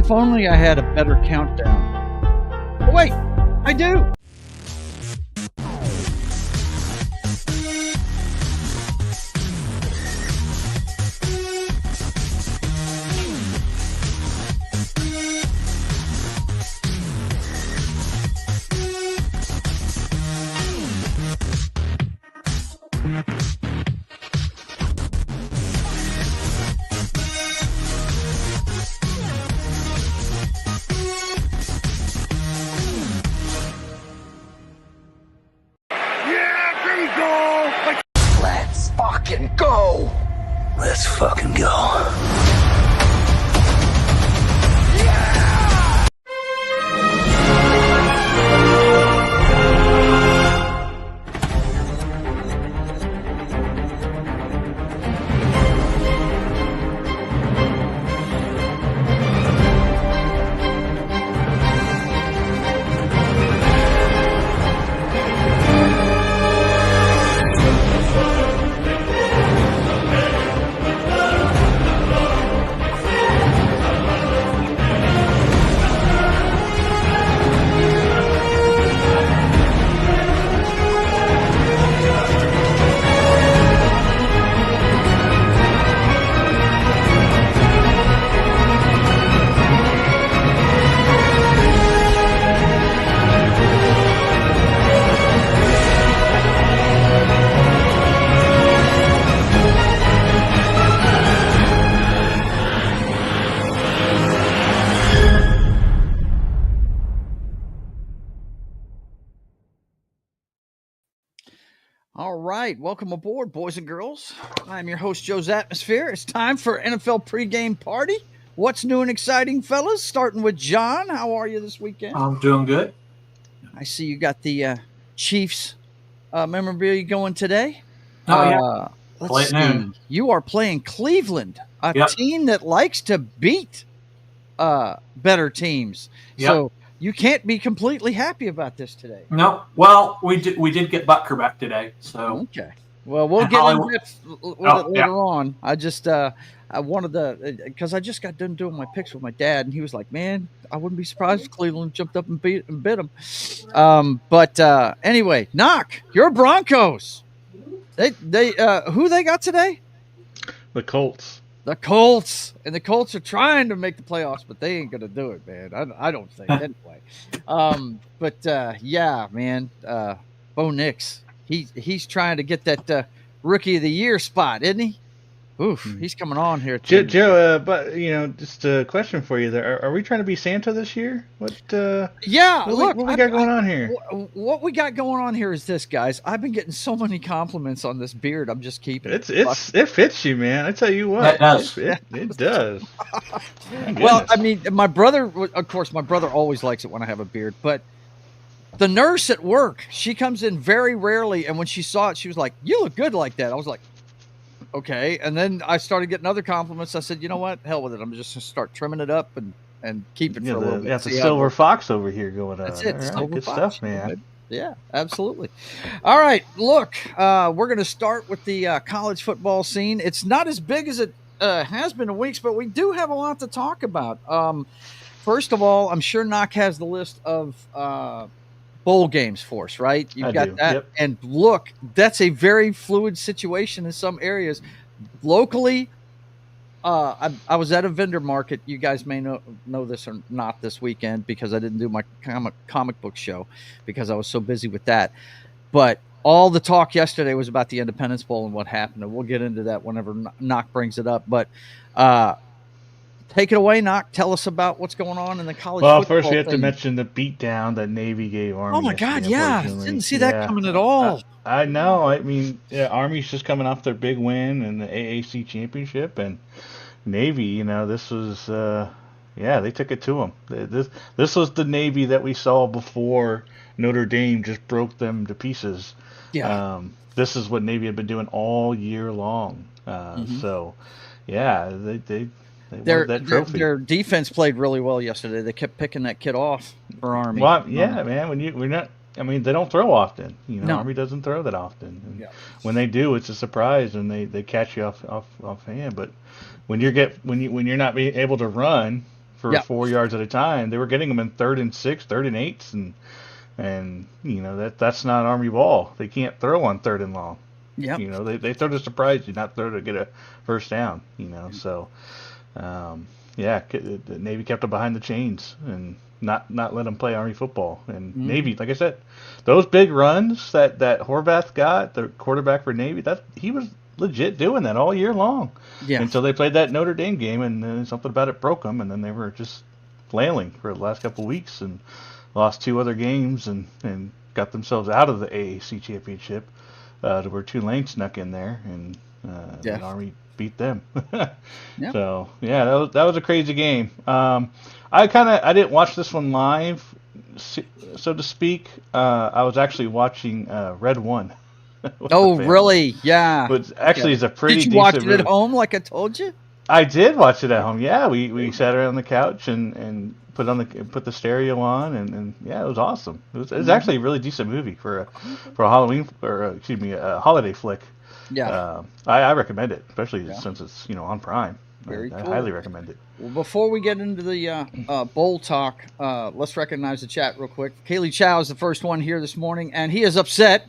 If only I had a better countdown. Oh, wait, I do. Let's fucking go. All right, welcome aboard, boys and girls. I'm your host, Joe's Atmosphere. It's time for NFL Pregame Party. What's new and exciting, fellas? Starting with John. How are you this weekend? I'm doing good. I see you got the Chiefs memorabilia going today. Yeah. Let's see. You are playing Cleveland, a team that likes to beat better teams. Yep. So you can't be completely happy about this today. No. Well, we did get Butker back today. So okay. Well, we'll get into it later on. I just I wanted to, because I just got done doing my picks with my dad, and he was like, "Man, I wouldn't be surprised if Cleveland jumped up and bit them." But anyway, Knock, your Broncos. They who they got today? The Colts. The Colts, and the Colts are trying to make the playoffs, but they ain't gonna do it, man. I don't think anyway. Yeah, man. Bo Nix, he's trying to get that Rookie of the Year spot, isn't he? Oof, he's coming on here. Joe, but just a question for you there. Are we trying to be Santa this year? What we got going on here? What we got going on here is this, guys. I've been getting so many compliments on this beard. I'm just keeping it. It fits you, man. I tell you what. It does. It does. Well, I mean, my brother always likes it when I have a beard, but the nurse at work, she comes in very rarely, and when she saw it, she was like, "You look good like that." I was like, okay. And then I started getting other compliments. I said, you know what? Hell with it. I'm just going to start trimming it up and keep it for a little bit. That's a silver fox over here going on. That's it. Right. Good stuff, man. Yeah, absolutely. All right. Look, we're going to start with the college football scene. It's not as big as it has been in weeks, but we do have a lot to talk about. First of all, I'm sure Knock has the list of bowl games for us, right? You've got that. Yep. And look, that's a very fluid situation in some areas. Locally, I was at a vendor market. You guys may know this or not this weekend because I didn't do my comic book show because I was so busy with that. But all the talk yesterday was about the Independence Bowl and what happened. And we'll get into that whenever Knock brings it up. But take it away, Knock. Tell us about what's going on in the college football first we have to mention the beatdown that Navy gave Army. Oh, my God, yeah. Didn't see that coming at all. I know. I mean, Army's just coming off their big win in the AAC championship, and Navy, this was, they took it to them. This was the Navy that we saw before Notre Dame just broke them to pieces. Yeah. This is what Navy had been doing all year long. So, yeah, they their defense played really well yesterday. They kept picking that kid off for Army. Well, yeah, man. They don't throw often. No. Army doesn't throw that often. And when they do, it's a surprise, and they catch you off hand. But when you're not being able to run for 4 yards at a time. They were getting them in 3rd and 6, 3rd and 8s, and that's not Army ball. They can't throw on 3rd and long. Yeah. They throw to surprise you, not throw to get a first down. So the Navy kept them behind the chains and not let them play Army football. And Navy, like I said, those big runs that Horvath got, the quarterback for Navy, that he was legit doing that all year long. Yeah. Until they played that Notre Dame game, and then something about it broke them, and then they were just flailing for the last couple of weeks and lost 2 other games and got themselves out of the AAC championship to where Tulane snuck in there, and Army beat them. So that was a crazy game. I didn't watch this one live, so to speak. I was actually watching Red One. Oh, really? Yeah. But actually, it's a pretty. Did you watch it at home, like I told you? I did watch it at home. Yeah, we sat around the couch and put the stereo on, and it was awesome. It was actually a really decent movie for a Halloween a holiday flick. Yeah. I recommend it, especially since it's on Prime. Very I cool. highly recommend it. Well, before we get into the bowl talk, let's recognize the chat real quick. Kaylee Chow is the first one here this morning, and he is upset.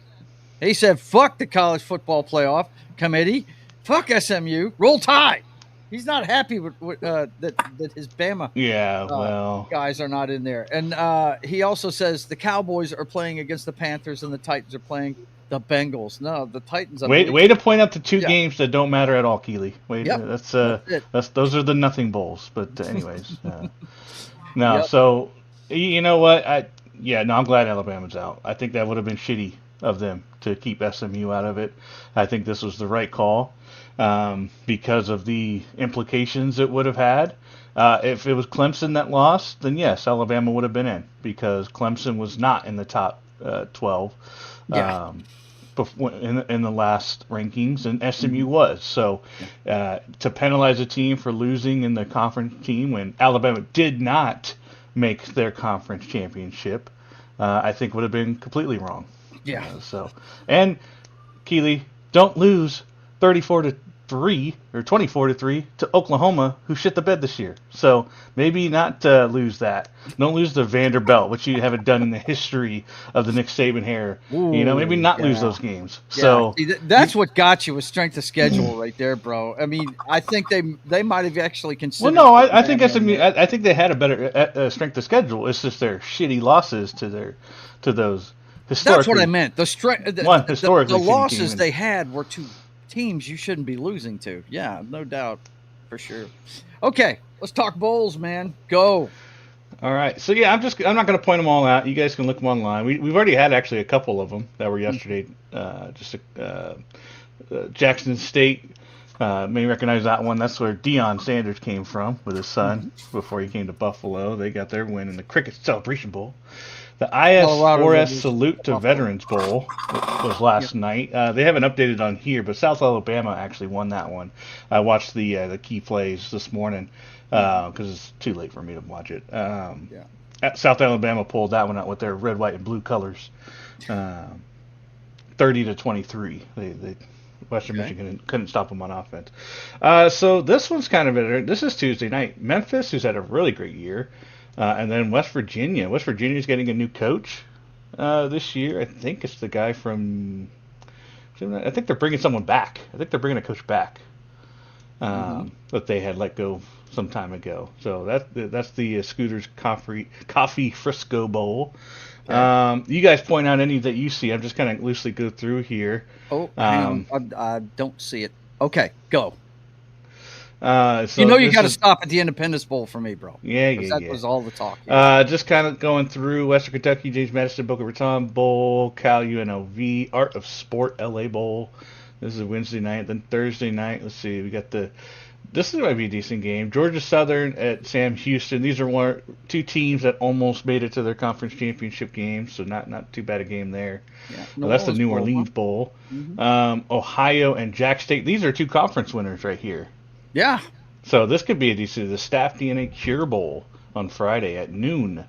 He said, "Fuck the college football playoff committee. Fuck SMU. Roll Tide." He's not happy with that his Bama guys are not in there. And he also says the Cowboys are playing against the Panthers and the Titans are playing the Bengals. No, the Titans. Way to point out the 2 games that don't matter at all, Keely. That's those are the nothing bowls. But anyways, no. Yep. So you know what? I'm glad Alabama's out. I think that would have been shitty of them to keep SMU out of it. I think this was the right call. Because of the implications it would have had. If it was Clemson that lost, then yes, Alabama would have been in because Clemson was not in the top 12 in the last rankings, and SMU was. So to penalize a team for losing in the conference team when Alabama did not make their conference championship, I think would have been completely wrong. Yeah. And Keely, don't lose 34-3 or 24-3 to Oklahoma, who shit the bed this year. So maybe not lose that. Don't lose to Vanderbilt, which you haven't done in the history of the Nick Saban era. Maybe not lose those games. Yeah. So see, that's what got you with strength of schedule right there, bro. I mean, I think they might have actually considered. Well, no, I think SMU. I think they had a better strength of schedule. It's just their shitty losses to those. That's what I meant. The losses team. They had were to teams you shouldn't be losing to. Yeah, no doubt, for sure. Okay, let's talk bowls, man. Go. All right. So I'm not going to point them all out. You guys can look them online. We've already had actually a couple of them that were yesterday. Jackson State. May recognize that one. That's where Deion Sanders came from with his son before he came to Buffalo. They got their win in the Cricket Celebration Bowl. The IS4S Salute to Veterans Bowl was last night. They haven't updated on here, but South Alabama actually won that one. I watched the key plays this morning because it's too late for me to watch it. South Alabama pulled that one out with their red, white, and blue colors, 30-23. They Western Michigan couldn't stop them on offense. So this one's kind of interesting. This is Tuesday night. Memphis, who's had a really great year. And then West Virginia. West Virginia's getting a new coach this year. I think it's the guy from. I think they're bringing someone back. I think they're bringing a coach back that they had let go some time ago. So that's the Scooters Coffee Frisco Bowl. You guys point out any that you see. I'm just kind of loosely go through here. Oh, hang on. I don't see it. Okay, go. So you got to stop at the Independence Bowl for me, bro. That was all the talk. Just kind of going through Western Kentucky, James Madison, Boca Raton Bowl, Cal UNLV, Art of Sport LA Bowl. This is Wednesday night. Then Thursday night, let's see, we got this might be a decent game. Georgia Southern at Sam Houston. These are two teams that almost made it to their conference championship game, so not too bad a game there. Yeah, that's the New Orleans Bowl. Ohio and Jack State. These are two conference winners right here. Yeah. So this could be a decent. The Staff DNA Cure Bowl on Friday at noon.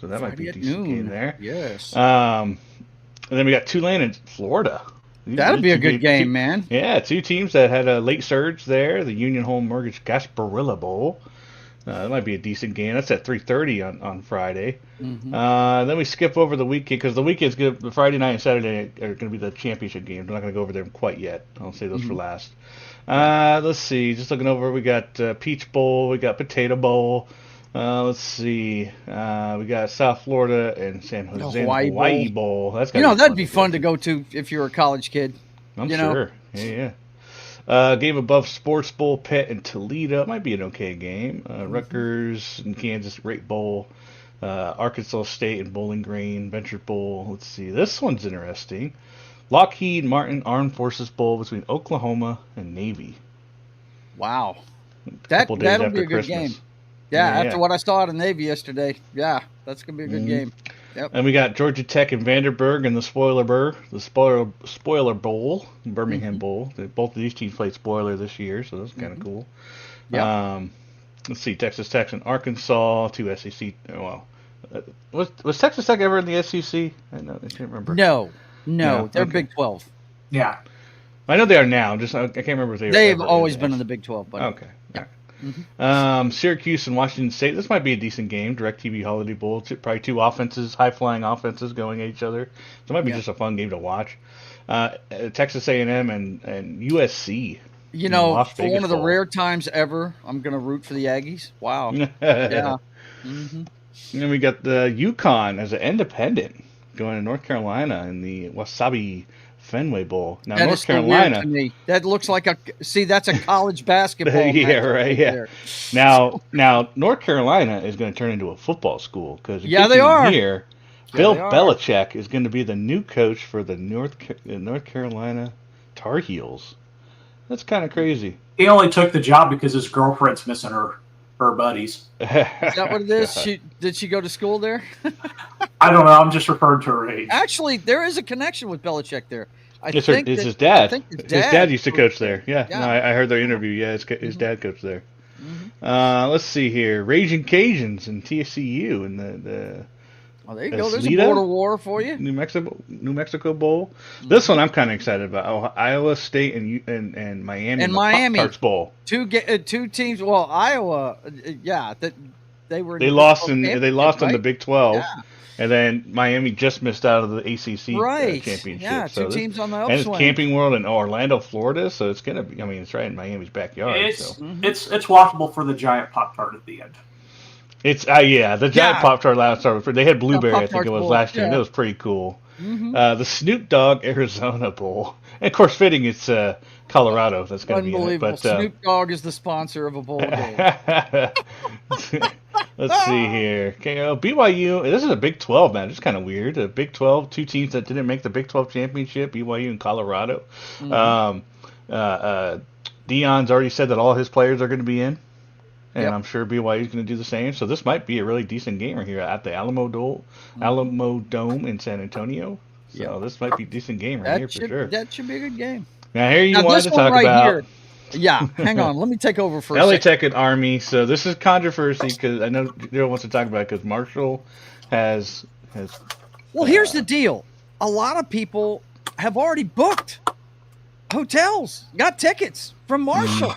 So that might be a decent game there. Yes. And then we got Tulane in Florida. That'll be a good game, man. Yeah, two teams that had a late surge there. The Union Home Mortgage Gasparilla Bowl. That might be a decent game. That's at 3:30 on Friday. Mm-hmm. Then we skip over the weekend because the weekend's good. The Friday night and Saturday are going to be the championship games. We're not going to go over them quite yet. I'll save those for last. Let's see. Just looking over, we got Peach Bowl. We got Potato Bowl. Let's see. We got South Florida and San Jose Hawaii Bowl. That's that'd be fun to go to if you were a college kid. I'm sure. Yeah. Game above Sports Bowl, Pitt and Toledo. It might be an okay game. Rutgers and Kansas Great Bowl. Arkansas State and Bowling Green, Venture Bowl. Let's see. This one's interesting. Lockheed Martin Armed Forces Bowl between Oklahoma and Navy. Wow. That'll be a good game. Yeah, after what I saw out of Navy yesterday. Yeah, that's going to be a good game. Yep. And we got Georgia Tech and Vanderbilt in the Spoiler Bowl, Birmingham Bowl. Both of these teams played Spoiler this year, so that's kind of cool. Yep. Let's see, Texas Tech and Arkansas, two SEC. Well, was Texas Tech ever in the SEC? I can't remember. No, they're okay. Big 12. Yeah, I know they are now. I can't remember if they've always been in the Big 12. But okay. Yeah. Syracuse and Washington State. This might be a decent game. DirecTV Holiday Bowl. Probably two offenses, high-flying offenses going at each other. So it might be just a fun game to watch. Texas A&M and USC. For one of the rare times ever, I'm going to root for the Aggies. Wow. Yeah. And then we got the UConn as an independent going to North Carolina in the Wasabi Fenway Bowl. Now, North Carolina. To me. That looks like that's a college basketball. Yeah, right. Yeah. Now, North Carolina is going to turn into a football school because they are. Here, Bill Belichick is going to be the new coach for the North Carolina Tar Heels. That's kind of crazy. He only took the job because his girlfriend's missing her buddies. Is that what it is? Did she go to school there? I don't know. I'm just referring to her age. Actually, there is a connection with Belichick there. It's his dad. His dad used to coach there. Yeah. No, I heard their interview. Yeah, his dad coached there. Let's see here. Raging Cajuns and TCU and the there you go. There's a border war for you. New Mexico Bowl. This one I'm kind of excited about. Iowa State and Miami. And Miami Pop-Tarts Bowl. Two teams. Well, Iowa. They lost in the Big 12. Yeah. And then Miami just missed out of the ACC championship. Yeah, two teams on the upswing. And it's Camping World in Orlando, Florida, so it's gonna be. I mean, it's right in Miami's backyard. It's watchable for the giant Pop-Tart at the end. It's the giant Pop-Tart last year. They had blueberry, I think it was last year, and it was pretty cool. The Snoop Dogg Arizona Bowl, and of course, fitting it's Colorado. That's going to be in it. But Snoop Dogg is the sponsor of a bowl game. Let's see here. BYU. This is a Big 12, man. It's kind of weird. A Big 12, two teams that didn't make the Big 12 championship. BYU and Colorado. Deion's already said that all his players are going to be in. And I'm sure BYU is going to do the same. So this might be a really decent game right here at the Alamo Dome in San Antonio. So this might be a decent game here for sure. That should be a good game. Now here you wanted to talk about. Here, hang on. Let me take over for a LA second. Tech and Army. So this is controversy because I know Joe wants to talk about it because Marshall has. Well, here's the deal. A lot of people have already booked hotels, got tickets from Marshall.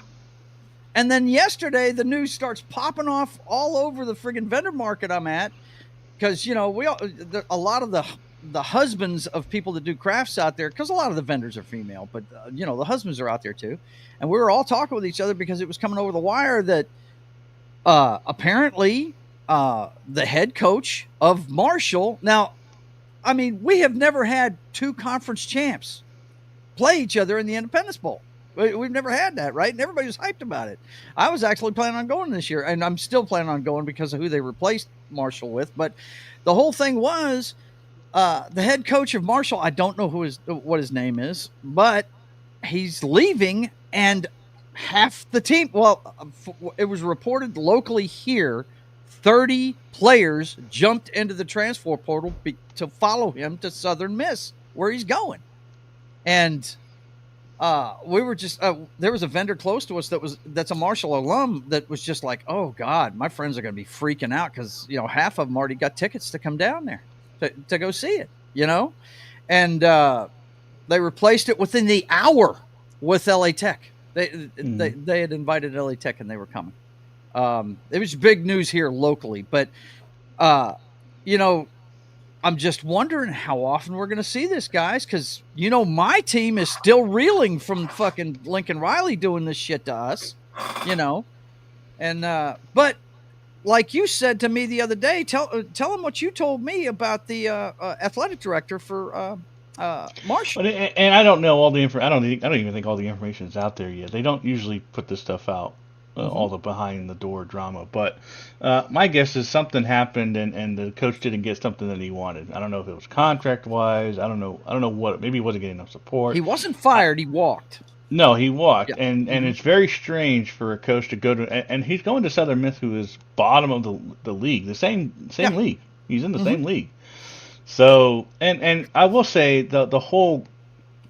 And then yesterday, the news starts popping off all over the friggin' vendor market I'm at, because a lot of the husbands of people that do crafts out there, because a lot of the vendors are female, but the husbands are out there too, and we were all talking with each other because it was coming over the wire that apparently the head coach of Marshall. Now, I mean, we have never had two conference champs play each other in the Independence Bowl. We've never had that, right? And everybody was hyped about it. I was actually planning on going this year, and I'm still planning on going because of who they replaced Marshall with. But the whole thing was the head coach of Marshall, I don't know what his name is, but he's leaving, and half the team, it was reported locally here, 30 players jumped into the transfer portal to follow him to Southern Miss, where he's going. And we were just there was a vendor close to us that's a Marshall alum that was just like, oh God, my friends are going to be freaking out because half of them already got tickets to come down there to go see it, and They replaced it within the hour with LA Tech. They had invited LA Tech and they were coming. It was big news here locally, but you know, I'm just wondering how often we're going to see this, guys, because, you know, my team is still reeling from fucking Lincoln Riley doing this shit to us, you know. And but like you said to me the other day, tell them what you told me about the athletic director for Marshall. And I don't know all the I don't even think all the information is out there yet. They don't usually put this stuff out. All the behind the door drama, but my guess is something happened and the coach didn't get something that he wanted. I don't know if it was contract wise. I don't know what. Maybe he wasn't getting enough support. He wasn't fired. He walked. No, he walked, Yeah. and it's very strange for a coach to go to, and he's going to Southern Miss, who is bottom of the league, the same league. He's in the same league. So, and I will say the whole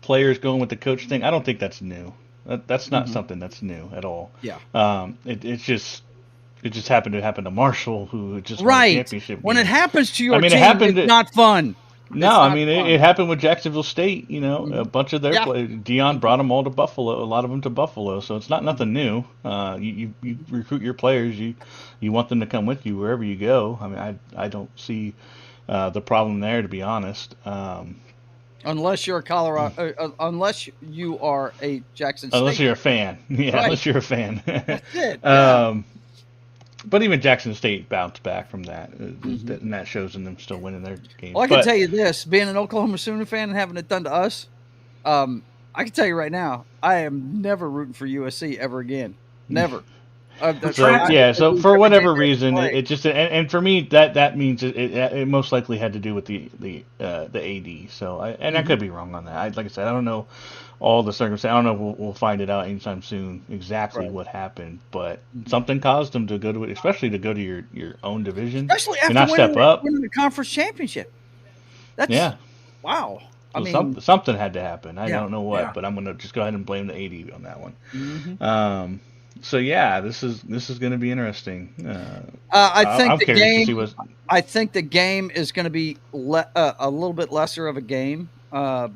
players going with the coach thing, I don't think that's new. That's not something that's new at all. Yeah. It just happened to happen to Marshall, who just won Right. a championship When game. it happens to your I mean, team, it happened. it's not fun. No, I mean it happened with Jacksonville State. You know, a bunch of their Yeah. players. Dion brought them all to Buffalo. A lot of them to Buffalo. So it's not nothing new. You recruit your players. You want them to come with you wherever you go. I mean, I don't see the problem there, to be honest. Unless you're a Colorado, unless you are a Jackson State. Unless you're a fan. Yeah, Right. unless you're a fan. That's it. Yeah. But even Jackson State bounced back from that, and that shows in them still winning their games. Well, I can tell you this: being an Oklahoma Sooner fan and having it done to us, I can tell you right now, I am never rooting for USC ever again. Never. So for whatever reason, it just and for me that means it most likely had to do with the AD. So I could be wrong on that. Like I said, I don't know all the circumstances. I don't know. We'll find it out anytime soon exactly what happened, but something caused them to go to it, especially to go to your own division, especially and after not step up. winning the conference championship. That's wow. I mean, something had to happen. I Yeah. don't know what, but I'm gonna just go ahead and blame the AD on that one. So yeah, this is going to be interesting. I think I'm the curious to game. see what's- I think the game is going to be a little bit lesser of a game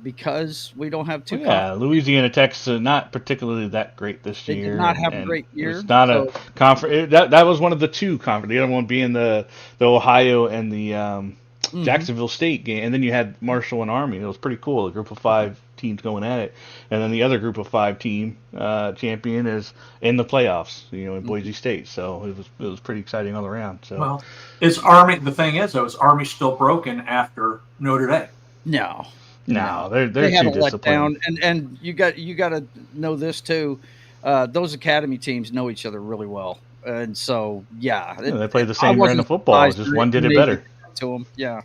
because we don't have two. Louisiana Tech's not particularly that great this They year. did not have a and great year. It's not a conference. That was one of the two conference. The other one being the Ohio and the Jacksonville State game, and then you had Marshall and Army. It was pretty cool. A group of 5 teams going at it, and then the other group of 5 team champion is in the playoffs. In Boise State. So it was pretty exciting all around. So Well, is Army? The thing is, though, is Army still broken after Notre Dame? No, they're they had too a letdown, disciplined. and you got to know this too. Those academy teams know each other really well, and so They play the same brand of football. Just one did it better. To them, yeah.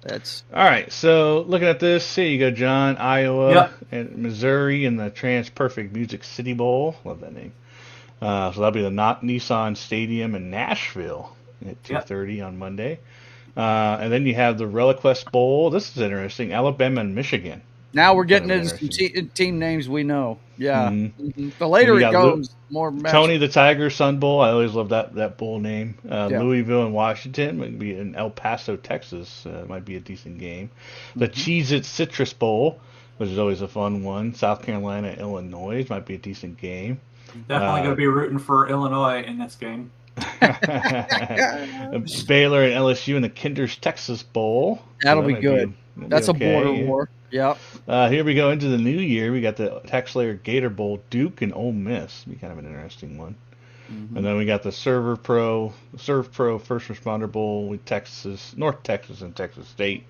That's all right. So looking at this, here you go, John. Iowa Yep. and Missouri in the Trans-Perfect Music City Bowl. Love that name. So that'll be the Nissan Stadium in Nashville at 2:30 on Monday. And then you have the ReliQuest Bowl. This is interesting. Alabama and Michigan. now we're getting Kind of into some team names we know. Yeah. Mhm. The later We it got goes, more Tony the Tiger Sun Bowl. I always love that bowl name. Yeah. Louisville and Washington might be in El Paso, Texas. Might be a decent game. The Cheez-It Citrus Bowl, which is always a fun one. South Carolina, Illinois might be a decent game. Definitely going to be rooting for Illinois in this game. Baylor and LSU in the Kinder's Texas Bowl. That'll So be that might good. That's okay, a border yeah. war. Yep. Here we go into the new year. We got the TaxSlayer Gator Bowl, Duke and Ole Miss. Be kind of an interesting one. And then we got the Serve Pro First Responder Bowl with North Texas and Texas State.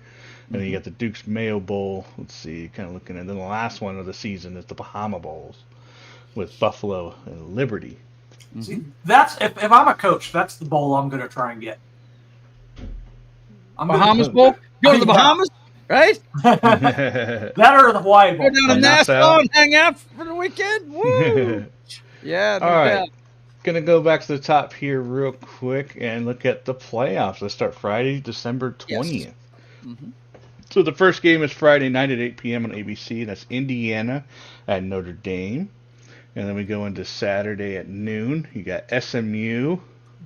And then you got the Duke's Mayo Bowl. Let's see, kind of looking at. Then the last one of the season is the Bahama Bowls with Buffalo and Liberty. See, that's if I'm a coach, that's the bowl I'm going to try and get. Bahamas Bowl? Go to the Bahamas, right? That or the Hawaii Go Bowl. down to And Nassau and hang out for the weekend. Woo! Yeah, no All right. doubt. Gonna go back to the top here real quick and look at the playoffs. Let's start Friday, December 20th. So the first game is Friday night at 8 p.m. on ABC. That's Indiana at Notre Dame. And then we go into Saturday at noon. You got SMU,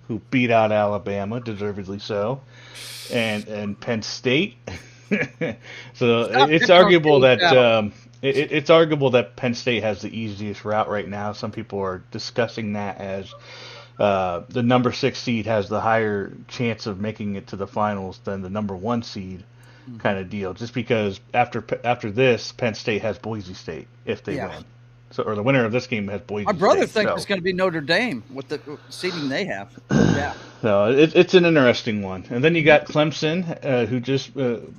who beat out Alabama, deservedly so, and Penn State So Stop it's picking on arguable Dave that Chappelle. it's arguable that Penn State has the easiest route right now. Some people are discussing that as the number 6 seed has the higher chance of making it to the finals than the number 1 seed Mhm. kind of deal. Just because after this, Penn State has Boise State if they Yeah. win. So, or the winner of this game has My Boise brother State. thinks So, it's going to be Notre Dame with the seating they have. Yeah. so it's an interesting one. And then you Mhm. got Clemson, who just won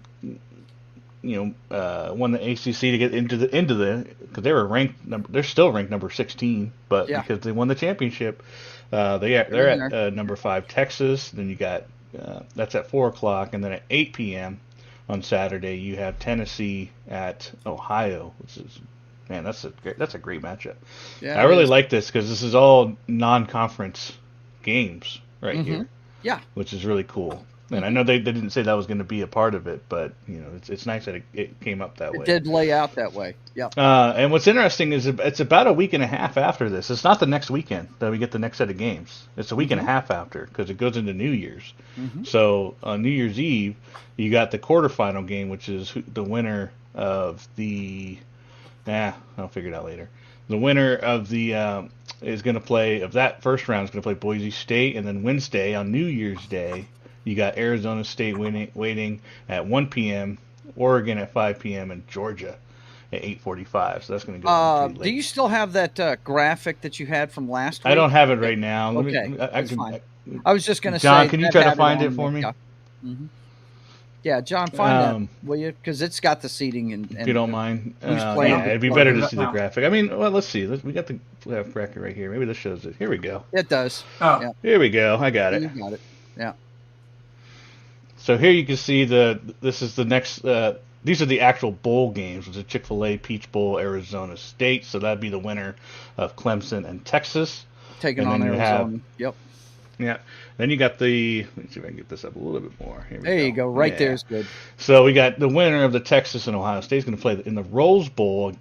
the ACC to get into the because they were ranked they're still ranked number 16, but Yeah. because they won the championship, They're they're in at there. number 5 Texas. Then you got that's at 4 o'clock, and then at 8 p.m. on Saturday you have Tennessee at Ohio, which is man that's a great matchup. Yeah, I it really is. like this because this is all non-conference games right Mm-hmm. here, Yeah. which is really cool. And I Mm-hmm. know they didn't say that was going to be a part of it, but it's nice that it came up that It way. did lay out that way. Yep. And what's interesting is it's about a week and a half after this. It's not the next weekend that we get the next set of games. It's a week and a Mm-hmm. half after because it goes into New Year's. Mm-hmm. So on New Year's Eve, you got the quarterfinal game, which is the winner of the. I'll figure it out later. The winner of the is going to play of that first round is going to play Boise State, and then Wednesday on New Year's Day, you got Arizona State waiting at 1 p.m., Oregon at 5 p.m., and Georgia at 8:45. So that's going to go on pretty Do late. you still have that graphic that you had from last I don't week? have it right now. Let Okay, me. that's fine. I was just going to John, say can you that try to had it find it on for the. me? Yeah. Mm-hmm. Yeah, John, find that, Um, will you? Because it's got the seating and if you don't mind. who's playing. Yeah, it'd be I'll better do to that see the now. graphic. I mean, well, let's see. We got the bracket right here. Maybe this shows it. Here we go. It does. Oh, Yeah, Here we go. I got it. you got it. Yeah. So here you can see this is the next. These are the actual bowl games. It's a Chick-fil-A Peach Bowl, Arizona State. So that'd be the winner of Clemson and Texas. Taking And on then you Arizona. have Yep. yeah. Then you got the. Let's see if I can get this up a little bit more. Here we There go. you go. Right Yeah. there is good. So we got the winner of the Texas and Ohio State is going to play in the Rose Bowl.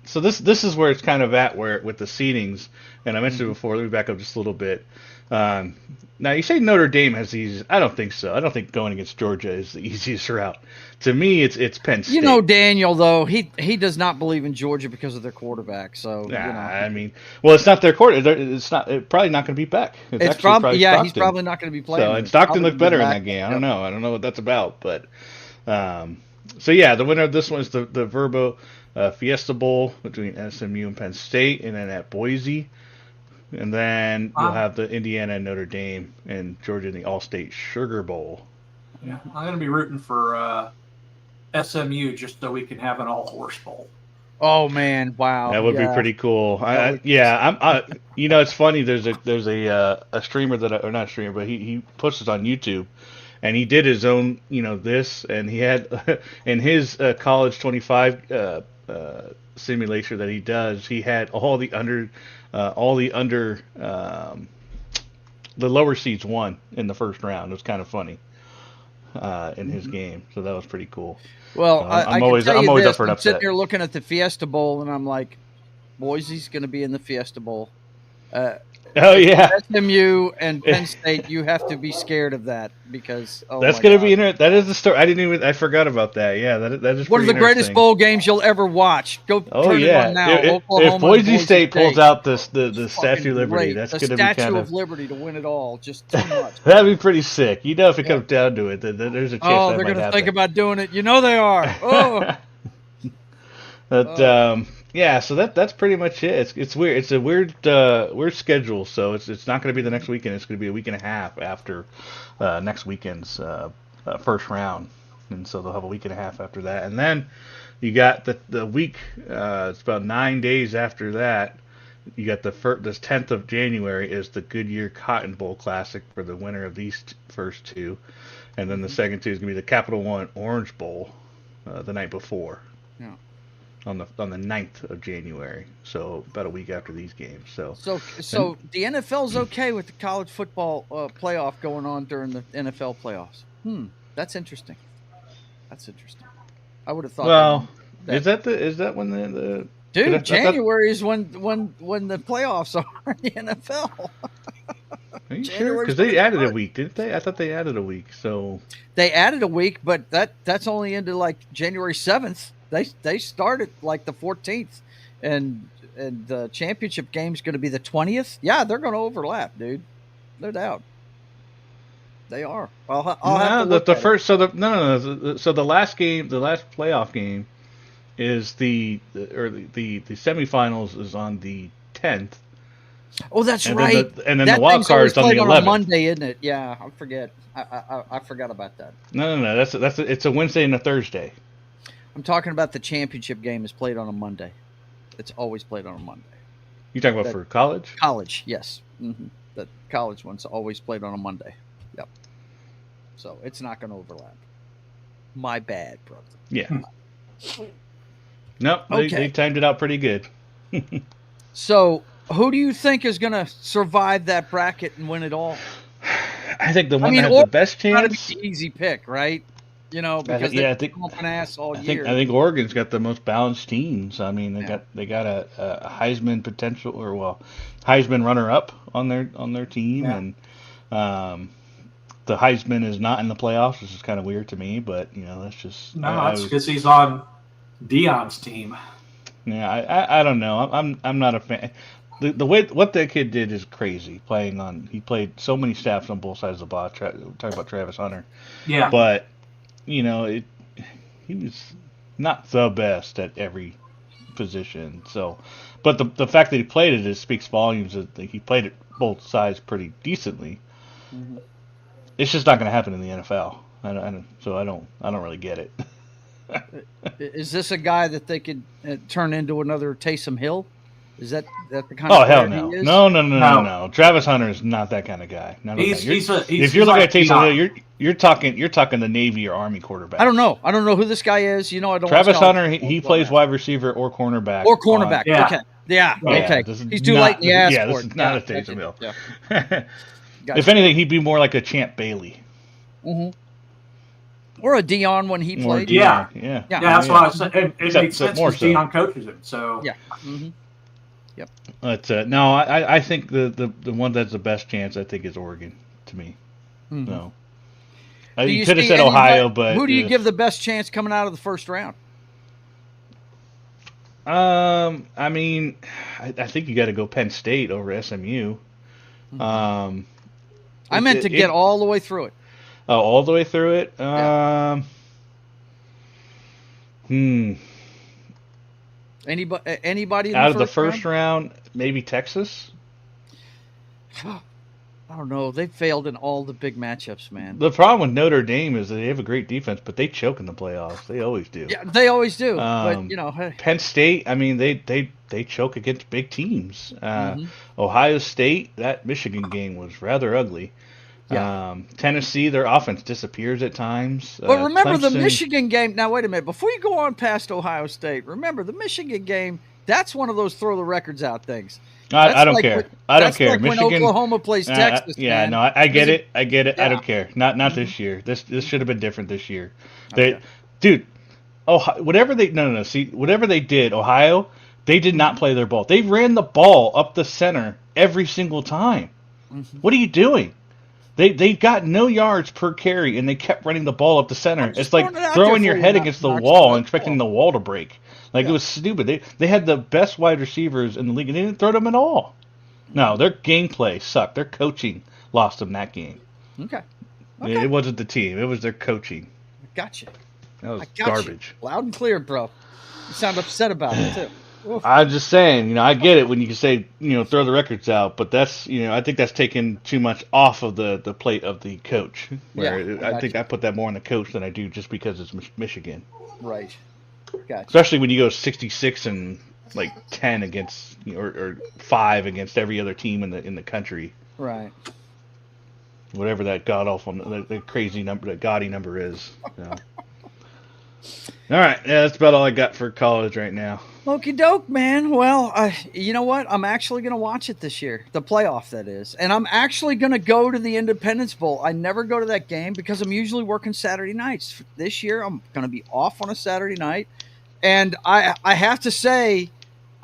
So this is where it's kind of at where with the seedings, and I mentioned it before. Let me back up just a little bit. Now you say Notre Dame has the easiest. I don't think so. I don't think going against Georgia is the easiest route. To me, it's Penn State. You know, Daniel, though, he does not believe in Georgia because of their quarterback. So I mean, well, it's not their quarter. It's not probably not going to be Beck. It's actually probably he's Stockton. probably not going to be playing. So and Stockton looked better in that game. I don't know what that's about, but so yeah, the winner of this one is the Verbo Fiesta Bowl between SMU and Penn State, and then at Boise, and then you'll have the Indiana and Notre Dame and Georgia in the All-State Sugar Bowl. yeah. I'm going to be rooting for SMU just so we can have an all-horse bowl. Oh man! Wow, That would be pretty cool. It's funny. There's a streamer or not a streamer, but he puts it on YouTube, and he did his own this, and he had in his college 25 simulation that he does. He had all the lower seeds won in the first round. It was kind of funny in his game, so that was pretty cool. Well, So I'm always up for an I'm upset. sitting there looking at the Fiesta Bowl, and I'm like, Boise's going to be in the Fiesta Bowl. Oh yeah, SMU and Penn State, you have to be scared of that because that's going to be interesting. That is the story. I forgot about that. Yeah, that is one of the greatest interesting. bowl games you'll ever watch. Go turn it on now. If Boise State pulls out the Statue of Liberty, that's going to be kind Statue of of Liberty to win it all. Just too much. that'd be pretty sick. If it comes down to it, then there's a chance that they're might going to happen. think about doing it. You know they are. Oh. But yeah, so that's pretty much it. It's weird. It's a weird schedule. So it's not going to be the next weekend. It's going to be a week and a half after next weekend's first round, and so they'll have a week and a half after that. And then you got the week. It's about 9 days after that. You got the 10th of January is the Goodyear Cotton Bowl Classic for the winner of these first two, and then the second two is going to be the Capital One Orange Bowl the night before. Yeah. On the 9th of January, so about a week after these games. So the NFL's okay with the college football playoff going on during the NFL playoffs. That's interesting. I would have thought. Well, is that when the dude? January is when the playoffs are in the NFL. Are you sure? January's Because when they it added a starts. week, didn't they? I thought they added a week. So They added a week, but that's only into like January 7th. They started like the 14th, and the championship game's going to be the 20th. Yeah, they're going to overlap, dude. No doubt. They are. I'll have to no, look the at it. first. So so the last game, the last playoff game, is the semifinals is on the 10th. Oh, that's And right. then the That wild thing's always card's on the played on a 11th. Monday, isn't it? Yeah, I forget. I forgot about that. No. It's a Wednesday and a Thursday. I'm talking about the championship game is played on a Monday. It's always played on a Monday. You talking about for college? College, yes. Mm-hmm. The college one's always played on a Monday. Yep. So it's not going to overlap. My bad, brother. Yeah. Nope. Okay. They timed it out pretty good. So who do you think is going to survive that bracket and win it all? I think the one that has the best chance. Got to be the easy pick, right? You know, because I they're pumping ass all year. I think Oregon's got the most balanced teams. I mean, they got a Heisman potential Heisman runner up on their team, and the Heisman is not in the playoffs, which is kind of weird to me. But that's just that's because he's on Dion's team. Yeah, I don't know. I'm not a fan. The way what that kid did is crazy. He played so many snaps on both sides of the ball. Talking about Travis Hunter. Yeah, but he was not the best at every position. So, but the fact that he played it speaks volumes. That he played it both sides pretty decently. Mm-hmm. It's just not going to happen in the NFL. So I don't really get it. Is this a guy that they could turn into another Taysom Hill? Is that the kind of player hell no. he is? No. Travis Hunter is not that kind of guy. If you're looking at Taysom Hill, you're talking the Navy or Army quarterback. I don't know who this guy is. I don't. Travis Hunter, he plays wide receiver or cornerback. Okay. Yeah. Okay. He's too late in the ass. Yeah, this is not a Taysom Hill. Yeah. Gotcha. If anything, he'd be more like a Champ Bailey. Mm-hmm. Or a Dion when he played. Yeah. That's why I said it makes sense because Dion coaches him. So yeah. Mm-hmm. Yep. But no, I think the one that's the best chance I think is Oregon to me. Mm-hmm. No. You could have said Ohio, but who do you give the best chance coming out of the first round? I mean, I think you got to go Penn State over SMU. Mm-hmm. I meant to get all the way through it. Oh, all the way through it? Anybody in out of the first round? Maybe Texas? I don't know. They failed in all the big matchups, man. The problem with Notre Dame is that they have a great defense, but they choke in the playoffs. They always do. Yeah, they always do. But Penn State, I mean, they choke against big teams. Ohio State, that Michigan game was rather ugly. Yeah. Tennessee, their offense disappears at times. But remember the Michigan game. Now, wait a minute. Before you go on past Ohio State, remember the Michigan game. That's one of those throw the records out things. I don't care. I don't care. Like Michigan, when Oklahoma plays Texas. Yeah, no, I get it. I get it. Yeah. I don't care. Not this year. This should have been different this year. Dude, whatever they did, Ohio, they did not play their ball. They ran the ball up the center every single time. Mm-hmm. What are you doing? They got no yards per carry, and they kept running the ball up the center. It's like throwing your head against the wall and expecting the wall to break. It was stupid. They had the best wide receivers in the league, and they didn't throw them at all. No, their gameplay sucked. Their coaching lost them that game. Okay. It wasn't the team. It was their coaching. Gotcha. That was garbage. Loud and clear, bro. You sound upset about it, too. Oof. I'm just saying, I get it when you can say, throw the records out, but that's, I think that's taken too much off of the plate of the coach. I think I put that more on the coach than I do just because it's Michigan. Right. Gotcha. Especially when you go 66 and 10 against, or 5 against every other team in the country. Right. Whatever that god awful, the crazy number, that gaudy number is. All right, that's about all I got for college right now. Okie doke, man. Well, you know what? I'm actually going to watch it this year, the playoff, that is. And I'm actually going to go to the Independence Bowl. I never go to that game because I'm usually working Saturday nights. This year, I'm going to be off on a Saturday night. And I have to say,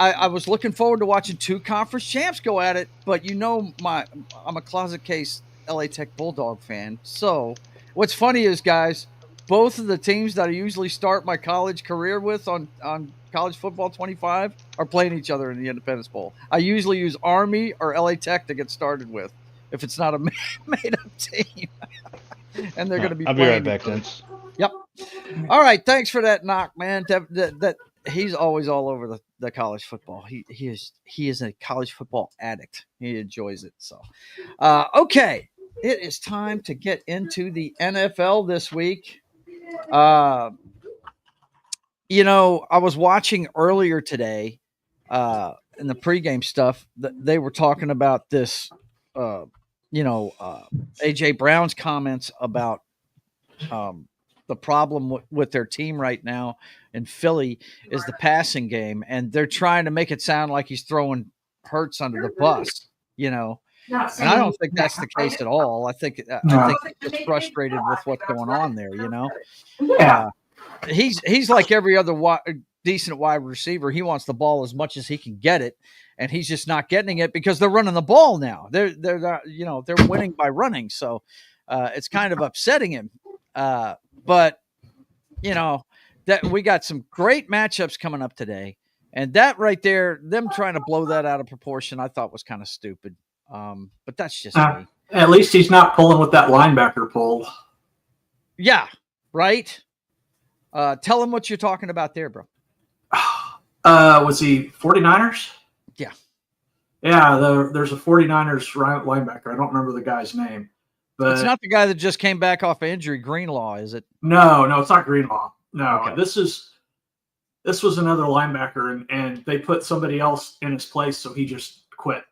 I was looking forward to watching two conference champs go at it, but I'm a closet case LA Tech Bulldog fan. So what's funny is, guys, both of the teams that I usually start my college career with on College Football 25 are playing each other in the Independence Bowl. I usually use Army or LA Tech to get started with if it's not a made-up team. And they're going to be I'll be right back, Vince. Yep. All right. Thanks for that knock, man. That he's always all over the college football. He is a college football addict. He enjoys it. So, okay, it is time to get into the NFL this week. I was watching earlier today in the pregame stuff that they were talking about this. AJ Brown's comments about the problem with their team right now in Philly is the passing game, and they're trying to make it sound like he's throwing Hurts under the bus, and I don't think that's the case at all. I think he's just frustrated with what's going on there. Yeah. He's like every other decent wide receiver. He wants the ball as much as he can get it, and he's just not getting it because they're running the ball now. They're winning by running, so it's kind of upsetting him. But that we got some great matchups coming up today, and that right there, them trying to blow that out of proportion, I thought was kind of stupid. But that's just me. At least he's not pulling with that linebacker pull. Yeah, right. Tell him what you're talking about there, bro. Was he 49ers? Yeah. Yeah, there's a 49ers linebacker. I don't remember the guy's name. But it's not the guy that just came back off of injury, Greenlaw, is it? No, it's not Greenlaw. No, okay. This was another linebacker, and they put somebody else in his place, so he just quit.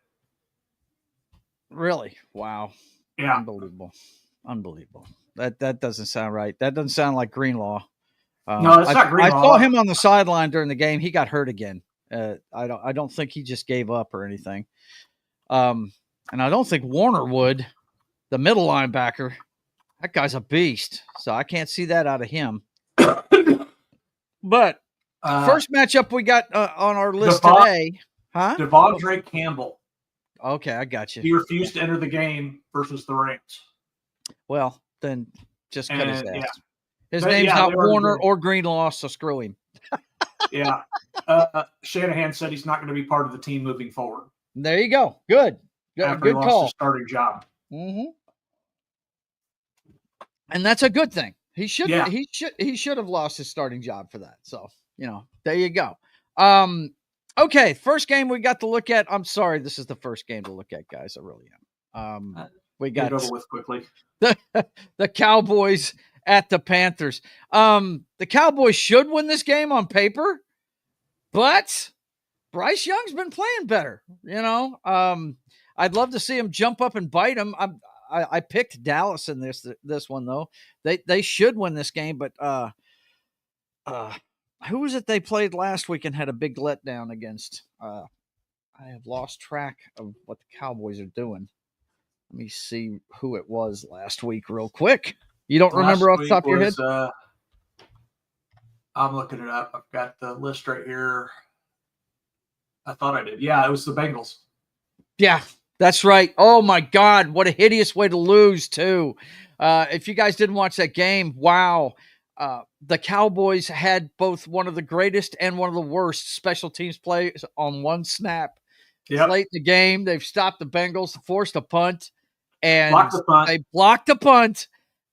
Really? Wow. Yeah. Unbelievable. That doesn't sound right. That doesn't sound like Greenlaw. No, it's not Greenlaw. I saw him on the sideline during the game. He got hurt again. I don't think he just gave up or anything. And I don't think Warner would. The middle linebacker, that guy's a beast. So I can't see that out of him. But first matchup we got on our list today. Huh? Devondre Campbell. Okay, I got you. He refused to enter the game versus the Rams. Well, then just cut his ass. Yeah. His name's not Warner or Greenlaw, so screw him. Yeah. Shanahan said he's not going to be part of the team moving forward. There you go. Good After he call. lost his starting job. Mm-hmm. And that's a good thing. He should have lost his starting job for that. So, there you go. Okay, first game we got to look at. I'm sorry, this is the first game to look at, guys. I really am. We got it over with quickly. The Cowboys at the Panthers. The Cowboys should win this game on paper, but Bryce Young's been playing better. I'd love to see him jump up and bite him. I picked Dallas in this one though. They should win this game, but who was it they played last week and had a big letdown against? I have lost track of what the Cowboys are doing. Let me see who it was last week real quick. You don't remember off the top of your head? I'm looking it up. I've got the list right here. I thought I did. Yeah, it was the Bengals. Yeah, that's right. Oh, my God. What a hideous way to lose, too. If you guys didn't watch that game, wow. The Cowboys had both one of the greatest and one of the worst special teams plays on one snap. Yep. Late in the game, they've stopped the Bengals, forced a punt, and they blocked a punt.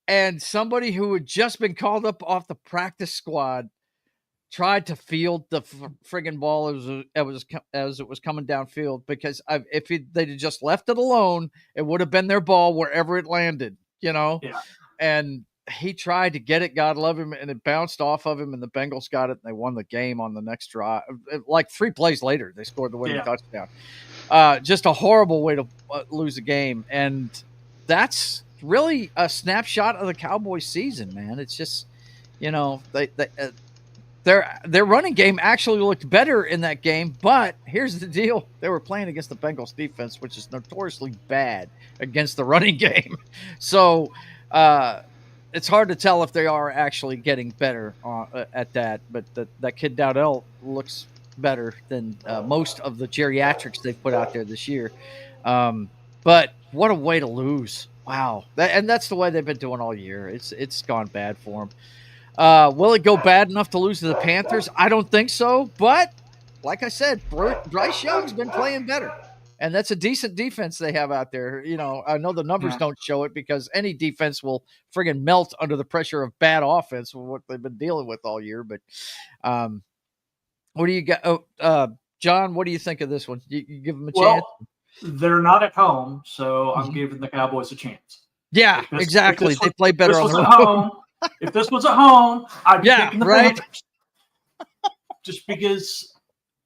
And somebody who had just been called up off the practice squad tried to field the friggin' ball as it was coming downfield, because if they'd have just left it alone, it would have been their ball wherever it landed, Yeah. And he tried to get it, God love him, and it bounced off of him, and the Bengals got it, and they won the game on the next drive. Like 3 plays later, they scored the winning touchdown. Just a horrible way to lose a game, and that's really a snapshot of the Cowboys season, man. It's just, their running game actually looked better in that game, but here's the deal. They were playing against the Bengals defense, which is notoriously bad against the running game. So it's hard to tell if they are actually getting better at that, but that kid Dowdell looks better than most of the geriatrics they've put out there this year. But what a way to lose! Wow, and that's the way they've been doing all year. It's gone bad for them. Will it go bad enough to lose to the Panthers? I don't think so. But like I said, Bryce Young's been playing better. And that's a decent defense they have out there. You know, I know the numbers don't show it because any defense will friggin' melt under the pressure of bad offense, what they've been dealing with all year. But what do you got? John, what do you think of this one? You give them a chance? They're not at home, so I'm giving the Cowboys a chance. Yeah, exactly. They play better on the road. Home. If this was at home, I'd be picking the right. Panthers. Just because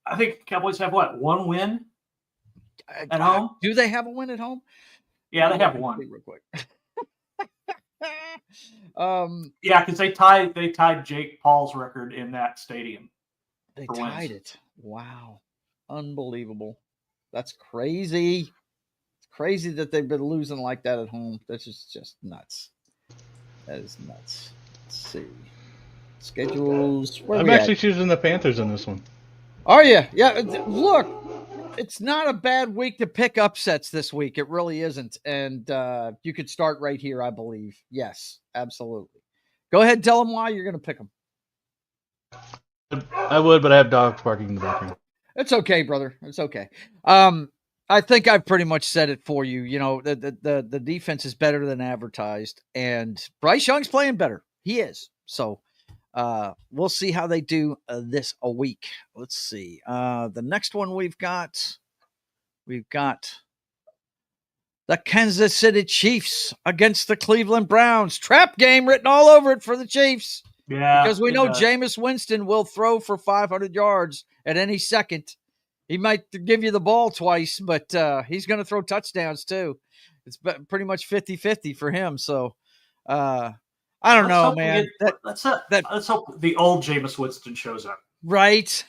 I think Cowboys have one win at home. Do they have a win at home? Yeah, they have one. Real quick. Yeah, because they tied Jake Paul's record in that stadium. They tied it. Wow, unbelievable. That's crazy. It's crazy that they've been losing like that at home. That's just nuts. That is nuts. Let's see. Schedules. I'm actually choosing the Panthers in this one. Are you? Yeah. Look, it's not a bad week to pick upsets this week. It really isn't. And you could start right here, I believe. Yes, absolutely. Go ahead and tell them why you're going to pick them. I would, but I have dogs barking in the background. It's okay, brother. It's okay. I think I've pretty much said it for you. You know, the defense is better than advertised, and Bryce Young's playing better. He is. So we'll see how they do this a week. Let's see. The next one we've got the Kansas City Chiefs against the Cleveland Browns. Trap game written all over it for the Chiefs. Yeah, because we know Jameis Winston will throw for 500 yards at any second. He might give you the ball twice, but he's going to throw touchdowns too. It's pretty much 50-50 for him. So I don't know, man. Let's hope the old Jameis Winston shows up. Right.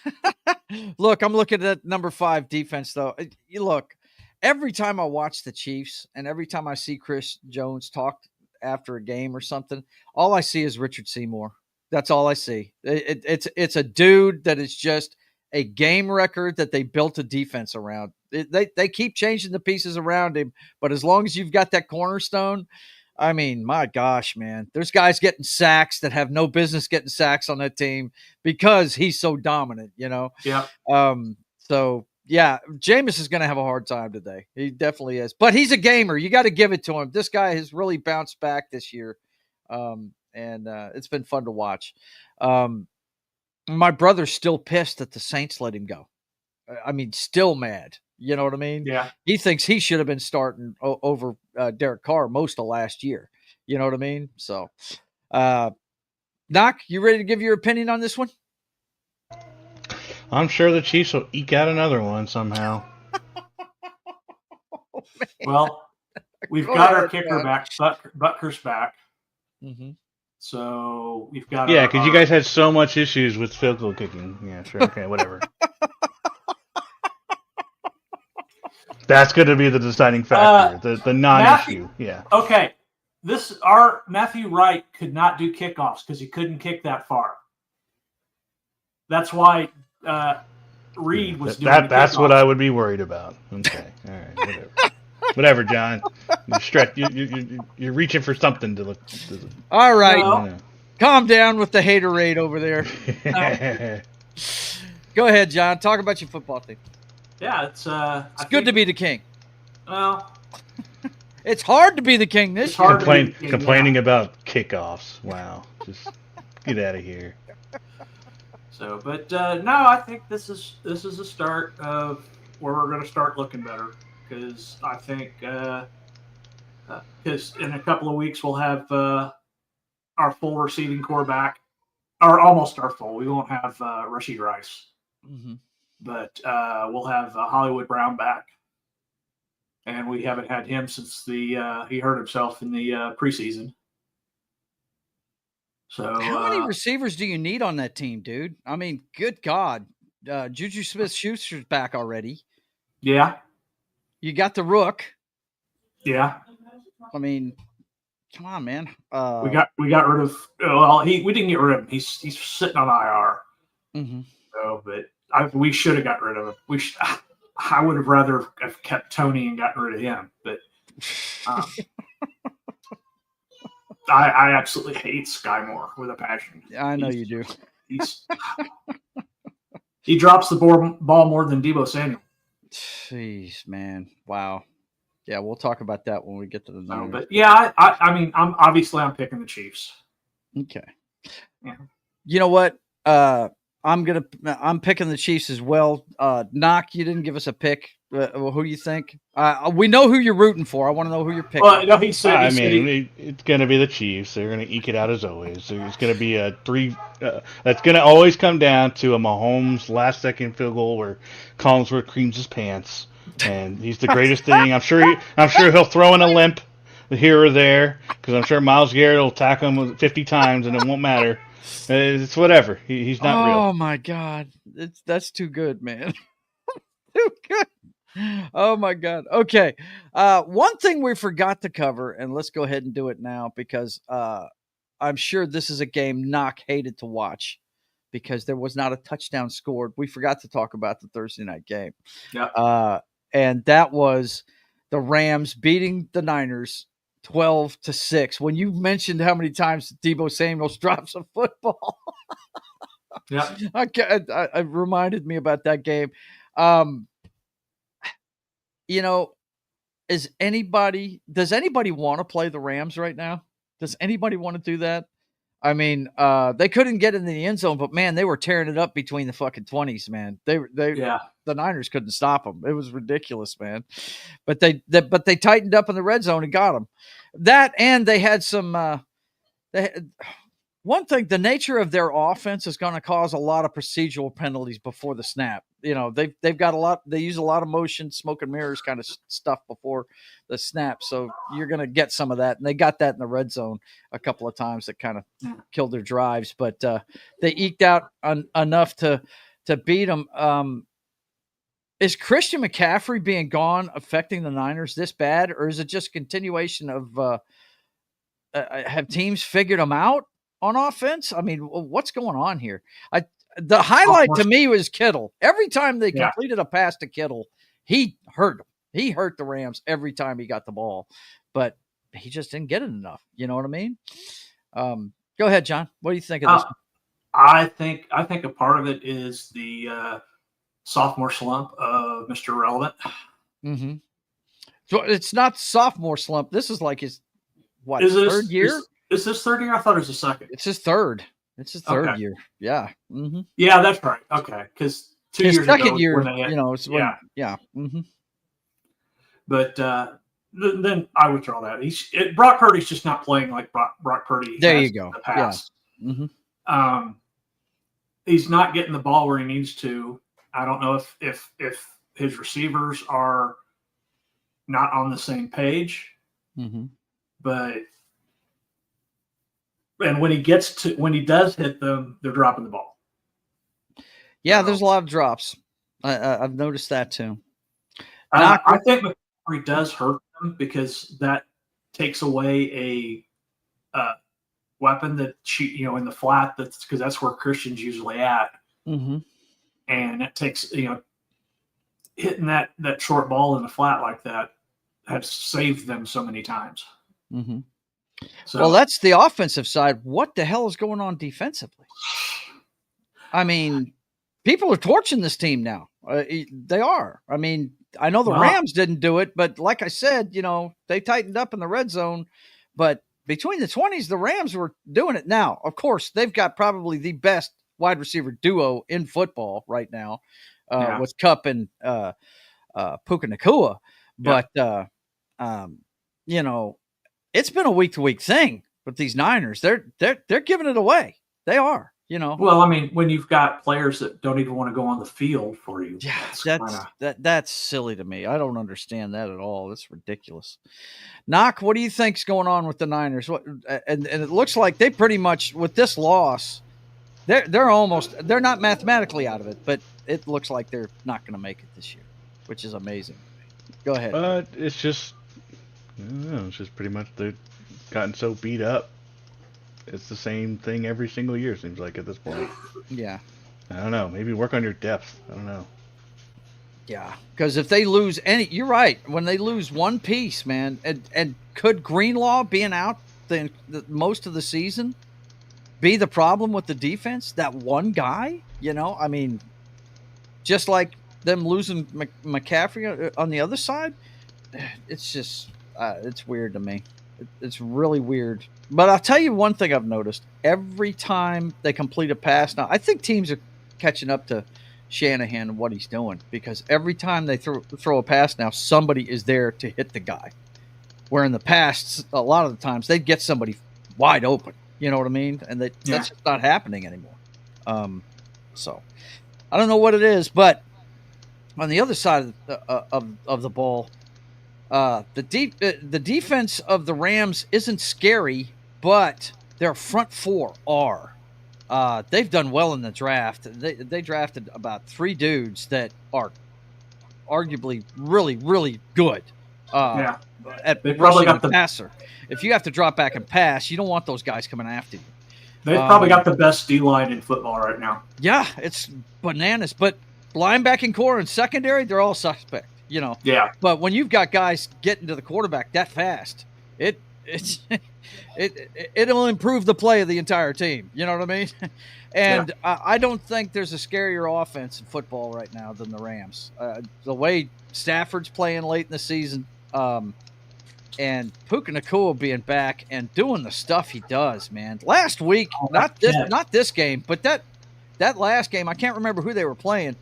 Look, I'm looking at number 5 defense, though. You look, every time I watch the Chiefs and every time I see Chris Jones talk after a game or something, all I see is Richard Seymour. That's all I see. It's a dude that is just a game record that they built a defense around. They keep changing the pieces around him, but as long as you've got that cornerstone, I mean, my gosh, man, there's guys getting sacks that have no business getting sacks on that team because he's so dominant, you know? Yeah. So yeah, Jameis is going to have a hard time today. He definitely is, but he's a gamer. You got to give it to him. This guy has really bounced back this year. And it's been fun to watch. My brother's still pissed that the Saints let him go. I mean, still mad. You know what I mean? Yeah. He thinks he should have been starting over Derek Carr most of last year. You know what I mean? So, Doc, you ready to give your opinion on this one? I'm sure the Chiefs will eke out another one somehow. Oh, well, we've got our kicker back. Butker's back. Mm-hmm. So we've got because you guys had so much issues with field goal kicking. Yeah, sure. Okay, whatever. That's going to be the deciding factor, the non-issue. Yeah. Okay. Our Matthew Wright could not do kickoffs because he couldn't kick that far. That's why Reed was doing the That's kickoffs. what I would be worried about. Okay. All right. Whatever. Whatever, John. You're reaching for something to look. All right. No. Calm down with the haterade over there. Go ahead, John. Talk about your football team. Yeah, it's good to be the king. Well, it's hard to be the king this year. Complaining about kickoffs. Wow. Just get out of here. So, but no, I think this is a start of where we're going to start looking better. Because I think because in a couple of weeks we'll have our full receiving core back, or almost our full. We won't have Rashid Rice, but we'll have Hollywood Brown back, and we haven't had him since he hurt himself in the preseason. So how many receivers do you need on that team, dude? I mean, good God, Juju Smith-Schuster's back already. Yeah. You got the Rook. Yeah. I mean, come on, man. We got rid of. Well, we didn't get rid of him. He's sitting on IR. Mm-hmm. So, but we should have got rid of him. I would have rather have kept Tony and gotten rid of him, but I absolutely hate Sky Moore with a passion. I know you do. He drops the ball more than Deebo Samuel. Jeez, man. Wow. Yeah, we'll talk about that when we get to the Niners. But yeah, I mean, I'm picking the Chiefs. Okay. Yeah. You know what? I'm picking the Chiefs as well. Knock, you didn't give us a pick. Who you think? We know who you're rooting for. I want to know who you're picking. Well, no, he said. It's going to be the Chiefs. They're going to eke it out as always. It's going to be a three. That's going to always come down to a Mahomes last-second field goal where Collinsworth creams his pants, and he's the greatest thing. I'm sure he'll throw in a limp here or there because I'm sure Myles Garrett will tackle him 50 times and it won't matter. It's whatever. He's not real. Oh my God, that's too good, man. Too good. Oh my God. Okay. One thing we forgot to cover, and let's go ahead and do it now because I'm sure this is a game Knock hated to watch because there was not a touchdown scored. We forgot to talk about the Thursday night game. Yeah. And that was the Rams beating the Niners 12-6. When you mentioned how many times Deebo Samuels drops a football. Yeah. It reminded me about that game. Does anybody want to play the Rams right now? Does anybody want to do that? I mean, they couldn't get in the end zone, but man, they were tearing it up between the fucking 20s, man. The Niners couldn't stop them. It was ridiculous, man. But they tightened up in the red zone and got them. That, and they had some, one thing, the nature of their offense is going to cause a lot of procedural penalties before the snap. They've got they use a lot of motion, smoke and mirrors kind of stuff before the snap. So you're going to get some of that. And they got that in the red zone a couple of times that kind of killed their drives, but they eked out enough to beat them. Is Christian McCaffrey being gone affecting the Niners this bad, or is it just continuation of have teams figured them out on offense? I mean, what's going on here? The highlight to me was Kittle. Every time they completed a pass to Kittle, he hurt them. He hurt the Rams every time he got the ball, but he just didn't get it enough. You know what I mean? Go ahead, John. What do you think of this? I think a part of it is the sophomore slump of Mr. Relevant. Mm-hmm. So it's not sophomore slump. This is like his third year? Is this third year? I thought it was the second. It's his third. It's his third year. Yeah. Mm-hmm. Yeah, that's right. Okay, because 2 years ago, second year, yeah. Mm-hmm. But then I withdraw that. Brock Purdy's just not playing like Brock Purdy. There you go. In the past. Yeah. Mm-hmm. He's not getting the ball where he needs to. I don't know if his receivers are not on the same page, but. And when he does hit them, they're dropping the ball. Yeah, there's a lot of drops. I've noticed that too. I think McCaffrey does hurt them because that takes away a weapon that in the flat. Because that's where Christian's usually at. Mm-hmm. And it takes hitting that short ball in the flat like that has saved them so many times. Mm-hmm. So, well, that's the offensive side. What the hell is going on defensively? I mean, people are torching this team now. They are. I mean, I know the Rams didn't do it, but like I said, they tightened up in the red zone. But between the 20s, the Rams were doing it. Now, of course, they've got probably the best wide receiver duo in football right now with Kupp and Puka Nacua. But, it's been a week-to-week thing with these Niners. They're giving it away. They are, Well, I mean, when you've got players that don't even want to go on the field for you. Yeah, that's silly to me. I don't understand that at all. That's ridiculous. Knock, what do you think's going on with the Niners? And it looks like they pretty much, with this loss, they're not mathematically out of it, but it looks like they're not going to make it this year, which is amazing. Go ahead. It's just pretty much they've gotten so beat up. It's the same thing every single year, seems like, at this point. Yeah. I don't know. Maybe work on your depth. I don't know. Yeah, because if they lose you're right. When they lose one piece, man, and could Greenlaw being out the most of the season be the problem with the defense? That one guy, I mean, just like them losing McCaffrey on the other side, it's just it's weird to me. It's really weird. But I'll tell you one thing I've noticed: every time they complete a pass, now I think teams are catching up to Shanahan and what he's doing, because every time they throw a pass now, somebody is there to hit the guy. Where in the past, a lot of the times they'd get somebody wide open. You know what I mean? And that's just not happening anymore. So I don't know what it is, but on the other side of the ball, the defense of the Rams isn't scary, but their front four are. They've done well in the draft. They drafted about 3 dudes that are arguably really, really good. At they probably got the passer. If you have to drop back and pass, you don't want those guys coming after you. They've probably got the best D-line in football right now. Yeah, it's bananas. But linebacking core and secondary, they're all suspect. Yeah. But when you've got guys getting to the quarterback that fast, it'll improve the play of the entire team. You know what I mean? And I don't think there's a scarier offense in football right now than the Rams. The way Stafford's playing late in the season, and Puka Nacua being back and doing the stuff he does, man. Last week, not this game, but that last game, I can't remember who they were playing,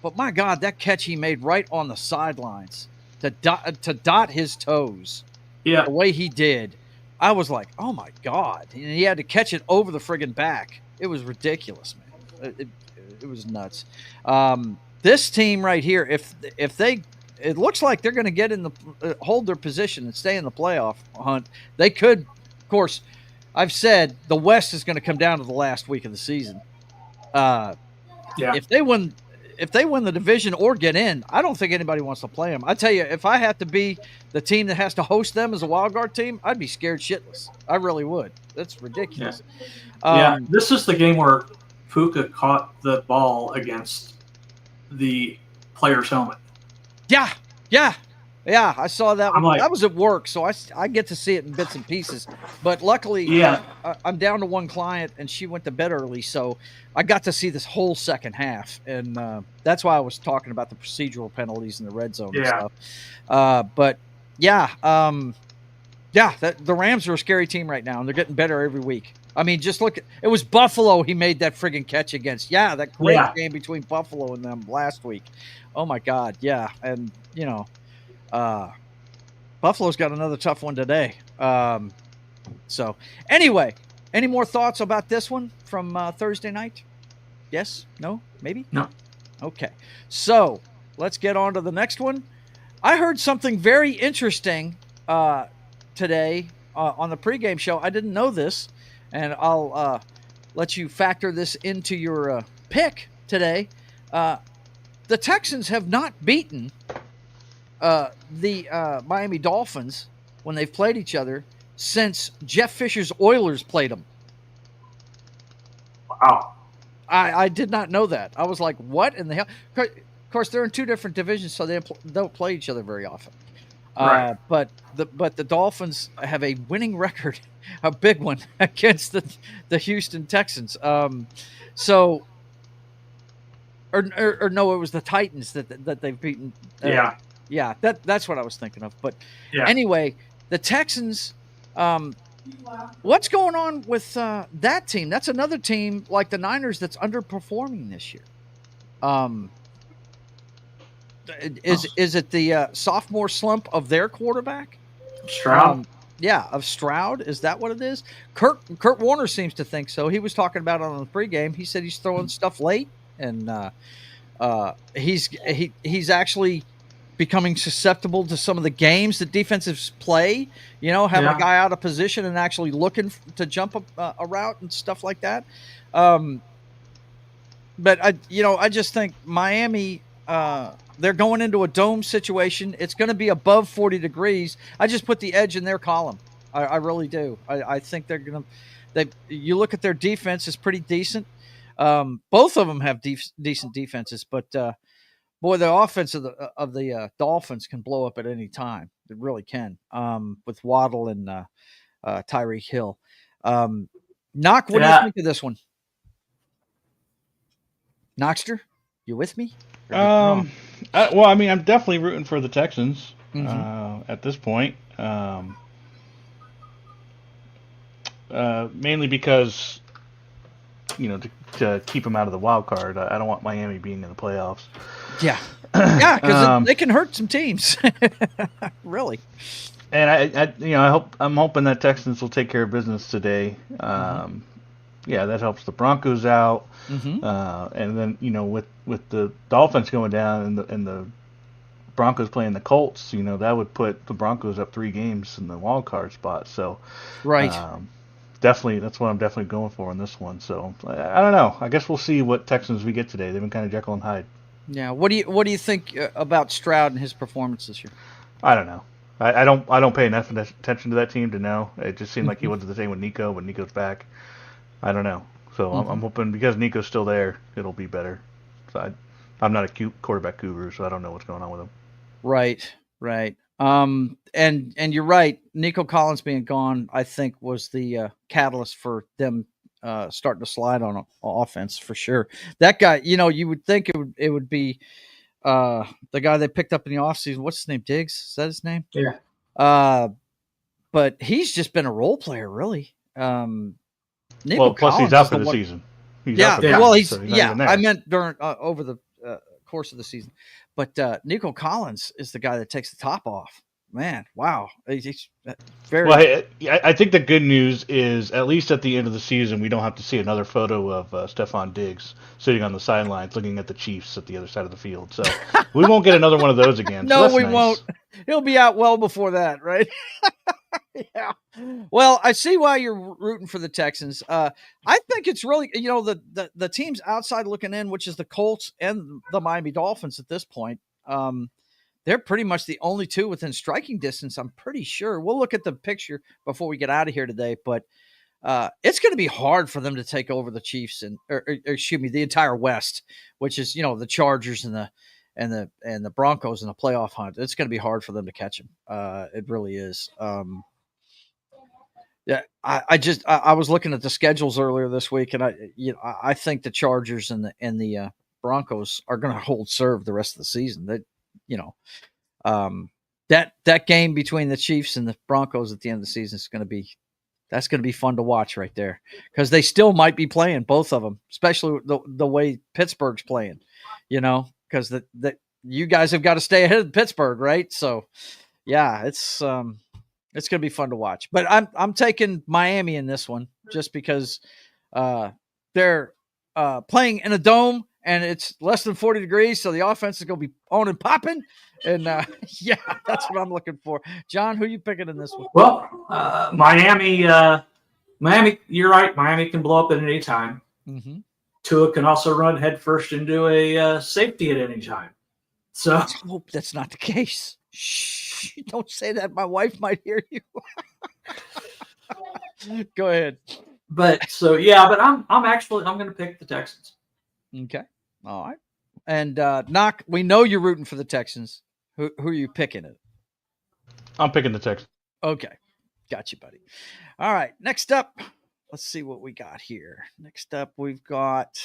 but my God, that catch he made right on the sidelines to dot his toes, the way he did, I was like, oh my God! And he had to catch it over the friggin' back. It was ridiculous, man. It was nuts. This team right here, if they, it looks like they're going to get in the hold their position and stay in the playoff hunt. They could, of course. I've said the West is going to come down to the last week of the season. If they win the division or get in, I don't think anybody wants to play them. I tell you, if I have to be the team that has to host them as a wild card team, I'd be scared shitless. I really would. That's ridiculous. This is the game where Puka caught the ball against the player's helmet. Yeah. I saw that. I was at work, so I get to see it in bits and pieces. But luckily, I'm down to one client, and she went to bed early, so I got to see this whole second half. And that's why I was talking about the procedural penalties in the red zone and stuff. The Rams are a scary team right now, and they're getting better every week. I mean, just look it was Buffalo he made that friggin' catch against. Yeah, that great game between Buffalo and them last week. Oh, my God, yeah. And, Buffalo's got another tough one today. So, anyway, any more thoughts about this one from Thursday night? Yes? No? Maybe? No. Okay. So, let's get on to the next one. I heard something very interesting today on the pregame show. I didn't know this, and I'll let you factor this into your pick today. The Texans have not beaten the Miami Dolphins when they've played each other since Jeff Fisher's Oilers played them. Wow. I did not know that. I was like, what in the hell? Of course, they're in 2 different divisions, so they don't play each other very often. Right. But the Dolphins have a winning record, a big one, against the Houston Texans. So no, it was the Titans that they've beaten. Yeah, that's what I was thinking of. But anyway, the Texans, what's going on with that team? That's another team like the Niners that's underperforming this year. Is it the sophomore slump of their quarterback? Stroud? Of Stroud. Is that what it is? Kurt Warner seems to think so. He was talking about it on the pregame. He said he's throwing stuff late, and he's actually becoming susceptible to some of the games that defensives play, having a guy out of position and actually looking to jump a route and stuff like that. But I just think Miami, they're going into a dome situation. It's going to be above 40 degrees. I just put the edge in their column. I really do. I think they're going to, you look at their defense, it's pretty decent. Both of them have decent defenses, but boy, the offense of the Dolphins can blow up at any time. It really can. With Waddle and Tyreek Hill. Knock, what do you think of this one? Knoxter, you with me? Well, I mean, I'm definitely rooting for the Texans at this point. Mainly because, to keep them out of the wild card. I don't want Miami being in the playoffs. Yeah, yeah, because they can hurt some teams. Really. And I'm hoping that Texans will take care of business today. Yeah, that helps the Broncos out. And then with the Dolphins going down and the Broncos playing the Colts, that would put the Broncos up 3 games in the wild card spot. So right. Definitely, that's what I'm definitely going for in this one. So I don't know. I guess we'll see what Texans we get today. They've been kind of Jekyll and Hyde. Yeah. What do you think about Stroud and his performance this year? I don't know. I don't pay enough attention to that team to know. It just seemed like he wasn't the same with Nico, but Nico's back. I don't know. So I'm hoping because Nico's still there, it'll be better. So I'm not a quarterback guru, so I don't know what's going on with him. Right. And you're right. Nico Collins being gone, I think, was the catalyst for them starting to slide on offense for sure. That guy, you would think it would be the guy they picked up in the offseason. What's his name? Diggs? Is that his name? Yeah. But he's just been a role player, really. Nico plus Collins he's out for the season. I meant during over the course of the season. But Nico Collins is the guy that takes the top off. Man, wow. He's very well. I think the good news is at least at the end of the season, we don't have to see another photo of Stephon Diggs sitting on the sidelines looking at the Chiefs at the other side of the field. So we won't get another one of those again. No, so we nice. won't. He'll be out well before that, right? Yeah. Well, I see why you're rooting for the Texans. I think it's really, the teams outside looking in, which is the Colts and the Miami Dolphins at this point. They're pretty much the only two within striking distance, I'm pretty sure. We'll look at the picture before we get out of here today, but it's going to be hard for them to take over the Chiefs or the entire West, which is, the Chargers and the Broncos in the playoff hunt. It's going to be hard for them to catch them. It really is. Yeah, I was looking at the schedules earlier this week, and I think the Chargers and the Broncos are going to hold serve the rest of the season. That game between the Chiefs and the Broncos at the end of the season is going to be fun to watch right there, because they still might be playing, both of them, especially the way Pittsburgh's playing. Because you guys have got to stay ahead of Pittsburgh, right? So yeah, it's going to be fun to watch. But I'm taking Miami in this one just because they're playing in a dome and it's less than 40 degrees, so the offense is going to be on and popping. And yeah, that's what I'm looking for. John, who are you picking in this one? Well, Miami. You're right. Miami can blow up at any time. Mm-hmm. Tua can also run headfirst into a safety at any time. So let's hope that's not the case. Shh! Don't say that. My wife might hear you. Go ahead. But I'm going to pick the Texans. Okay. All right. And Knock, we know you're rooting for the Texans. Who are you picking it? I'm picking the Texans. Okay. Got you, buddy. All right. Next up, let's see what we got here. Next up, we've got,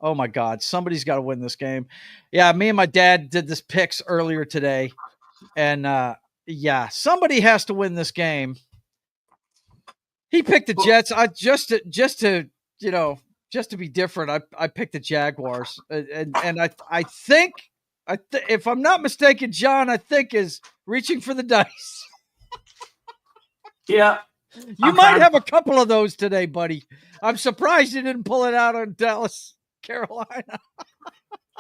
oh my God, somebody's got to win this game. Yeah, me and my dad did this picks earlier today. And somebody has to win this game. He picked the Jets. Just to be different, I picked the Jaguars, and I think if I'm not mistaken, John, I think is reaching for the dice. Yeah, you might have a couple of those today, buddy. I'm surprised you didn't pull it out on Dallas, Carolina.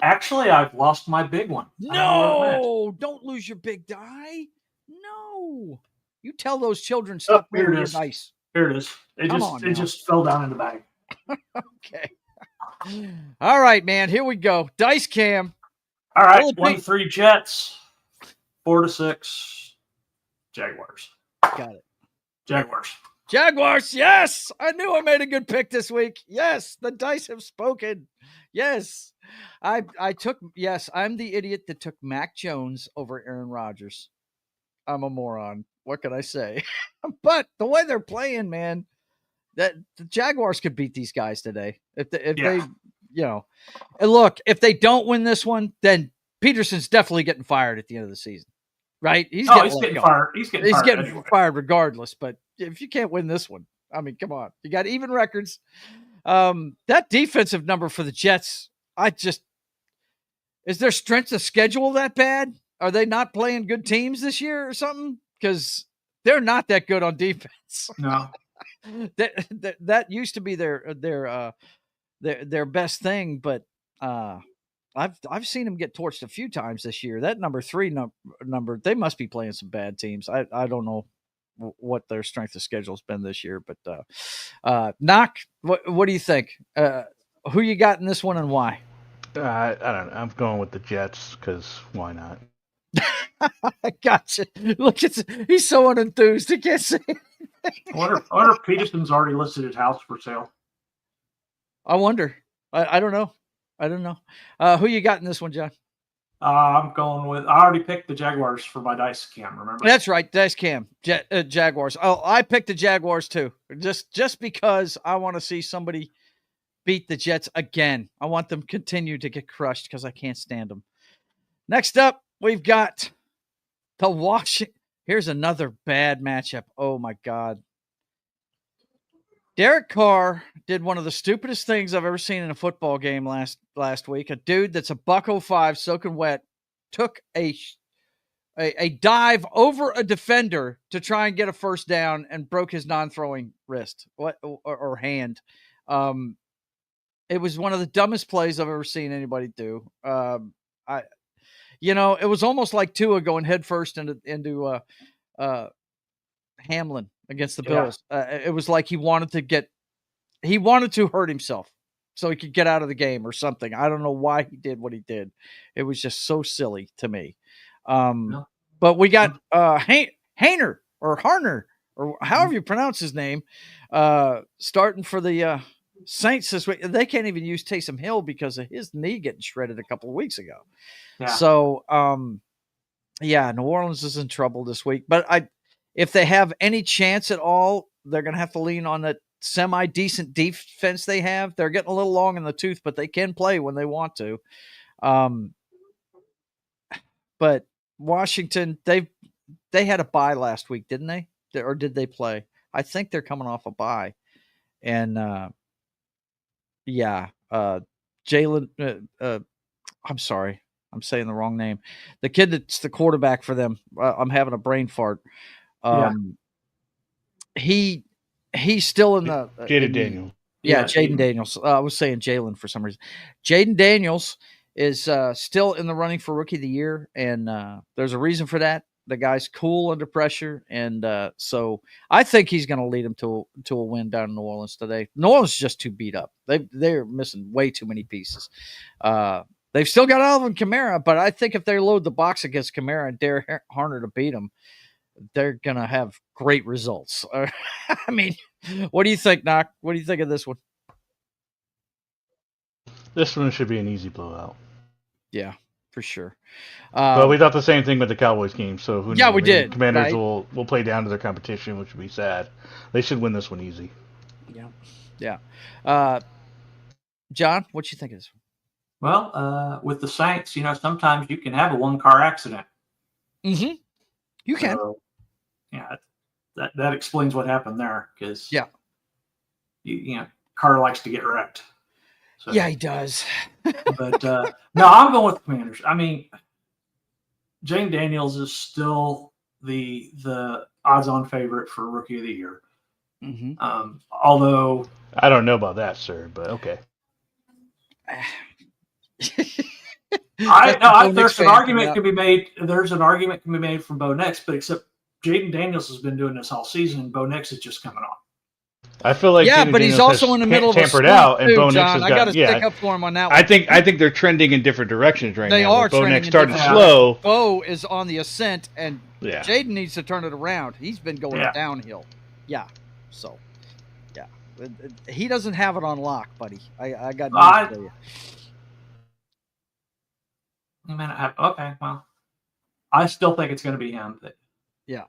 Actually, I've lost my big one. No, don't lose your big die. No, you tell those children stop being nice. Here it is. It just fell down in the bag. Okay. All right, man. Here we go. Dice cam. All right. 1-3 Jets. 4-6 Jaguars. Got it. Jaguars. Jaguars, yes! I knew I made a good pick this week. Yes, the dice have spoken. Yes. I'm the idiot that took Mac Jones over Aaron Rodgers. I'm a moron. What can I say? But the way they're playing, man, that the Jaguars could beat these guys today. If they, and look, if they don't win this one, then Peterson's definitely getting fired at the end of the season. Right? He's getting fired. He's getting fired regardless. But if you can't win this one, I mean, come on. You got even records. That defensive number for the Jets, is their strength of schedule that bad? Are they not playing good teams this year or something? Because they're not that good on defense. No. that used to be their best thing, but I've seen them get torched a few times this year. That number 3 number, they must be playing some bad teams. I don't know what their strength of schedule has been this year, but Knock, what do you think? Who you got in this one and why? I don't know. I'm going with the Jets because why not? I gotcha. Look, he's so unenthused. He can't say anything. I wonder if Peterson's already listed his house for sale. I wonder. I don't know. Who you got in this one, John? I'm going with. I already picked the Jaguars for my dice cam. Remember? That's right, dice cam. Jaguars. Oh, I picked the Jaguars too. Just because I want to see somebody beat the Jets again. I want them to continue to get crushed because I can't stand them. Next up, we've got the Washington. Here's another bad matchup. Oh my God. Derek Carr did one of the stupidest things I've ever seen in a football game last week. A dude that's a $105 soaking wet took a dive over a defender to try and get a first down and broke his non-throwing wrist or hand. It was one of the dumbest plays I've ever seen anybody do. It was almost like Tua going headfirst into Hamlin against the Bills. It was like he wanted to hurt himself so he could get out of the game or something. I don't know why he did what he did. It was just so silly to me. But we got Hainer or Harner or however you pronounce his name, starting for the Saints this week. They can't even use Taysom Hill because of his knee getting shredded a couple of weeks ago. Yeah. So, New Orleans is in trouble this week. But if they have any chance at all, they're going to have to lean on that semi-decent defense they have. They're getting a little long in the tooth, but they can play when they want to. But Washington, they had a bye last week, didn't they? Or did they play? I think they're coming off a bye. And, Jalen, I'm sorry. I'm saying the wrong name. The kid that's the quarterback for them. I'm having a brain fart. He's still in the Jaden Daniels. Jaden Daniels. I was saying Jalen for some reason. Jaden Daniels is still in the running for Rookie of the Year, and there's a reason for that. The guy's cool under pressure, and so I think he's going to lead them to a win down in New Orleans today. New Orleans is just too beat up. They're missing way too many pieces. They've still got Alvin Kamara, but I think if they load the box against Kamara and Derek Harner to beat them, they're going to have great results. I mean, what do you think, Knock? What do you think of this one? This one should be an easy blowout. Yeah, for sure. But we thought the same thing with the Cowboys game, so who knows? Yeah, we did. Commanders will play down to their competition, which would be sad. They should win this one easy. Yeah. John, what you think of this one? Well, with the Saints, sometimes you can have a one-car accident. Mm-hmm. You can. So, that explains what happened there because Carr likes to get wrecked. So, yeah, he does. But no, I'm going with the Commanders. I mean, Jane Daniels is still the odds-on favorite for Rookie of the Year. Mm-hmm. Although I don't know about that, sir, but okay. There's an argument can be made. There's an argument can be made from Bo Nix, but except Jaden Daniels has been doing this all season, and Bo Nix is just coming on. I feel like but he's also in the middle of a tampered out, and Bo Nix John. has I got to stick up for him on that one. I think they're trending in different directions right now. They are. Bo Nix started slow. Bo is on the ascent, and Jaden needs to turn it around. He's been going downhill. Yeah. So, yeah, he doesn't have it on lock, buddy. I got news for you. Okay, well, I still think it's going to be him. Yeah.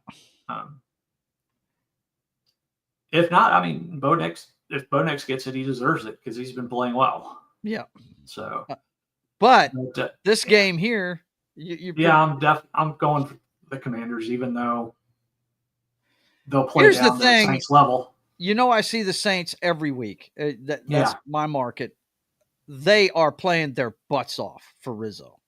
If not, I mean, if Bo Nix gets it, he deserves it because he's been playing well. Yeah. So, but this game here, I'm going for the Commanders, even though they'll play down the Saints level. I see the Saints every week. That's my market. They are playing their butts off for Rizzo.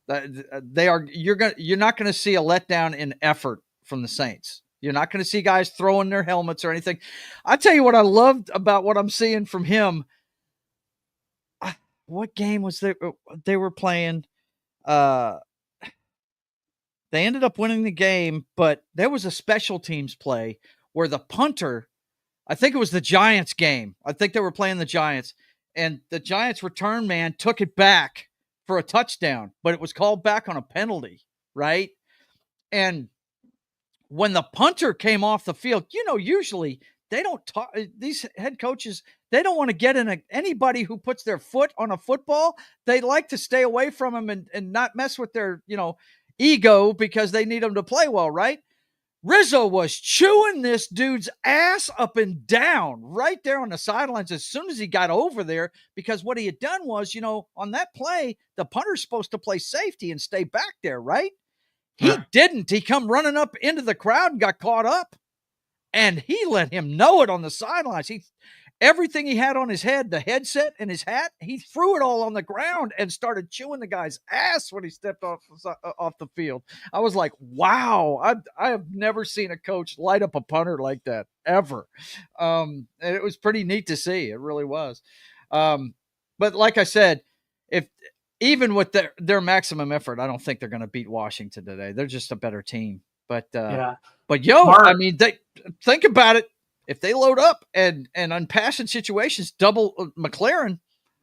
They are. You're not going to see a letdown in effort from the Saints. You're not going to see guys throwing their helmets or anything. I tell you what I loved about what I'm seeing from him. What game was they were playing? They ended up winning the game, but there was a special teams play where the punter, I think it was the Giants game. I think they were playing the Giants, and the Giants return man took it back for a touchdown, but it was called back on a penalty, right? And when the punter came off the field, usually they don't talk. These head coaches, they don't want to get in anybody who puts their foot on a football. They like to stay away from them and not mess with their, ego because they need them to play well, right? Rizzo was chewing this dude's ass up and down right there on the sidelines as soon as he got over there, because what he had done was, on that play, the punter's supposed to play safety and stay back there, right? He didn't. He come running up into the crowd and got caught up, and he let him know it on the sidelines. Everything he had on his head, the headset and his hat, he threw it all on the ground and started chewing the guy's ass when he stepped off the field. I was like, wow, I have never seen a coach light up a punter like that ever. And it was pretty neat to see. It really was. But like I said, even with their maximum effort, I don't think they're going to beat Washington today. They're just a better team. But I mean, think about it. If they load up and on passing situations double McLaren,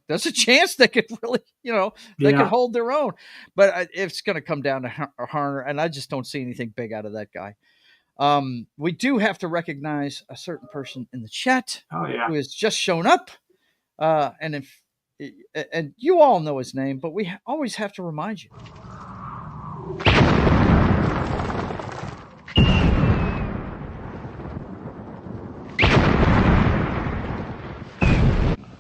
there's a chance they could really, they could hold their own. But it's going to come down to Harner, and I just don't see anything big out of that guy. We do have to recognize a certain person in the chat who has just shown up. And you all know his name, but we always have to remind you.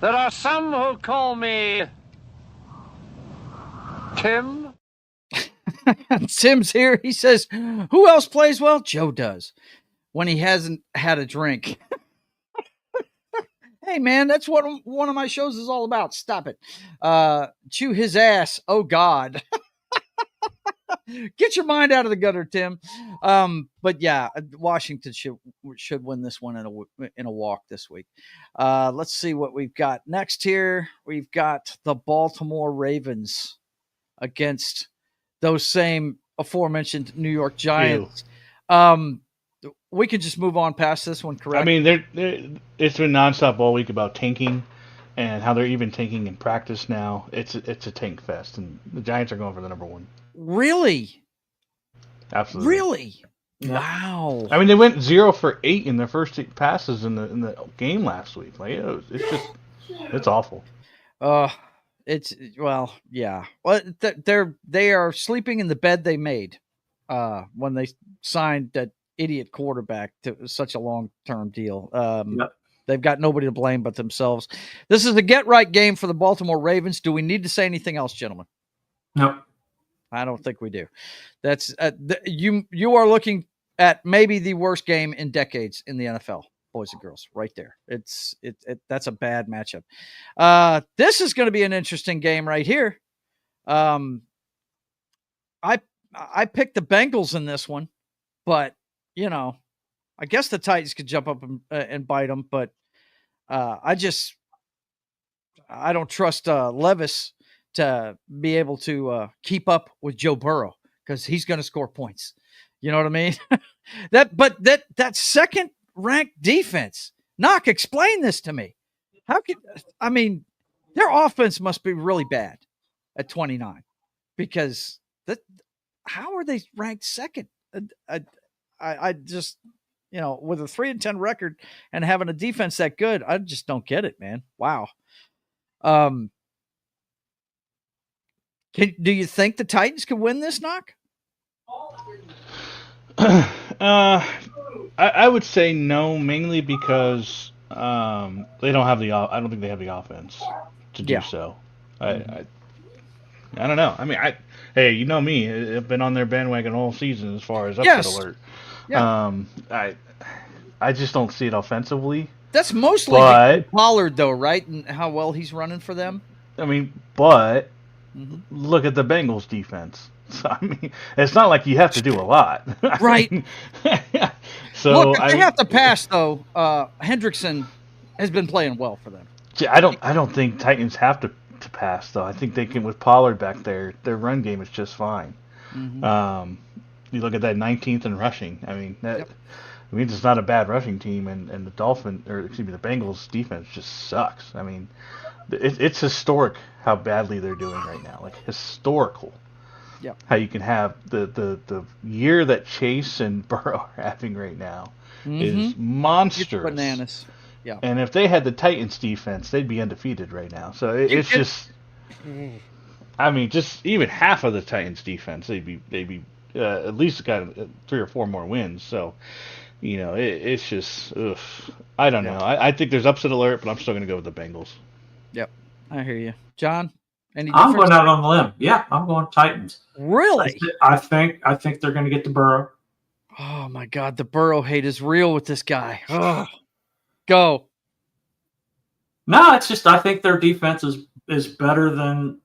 There are some who call me Tim. Tim's here. He says, who else plays well? Joe does when he hasn't had a drink. Hey, man, that's what one of my shows is all about. Stop it. Chew his ass. Oh, God. Get your mind out of the gutter, Tim. But yeah, Washington should win this one in a walk this week. Let's see what we've got next here. We've got the Baltimore Ravens against those same aforementioned New York Giants. We could just move on past this one, correct? I mean, it's been nonstop all week about tanking and how they're even tanking in practice now. It's a tank fest, and the Giants are going for the number one. Really? Absolutely. Really? Yeah. Wow. I mean, they went 0 for 8 in their first 8 passes in the game last week. Like, it's awful. Yeah. Well, they are sleeping in the bed they made when they signed that idiot quarterback to such a long-term deal. They've got nobody to blame but themselves. This is a get-right game for the Baltimore Ravens. Do we need to say anything else, gentlemen? No. I don't think we do. That's you are looking at maybe the worst game in decades in the NFL, boys and girls, right there. That's a bad matchup. This is going to be an interesting game right here. I picked the Bengals in this one, but I guess the Titans could jump up and bite them, but I don't trust Levis to be able to keep up with Joe Burrow because he's going to score points. You know what I mean? that second ranked defense. Knock, explain this to me. Their offense must be really bad at 29 because how are they ranked second? I just with a 3-10 record and having a defense that good. I just don't get it, man. Wow. Do you think the Titans could win this, Knock? I would say no, mainly because they don't have I don't think they have the offense to do so. I don't know. I mean, hey, you know me. I've been on their bandwagon all season as far as upset alert. Yeah. I just don't see it offensively. That's mostly Pollard, though, right? And how well he's running for them. I mean, but look at the Bengals defense. So, I mean, it's not like you have to do a lot, right? So look, if they have to pass, though. Hendrickson has been playing well for them. I don't think Titans have to pass, though. I think they can with Pollard back there. Their run game is just fine. You look at that 19th in rushing. I mean, that means it's not a bad rushing team, and the the Bengals defense just sucks. I mean, it's historic how badly they're doing right now. Like historical. Yeah. How you can have the year that Chase and Burrow are having right now is monstrous. It's bananas. Yeah. And if they had the Titans defense, they'd be undefeated right now. So it's just, I mean, just even half of the Titans defense, they'd be at least got 3 or 4 more wins. So, it's just, I don't know. I think there's upset alert, but I'm still going to go with the Bengals. Yep, I hear you, John. I'm going out on the limb. Yeah, I'm going Titans. Really? I think they're going to get to Burrow. Oh my God, the Burrow hate is real with this guy. Oh. Go. No, it's just I think their defense is better than.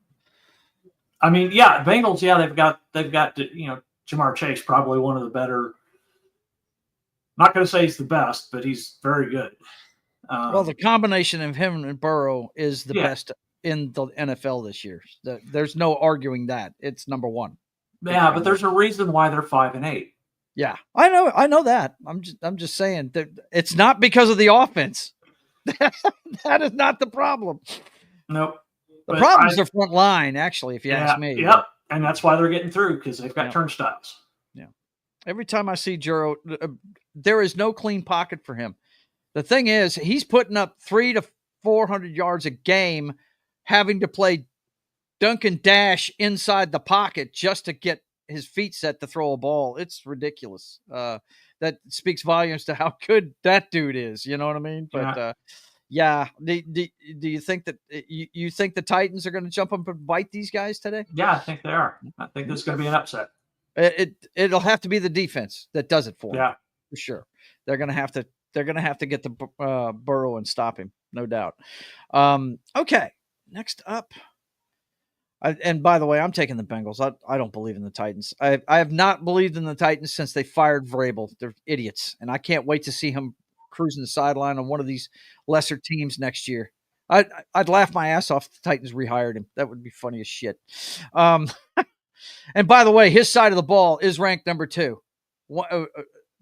I mean, yeah, Bengals. Yeah, they've got Jamar Chase, probably one of the better. Not going to say he's the best, but he's very good. Well, the combination of him and Burrow is the best in the NFL this year. There's no arguing that. It's number one. Yeah, but there's a reason why they're 5-8. Yeah, I know that. I'm just saying that it's not because of the offense. That is not the problem. Nope. The problem is their front line, actually, if you ask me. Yep, and that's why they're getting through, because they've got turnstiles. Yeah. Every time I see Juro, there is no clean pocket for him. The thing is, he's putting up 300 to 400 yards a game, having to play Duncan Dash inside the pocket just to get his feet set to throw a ball. It's ridiculous. That speaks volumes to how good that dude is. You know what I mean? But do you think that you think the Titans are going to jump up and bite these guys today? Yeah, I think they are. I think this is going to be an upset. It'll have to be the defense that does it for them, for sure. They're going to have to get the Burrow and stop him, no doubt. Okay, next up. And by the way, I'm taking the Bengals. I don't believe in the Titans. I have not believed in the Titans since they fired Vrabel. They're idiots, and I can't wait to see him cruising the sideline on one of these lesser teams next year. I'd laugh my ass off if the Titans rehired him. That would be funny as shit. And by the way, his side of the ball is ranked number 2.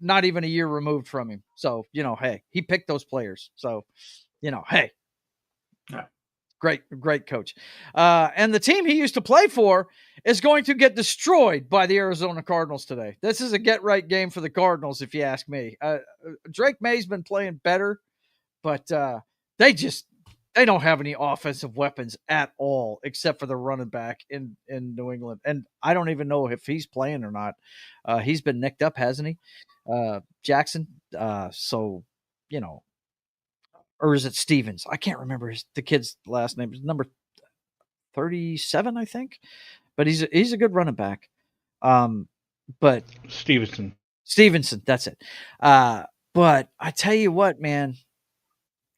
Not even a year removed from him. So, hey, he picked those players. So, hey. Yeah. Great coach. And the team he used to play for is going to get destroyed by the Arizona Cardinals today. This is a get-right game for the Cardinals, if you ask me. Drake May's been playing better, but they don't have any offensive weapons at all, except for the running back in New England. And I don't even know if he's playing or not. He's been nicked up, hasn't he? Jackson. Or is it Stevens? I can't remember the kid's last name. It's number 37, I think. But he's a good running back. But Stevenson, that's it. But I tell you what, man,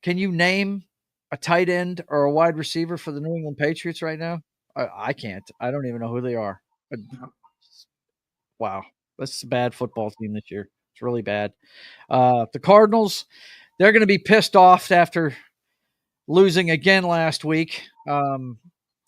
can you name a tight end or a wide receiver for the New England Patriots right now? I can't. I don't even know who they are. Wow. That's a bad football team this year. It's really bad. The Cardinals, they're going to be pissed off after losing again last week.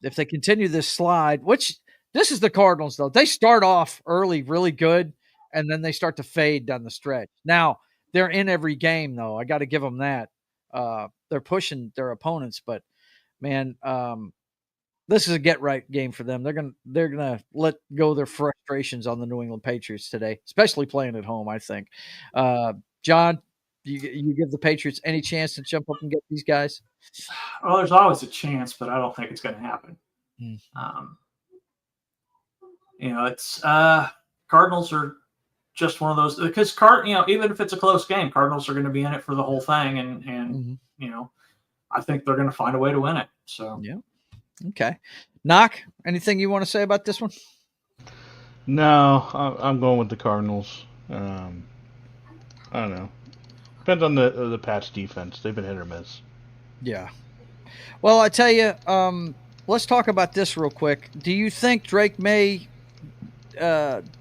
If they continue this slide, which this is the Cardinals, though. They start off early really good, and then they start to fade down the stretch. Now, they're in every game, though. I got to give them that. They're pushing their opponents, but, man, this is a get-right game for them. They're gonna let go their frustrations on the New England Patriots today, especially playing at home, I think. John, you give the Patriots any chance to jump up and get these guys? Well, there's always a chance, but I don't think it's going to happen. It's Cardinals are just one of those, because even if it's a close game, Cardinals are going to be in it for the whole thing, and I think they're going to find a way to win it. So yeah, okay. Knock, anything you want to say about this one? No, I'm going with the Cardinals. I don't know. Depends on the Pats defense. They've been hit or miss. Yeah. Well, I tell you, let's talk about this real quick. Do you think Drake May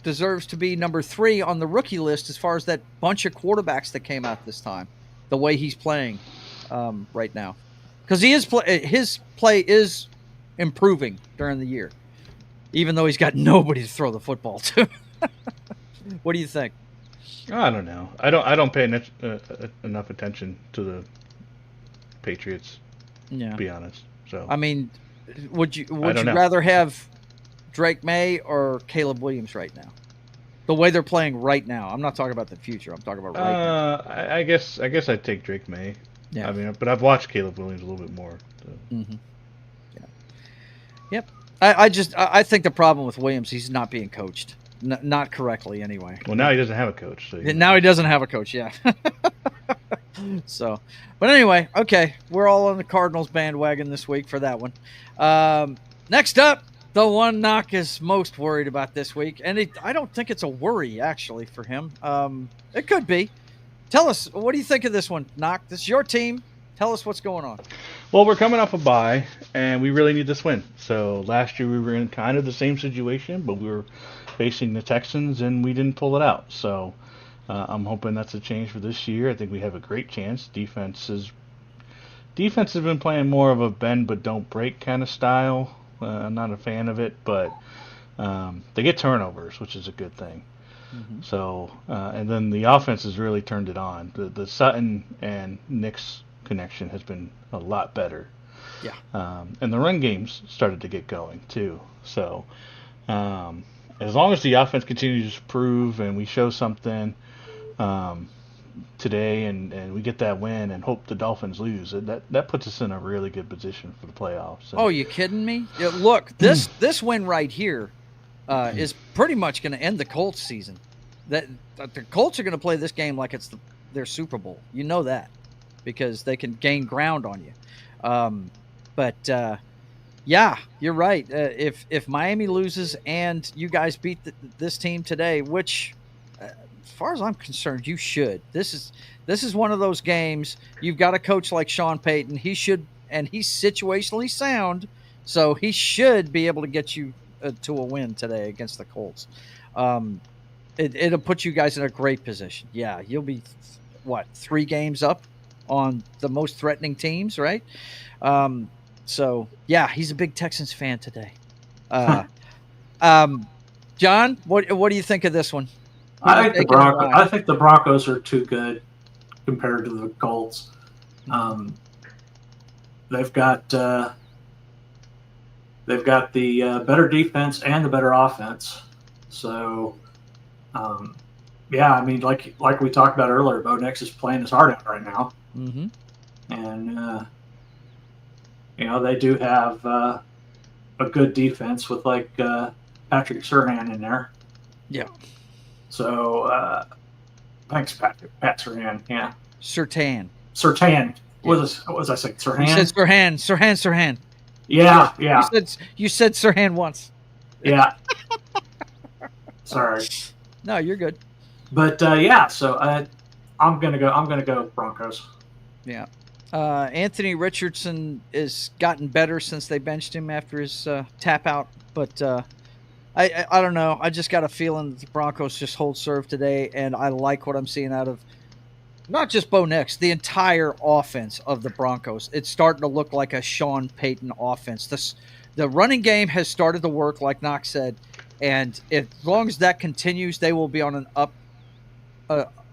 deserves to be number 3 on the rookie list as far as that bunch of quarterbacks that came out this time, the way he's playing right now? Because his play is improving during the year, even though he's got nobody to throw the football to. What do you think? I don't know. I don't pay enough attention to the Patriots. Yeah. To be honest. So I mean, would you rather have Drake May or Caleb Williams right now? The way they're playing right now. I'm not talking about the future. I'm talking about right now. I guess I'd take Drake May. Yeah. I mean, but I've watched Caleb Williams a little bit more. So. Mm-hmm. Yeah. Yep. I think the problem with Williams, he's not being coached. Not correctly, anyway. Well, now he doesn't have a coach. So now he doesn't have a coach, yeah. So, but anyway, okay. We're all on the Cardinals bandwagon this week for that one. Next up, the one Knock is most worried about this week. And I don't think it's a worry, actually, for him. It could be. Tell us, what do you think of this one, Knock? This is your team. Tell us what's going on. Well, we're coming off a bye, and we really need this win. So last year we were in kind of the same situation, but we were facing the Texans, and we didn't pull it out. So I'm hoping that's a change for this year. I think we have a great chance. Defense has been playing more of a bend but don't break kind of style. I'm not a fan of it, but they get turnovers, which is a good thing. Mm-hmm. So and then the offense has really turned it on. The Sutton and Nick's connection has been a lot better. Yeah. And the run games started to get going too. So as long as the offense continues to improve and we show something today and we get that win and hope the Dolphins lose, that puts us in a really good position for the playoffs. Oh, you kidding me? Look, this win right here is pretty much going to end the Colts season. The Colts are going to play this game like it's their Super Bowl. You know that, because they can gain ground on you. But yeah, you're right. If Miami loses and you guys beat this team today, which, as far as I'm concerned, you should. This is one of those games. You've got a coach like Sean Payton. He should, and he's situationally sound, so he should be able to get you to a win today against the Colts. It'll put you guys in a great position. Yeah, you'll be 3 games up on the most threatening teams, right? So yeah, he's a big Texans fan today. John, what do you think of this one? I think the Broncos are too good compared to the Colts. They've got the better defense and the better offense. So, yeah, I mean, like we talked about earlier, Bo Nix is playing his heart out right now. Mm-hmm. And they do have a good defense with Patrick Surtain in there. Yeah. So thanks, Pat Surtain. Yeah. Surtain. Yeah. What was I saying? Surtain. You said Surtain. Yeah. You said Surtain once. Yeah. Sorry. No, you're good. But yeah, so I'm gonna go Broncos. Yeah. Anthony Richardson has gotten better since they benched him after his tap out, but I don't know. I just got a feeling that the Broncos just hold serve today, and I like what I'm seeing out of not just Bo Nix, the entire offense of the Broncos. It's starting to look like a Sean Payton offense. The running game has started to work, like Knox said, and as long as that continues, they will be on an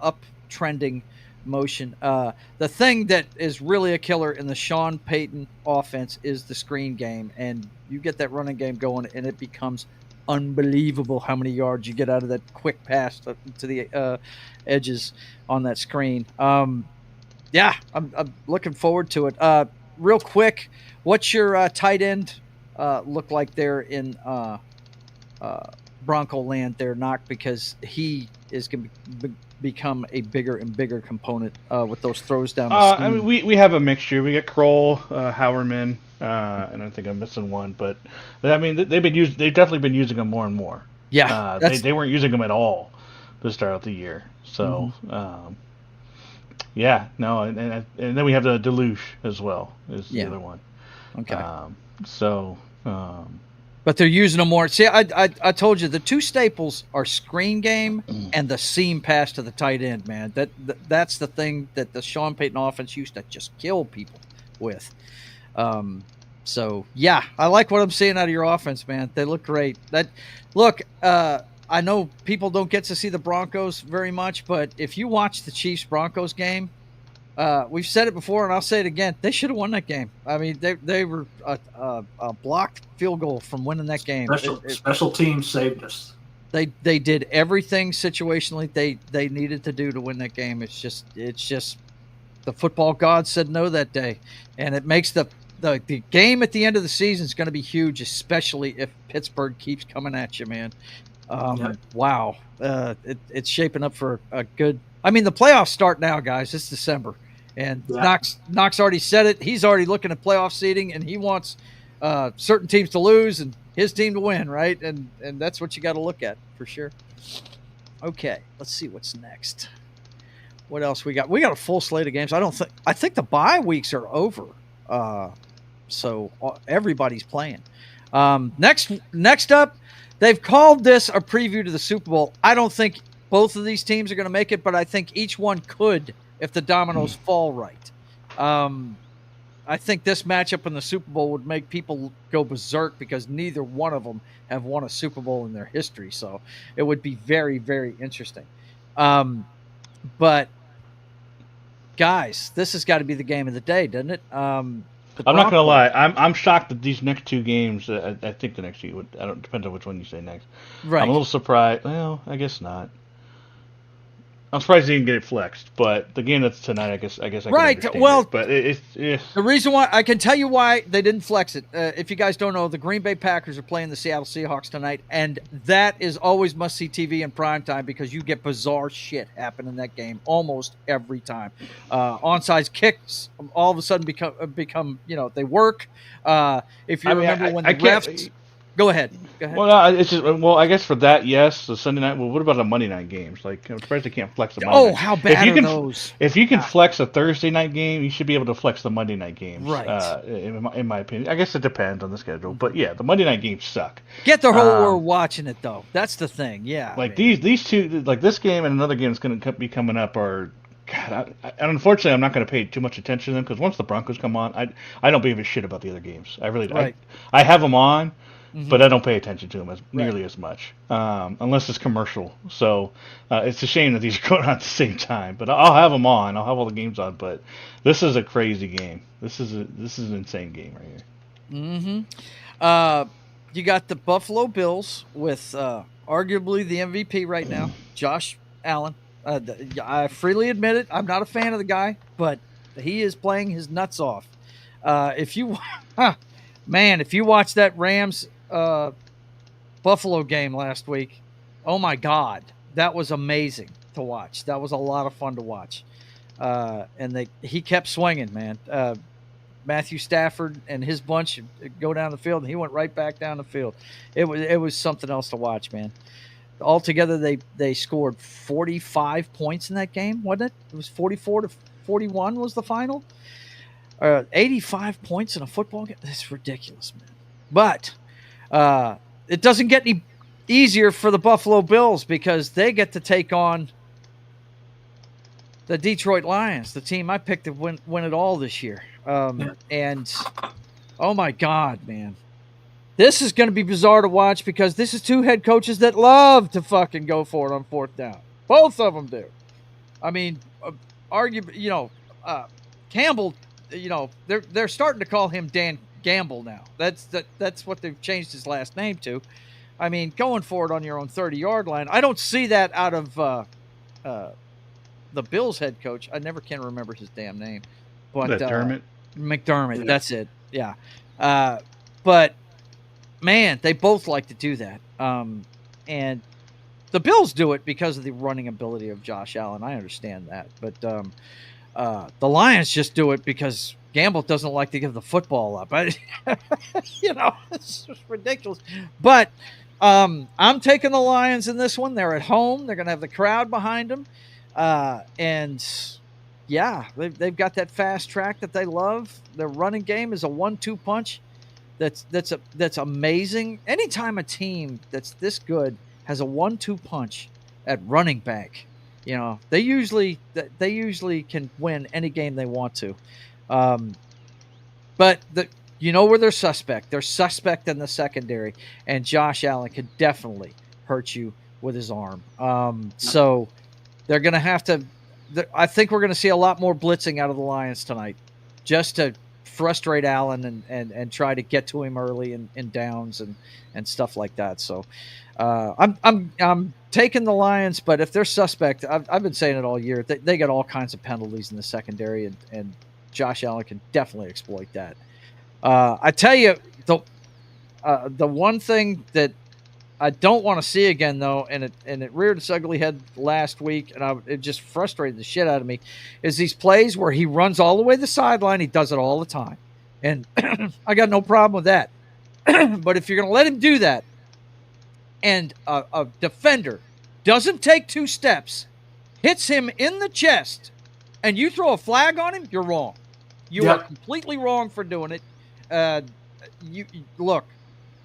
uptrending motion. The thing that is really a killer in the Sean Payton offense is the screen game, and you get that running game going, and it becomes unbelievable how many yards you get out of that quick pass to the edges on that screen. Yeah, I'm looking forward to it. Real quick, what's your tight end look like there in Bronco land there, Knock? Because he is going to become a bigger and bigger component with those throws down the seam. I mean, we have a mixture. We got Kroll, Howerman, and I think I'm missing one, but I mean, they've definitely been using them more and more. Yeah, they weren't using them at all to start out the year. So, yeah, no, and then we have the Deluge as well is the other one. Okay. But they're using them more. See, I told you the two staples are screen game and the seam pass to the tight end, man. That's the thing that the Sean Payton offense used to just kill people with. So yeah, I like what I'm seeing out of your offense, man. They look great. I know people don't get to see the Broncos very much, but if you watch the Chiefs Broncos game, we've said it before, and I'll say it again. They should have won that game. I mean, they were a blocked field goal from winning that game. Special teams saved us. They did everything situationally they needed to do to win that game. It's just the football god said no that day, and it makes the game at the end of the season is going to be huge, especially if Pittsburgh keeps coming at you, man. Wow, it's shaping up for a good. I mean, the playoffs start now, guys. It's December, and Knox already said it. He's already looking at playoff seeding, and he wants certain teams to lose and his team to win, right? And that's what you got to look at for sure. Okay, let's see what's next. What else we got? We got a full slate of games. I think the bye weeks are over, so everybody's playing. Next up, they've called this a preview to the Super Bowl. I don't think both of these teams are going to make it, but I think each one could if the dominoes fall right. I think this matchup in the Super Bowl would make people go berserk because neither one of them have won a Super Bowl in their history. So it would be very, very interesting. But guys, this has got to be the game of the day, doesn't it? I'm not gonna lie. I'm shocked that these next two games. I think the next two. I don't depends on which one you say next. Right. I'm a little surprised. Well, I guess not. I'm surprised he didn't get it flexed, but the game that's tonight, I guess I can understand well, it, but it's the reason why I can tell you why they didn't flex it. If you guys don't know, the Green Bay Packers are playing the Seattle Seahawks tonight, and that is always must-see TV in prime time because you get bizarre shit happen in that game almost every time. Onside kicks all of a sudden become they work. If you remember when the refs. Go ahead. Well, it's just I guess for that, yes, the Sunday night. Well, what about the Monday night games? Like, I'm surprised they can't flex the Monday night. How bad are those? If you can flex a Thursday night game, you should be able to flex the Monday night games. Right. In my opinion, I guess it depends on the schedule, but yeah, the Monday night games suck. Get the whole world watching it though. That's the thing. Yeah. Like these two, like this game and another game that's going to be coming up are. God, unfortunately, I'm not going to pay too much attention to them because once the Broncos come on, I don't give a shit about the other games. I really don't. I have them on. Mm-hmm. But I don't pay attention to them nearly as much, unless it's commercial. So it's a shame that these are going on at the same time. But I'll have them on. I'll have all the games on. But this is a crazy game. This is an insane game right here. Mm-hmm. You got the Buffalo Bills with arguably the MVP right now, Josh Allen. I freely admit it. I'm not a fan of the guy, but he is playing his nuts off. If you watch that Rams Buffalo game last week, oh my God, that was amazing to watch. That was a lot of fun to watch. And he kept swinging, man. Matthew Stafford and his bunch go down the field, and he went right back down the field. It was something else to watch, man. Altogether, they scored 45 points in that game, wasn't it? It was 44-41 was the final. 85 points in a football game. That's ridiculous, man. But it doesn't get any easier for the Buffalo Bills because they get to take on the Detroit Lions, the team I picked to win it all this year. And, oh, my God, man. This is going to be bizarre to watch because this is two head coaches that love to fucking go for it on fourth down. Both of them do. I mean, arguably, Campbell, they're starting to call him Dan Gamble now. That's what they've changed his last name to. I mean, going for it on your own 30-yard line. I don't see that out of the Bills head coach. I never can remember his damn name. But McDermott, Yeah. that's it. Yeah. But, man, they both like to do that. And the Bills do it because of the running ability of Josh Allen. I understand that. But the Lions just do it because Gamble doesn't like to give the football up. It's just ridiculous. But I'm taking the Lions in this one. They're at home. They're going to have the crowd behind them. And, yeah, they've got that fast track that they love. Their running game is a 1-2 punch that's amazing. Anytime a team that's this good has a 1-2 punch at running back, they usually can win any game they want to. But where they're suspect. They're suspect in the secondary, and Josh Allen could definitely hurt you with his arm. So they're going to have to. I think we're going to see a lot more blitzing out of the Lions tonight, just to frustrate Allen and try to get to him early in downs and stuff like that. So I'm taking the Lions, but if they're suspect, I've been saying it all year. They get all kinds of penalties in the secondary, and Josh Allen can definitely exploit that. I tell you, the one thing that I don't want to see again, though, and it reared its ugly head last week, and it just frustrated the shit out of me, is these plays where he runs all the way to the sideline. He does it all the time, and I got no problem with that. But if you're going to let him do that, and a defender doesn't take 2 steps, hits him in the chest, and you throw a flag on him, you're wrong. You are completely wrong for doing it. You look,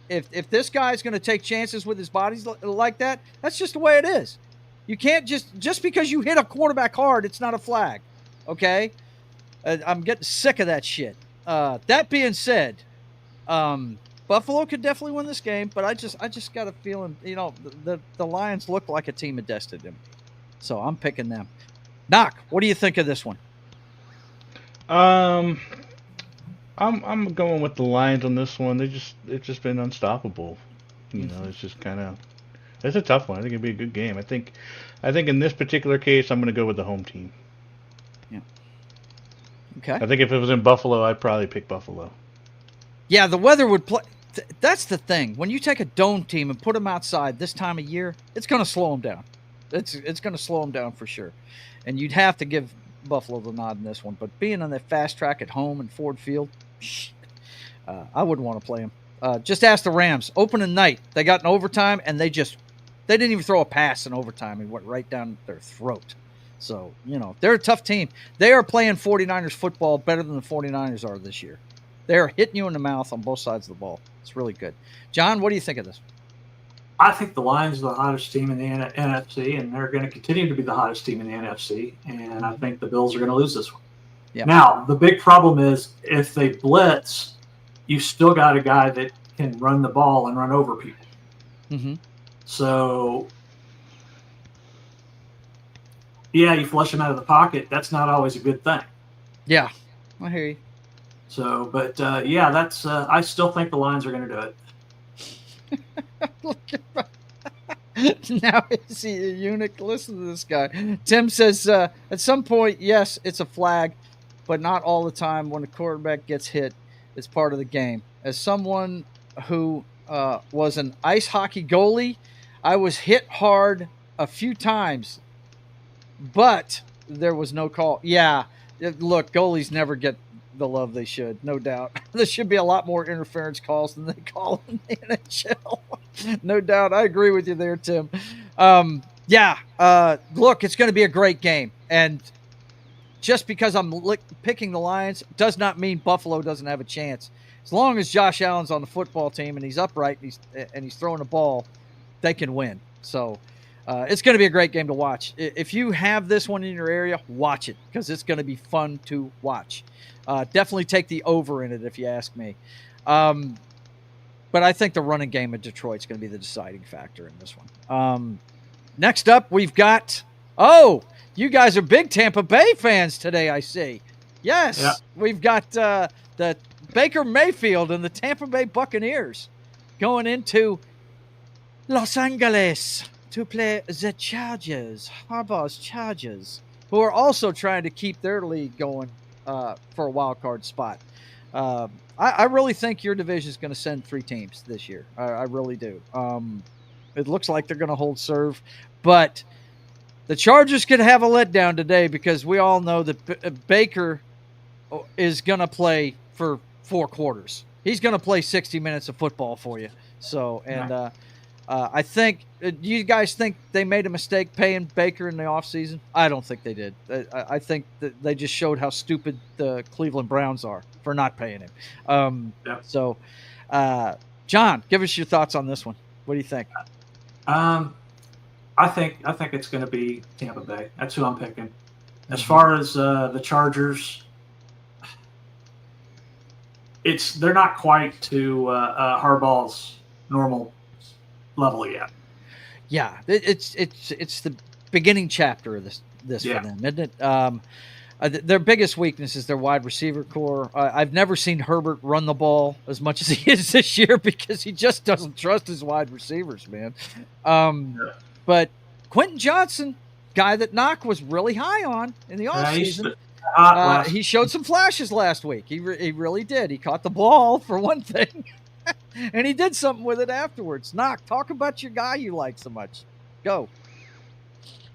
if this guy's going to take chances with his body like that, that's just the way it is. You can't just because you hit a quarterback hard, it's not a flag. Okay? I'm getting sick of that shit. That being said, Buffalo could definitely win this game, but I just got a feeling, the Lions look like a team of destiny. So I'm picking them. Knock, what do you think of this one? I'm going with the Lions on this one. It's just been unstoppable. It's just it's a tough one. I think it'd be a good game. I think in this particular case, I'm going to go with the home team. Yeah. Okay. I think if it was in Buffalo, I'd probably pick Buffalo. Yeah, the weather would play. That's the thing. When you take a dome team and put them outside this time of year, it's going to slow them down. It's going to slow them down for sure. And you'd have to give Buffalo the nod in this one. But being on that fast track at home in Ford Field, I wouldn't want to play them. Just ask the Rams. Opening night, they got in overtime, and they didn't even throw a pass in overtime. It went right down their throat. So, they're a tough team. They are playing 49ers football better than the 49ers are this year. They're hitting you in the mouth on both sides of the ball. It's really good. John, what do you think of this? I think the Lions are the hottest team in the NFC, and they're going to continue to be the hottest team in the NFC. And I think the Bills are going to lose this one. Yep. Now, the big problem is if they blitz, you still got a guy that can run the ball and run over people. Mm-hmm. So, yeah, you flush him out of the pocket. That's not always a good thing. Yeah, I hear you. So, but that's. I still think the Lions are going to do it. Now is he a eunuch? Listen to this guy. Tim says, at some point, yes, it's a flag, but not all the time. When a quarterback gets hit, it's part of the game. As someone who was an ice hockey goalie, I was hit hard a few times, but there was no call. Yeah, look, goalies never get the love they should, no doubt. There should be a lot more interference calls than they call in the NHL. No doubt. I agree with you there, Tim. Look, it's going to be a great game. And just because I'm picking the Lions does not mean Buffalo doesn't have a chance. As long as Josh Allen's on the football team and he's upright and he's throwing the ball, they can win. So it's going to be a great game to watch. If you have this one in your area, watch it because it's going to be fun to watch. Definitely take the over in it if you ask me. But I think the running game of Detroit's going to be the deciding factor in this one. Next up, we've got you guys are big Tampa Bay fans today, I see. Yes, yeah. We've got the Baker Mayfield and the Tampa Bay Buccaneers going into Los Angeles to play the Chargers, Harbaugh's Chargers, who are also trying to keep their league going for a wild card spot. I really think your division is going to send 3 teams this year. I really do. It looks like they're going to hold serve, but the Chargers could have a letdown today because we all know that Baker is going to play for 4 quarters. He's going to play 60 minutes of football for you. So, and I think, do you guys think they made a mistake paying Baker in the offseason? I don't think they did. I think that they just showed how stupid the Cleveland Browns are for not paying him. So, John, give us your thoughts on this one. What do you think? I think it's going to be Tampa Bay. That's who I'm picking. As far as the Chargers, they're not quite to Harbaugh's normal level yet. Yeah, it's the beginning chapter of this for them, isn't it? Their biggest weakness is their wide receiver core. I've never seen Herbert run the ball as much as he is this year because he just doesn't trust his wide receivers, man. But Quentin Johnson, guy that Knock was really high on in the offseason, he showed some flashes last week. He really did. He caught the ball for one thing, and he did something with it afterwards. Knock, talk about your guy you like so much. Go.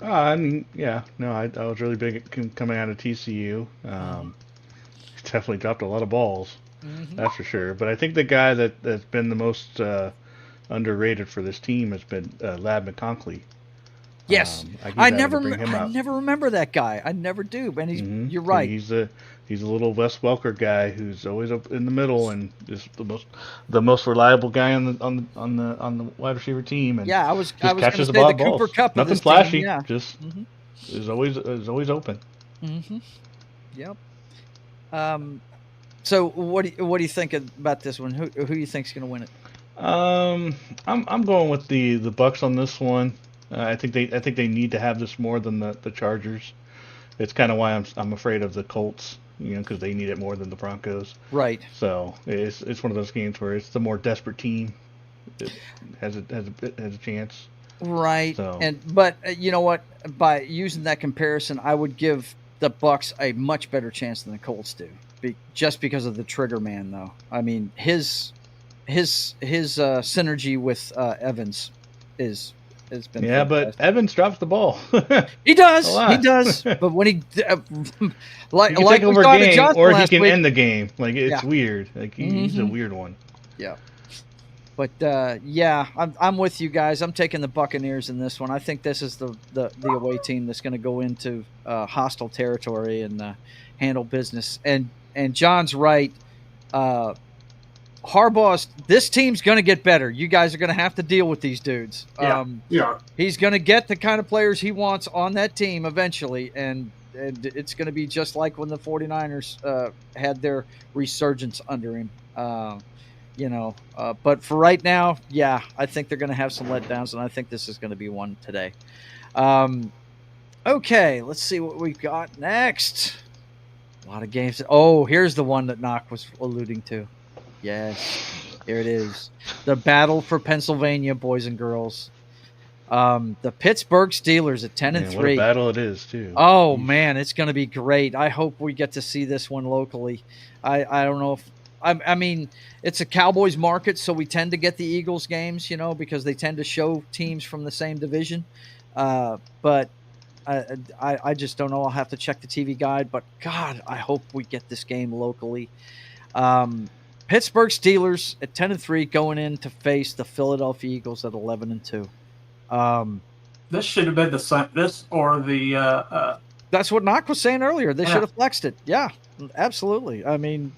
I was really big coming out of TCU. Definitely dropped a lot of balls, that's for sure. But I think the guy that's been the most underrated for this team has been Lad McConkey. Yes, I never remember that guy. I never do. And you're right. He's a little Wes Welker guy who's always up in the middle and is the most reliable guy on the wide receiver team. And I was going to say the balls. Cooper Kupp. Nothing flashy. Team, just is always open. Yep. So what do you think about this one? Who do you think's going to win it? I'm going with the Bucks on this one. I think they need to have this more than the Chargers. It's kind of why I'm afraid of the Colts, because they need it more than the Broncos. Right. So it's one of those games where it's the more desperate team that has a chance. Right. So. But you know what? By using that comparison, I would give the Bucks a much better chance than the Colts do, just because of the trigger man, though. I mean, his synergy with Evans has been fantastic. But Evans drops the ball. He does. But when he take over a game, or he can end the game. It's weird. He's a weird one. Yeah. But I'm with you guys. I'm taking the Buccaneers in this one. I think this is the away team that's going to go into hostile territory and handle business. And John's right. This team's going to get better. You guys are going to have to deal with these dudes. He's going to get the kind of players he wants on that team eventually, and it's going to be just like when the 49ers had their resurgence under him. But for right now, I think they're going to have some letdowns, and I think this is going to be one today. Okay, let's see what we've got next. A lot of games. Oh, here's the one that Knock was alluding to. Yes, here it is. The battle for Pennsylvania, boys and girls. The Pittsburgh Steelers at 10-3. What a battle it is, too. Oh, man, it's going to be great. I hope we get to see this one locally. I don't know if – I mean, it's a Cowboys market, so we tend to get the Eagles games, because they tend to show teams from the same division. But I just don't know. I'll have to check the TV guide. But, God, I hope we get this game locally. Pittsburgh Steelers at 10-3 going in to face the Philadelphia Eagles at 11-2. This should have been the That's what Knock was saying earlier. They should have flexed it. Yeah, absolutely. I mean,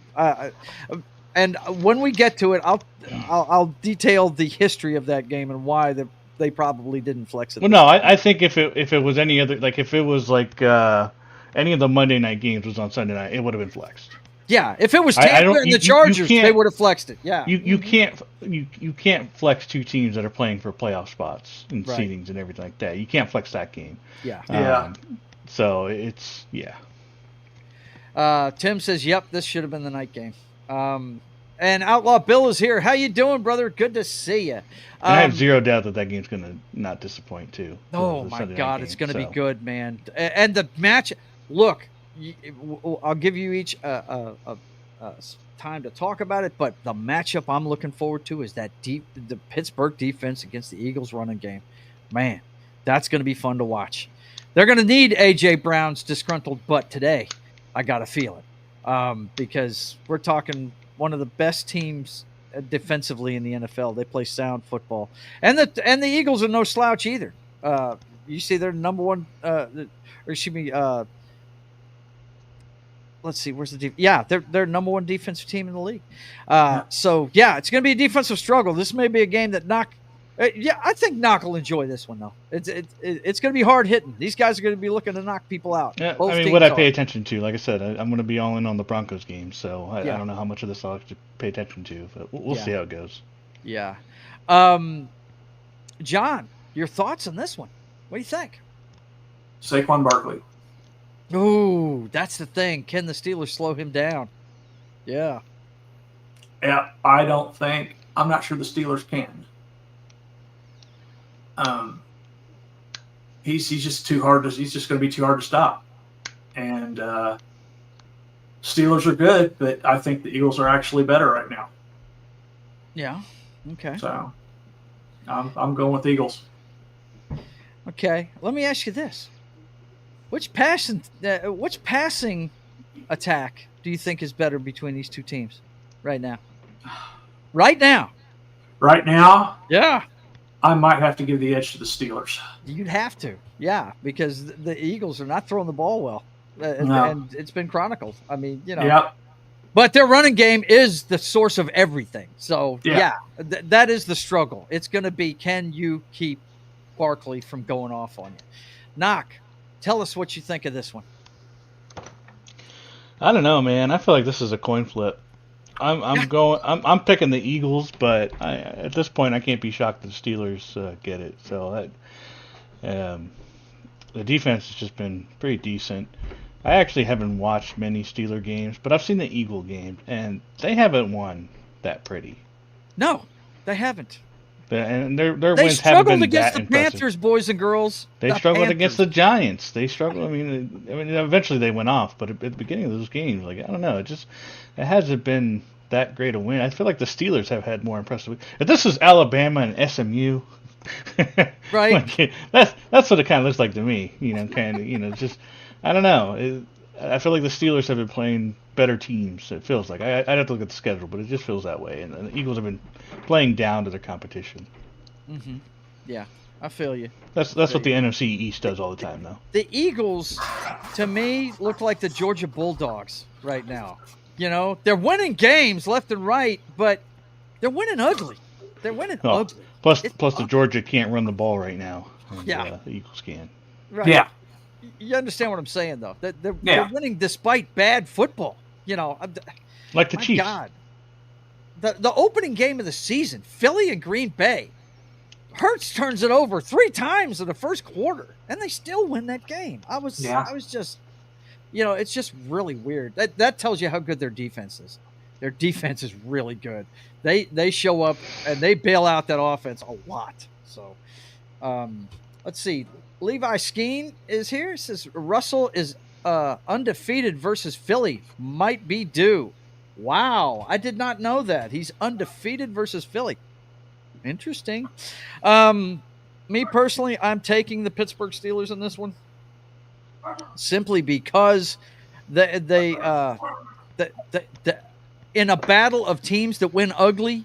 and when we get to it, I'll detail the history of that game and why they probably didn't flex it. Well, no, I think if it was any other, if it was any of the Monday night games was on Sunday night, it would have been flexed. Yeah, if it was Tampa and the Chargers, they would have flexed it. Yeah, you can't flex two teams that are playing for playoff spots and seedings and everything like that. You can't flex that game. Yeah. So it's Tim says, "Yep, this should have been the night game." And Outlaw Bill is here. How you doing, brother? Good to see you. And I have zero doubt that game's going to not disappoint, too. Oh, my God. It's going to be good, man. And the match, look, I'll give you each time to talk about it, but the matchup I'm looking forward to is the Pittsburgh defense against the Eagles running game. Man, that's going to be fun to watch. They're going to need A.J. Brown's disgruntled butt today. I got to feel it because we're talking one of the best teams defensively in the NFL. They play sound football, and the Eagles are no slouch either. You see, they're number one. Let's see, where's the defense? Yeah, they're number one defensive team in the league. So yeah, it's going to be a defensive struggle. This may be a game that Knock. I think Knock will enjoy this one though. It's going to be hard hitting. These guys are going to be looking to knock people out. Yeah, I mean, what I pay attention to, like I said, I'm going to be all in on the Broncos game, so I don't know how much of this I'll actually pay attention to, but we'll see how it goes. Yeah. John, your thoughts on this one? What do you think? Saquon Barkley. Ooh, that's the thing. Can the Steelers slow him down? Yeah. Yeah, I'm not sure the Steelers can. He's just too hard. He's just going to be too hard to stop. And Steelers are good, but I think the Eagles are actually better right now. Yeah. Okay. So I'm going with Eagles. Okay. Let me ask you this: which passing attack do you think is better between these two teams right now? Right now. Right now. Yeah. I might have to give the edge to the Steelers. You'd have to, yeah, because the Eagles are not throwing the ball well, No. and it's been chronicled. I mean, Yep. But their running game is the source of everything. So that is the struggle. It's going to be, can you keep Barkley from going off on you? Knock, tell us what you think of this one. I don't know, man. I feel like this is a coin flip. I'm picking the Eagles, but at this point I can't be shocked that the Steelers get it. So the defense has just been pretty decent. I actually haven't watched many Steeler games, but I've seen the Eagle games, and they haven't won that pretty. No, they haven't. And their wins haven't been that impressive. They struggled against the Panthers, boys and girls. They struggled against the Giants. They struggled. I mean, eventually they went off, but at the beginning of those games, like, I don't know, it hasn't been that great a win. I feel like the Steelers have had more impressive. If this was Alabama and SMU, right? Like, that's what it kind of looks like to me. Just I don't know. I feel like the Steelers have been playing better teams. It feels like I'd have to look at the schedule, but it just feels that way. And the Eagles have been playing down to their competition. Mm-hmm. Yeah, I feel you. That's what the NFC East does all the time, though. The Eagles, to me, look like the Georgia Bulldogs right now. They're winning games left and right, but they're winning ugly. They're winning ugly. Plus the Georgia can't run the ball right now. And, yeah. The Eagles can. Right. Yeah. You understand what I'm saying, though? They're winning despite bad football. Like the Chiefs. God. The opening game of the season, Philly and Green Bay. Hurts turns it over 3 times in the first quarter, and they still win that game. I was just, it's just really weird. That tells you how good their defense is. Their defense is really good. They show up and they bail out that offense a lot. So, let's see. Levi Skeen is here. Says Russell is undefeated versus Philly. Might be due. Wow, I did not know that. He's undefeated versus Philly. Interesting. Me personally, I'm taking the Pittsburgh Steelers in this one, simply because they in a battle of teams that win ugly,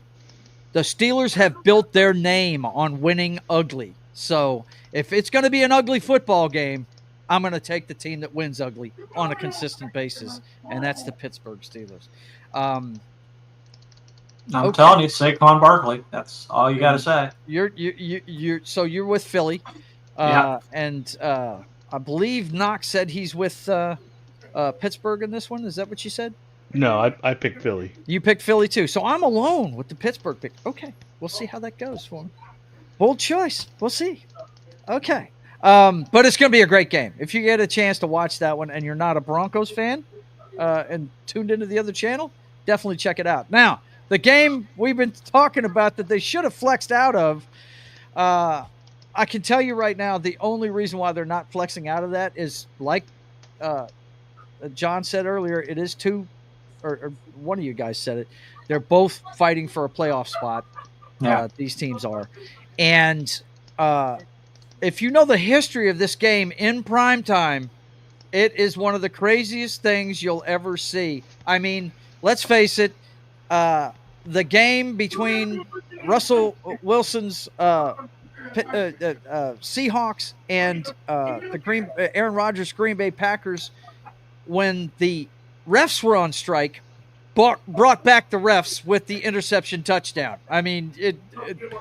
the Steelers have built their name on winning ugly. So if it's going to be an ugly football game, I'm going to take the team that wins ugly on a consistent basis, and that's the Pittsburgh Steelers. I'm telling you, Saquon Barkley. That's all you got to say. You're with Philly, and I believe Knox said he's with Pittsburgh in this one. Is that what you said? No, I picked Philly. You picked Philly too, so I'm alone with the Pittsburgh pick. Okay, we'll see how that goes for me. Bold choice. We'll see. Okay, but it's going to be a great game. If you get a chance to watch that one, and you're not a Broncos fan, and tuned into the other channel, definitely check it out. Now, the game we've been talking about that they should have flexed out of. I can tell you right now, the only reason why they're not flexing out of that is like John said earlier, it is two, or one of you guys said it. They're both fighting for a playoff spot. Yeah. These teams are. And if you know the history of this game in prime time, it is one of the craziest things you'll ever see. I mean, let's face it, the game between Russell Wilson's Seahawks and the Aaron Rodgers Green Bay Packers, when the refs were on strike, brought back the refs with the interception touchdown. I mean,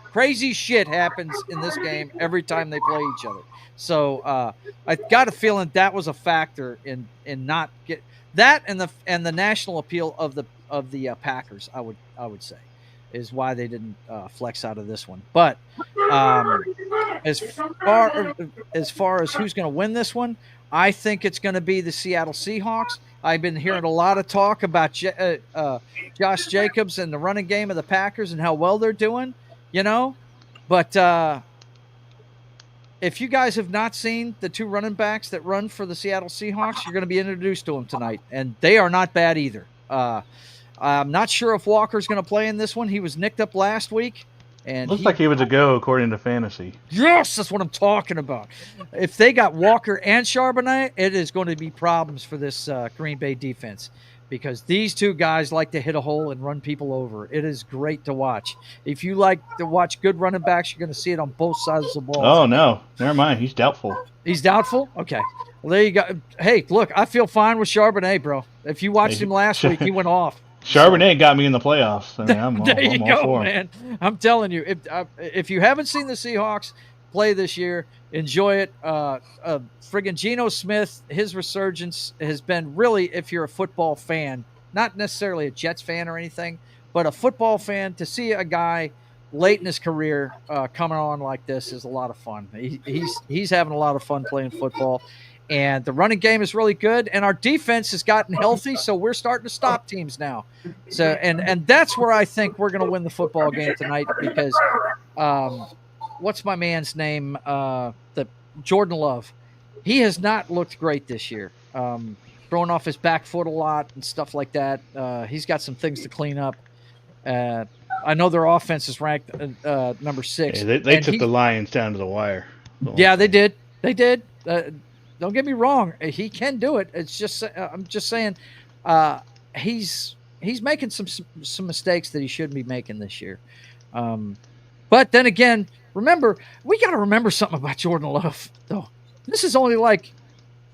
crazy shit happens in this game every time they play each other. So I got a feeling that was a factor in not get that, and the national appeal of the Packers. I would say is why they didn't flex out of this one. But as far as who's going to win this one, I think it's going to be the Seattle Seahawks. I've been hearing a lot of talk about Josh Jacobs and the running game of the Packers and how well they're doing, But if you guys have not seen the two running backs that run for the Seattle Seahawks, you're going to be introduced to them tonight, and they are not bad either. I'm not sure if Walker's going to play in this one. He was nicked up last week. And looks like he was a go according to fantasy. Yes, that's what I'm talking about. If they got Walker and Charbonnet, it is going to be problems for this Green Bay defense, because these two guys like to hit a hole and run people over. It is great to watch. If you like to watch good running backs, you're going to see it on both sides of the ball. Oh, no. Never mind. He's doubtful. He's doubtful? Okay. Well, there you go. Hey, look, I feel fine with Charbonnet, bro. If you watched him last week, he went off. Charbonnet got me in the playoffs. I mean, I'm all for man. I'm telling you, if you haven't seen the Seahawks play this year, enjoy it. Friggin' Geno Smith, his resurgence has been really, if you're a football fan, not necessarily a Jets fan or anything, but a football fan, to see a guy late in his career coming on like this is a lot of fun. He's having a lot of fun playing football. And the running game is really good, and our defense has gotten healthy, so we're starting to stop teams now. So, and that's where I think we're going to win the football game tonight, because what's my man's name? The Jordan Love. He has not looked great this year. Throwing off his back foot a lot and stuff like that. He's got some things to clean up. I know their offense is ranked number 6. Yeah, they took the Lions down to the wire. Yeah, they did. They did. Don't get me wrong; he can do it. It's just I'm just saying, he's making some mistakes that he shouldn't be making this year. But then again, remember, we got to remember something about Jordan Love, though. This is only like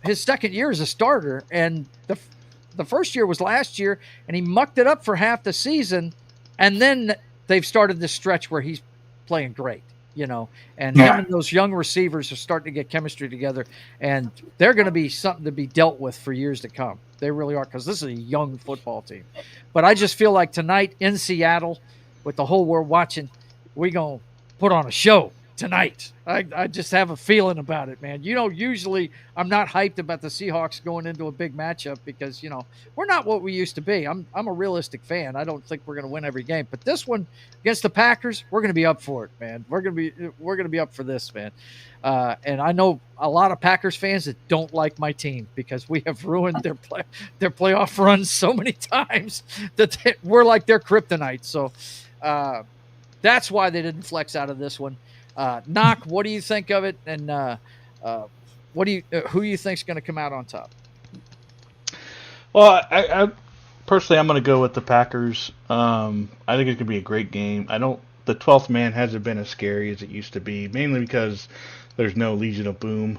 his second year as a starter, and the first year was last year, and he mucked it up for half the season, and then they've started this stretch where he's playing great. And him and those young receivers are starting to get chemistry together, and they're going to be something to be dealt with for years to come. They really are, because this is a young football team. But I just feel like tonight in Seattle, with the whole world watching, we're going to put on a show tonight. I just have a feeling about it, man. Usually I'm not hyped about the Seahawks going into a big matchup, because, we're not what we used to be. I'm a realistic fan. I don't think we're going to win every game, but this one against the Packers, we're going to be up for it, man. We're going to be up for this, man. And I know a lot of Packers fans that don't like my team, because we have ruined their playoff runs so many times that we're like their kryptonite. So that's why they didn't flex out of this one. Knock, what do you think of it, and who do you think's going to come out on top? Well, I personally, I'm going to go with the Packers. I think it's going to be a great game. The 12th man hasn't been as scary as it used to be, mainly because there's no Legion of Boom.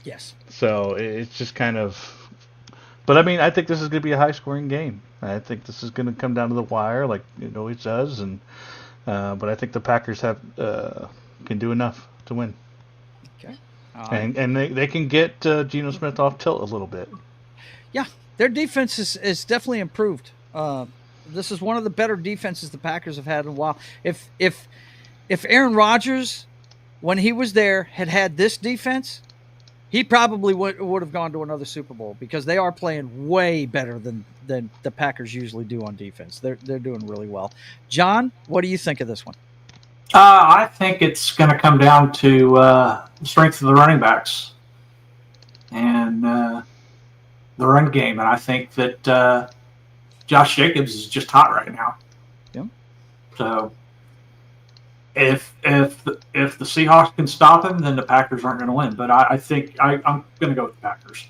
Yes. So it's just kind of. But I mean, I think this is going to be a high-scoring game. I think this is going to come down to the wire, like it always does, and. But I think the Packers can do enough to win. Okay. And they can get Geno Smith off tilt a little bit. Yeah, their defense is definitely improved. This is one of the better defenses the Packers have had in a while. If Aaron Rodgers, when he was there, had this defense, he probably would have gone to another Super Bowl because they are playing way better than the Packers usually do on defense. They're doing really well. John, what do you think of this one? I think it's going to come down to the strength of the running backs and the run game, and I think that Josh Jacobs is just hot right now. Yeah. So if the Seahawks can stop him, then the Packers aren't going to win. But I think I'm going to go with the Packers.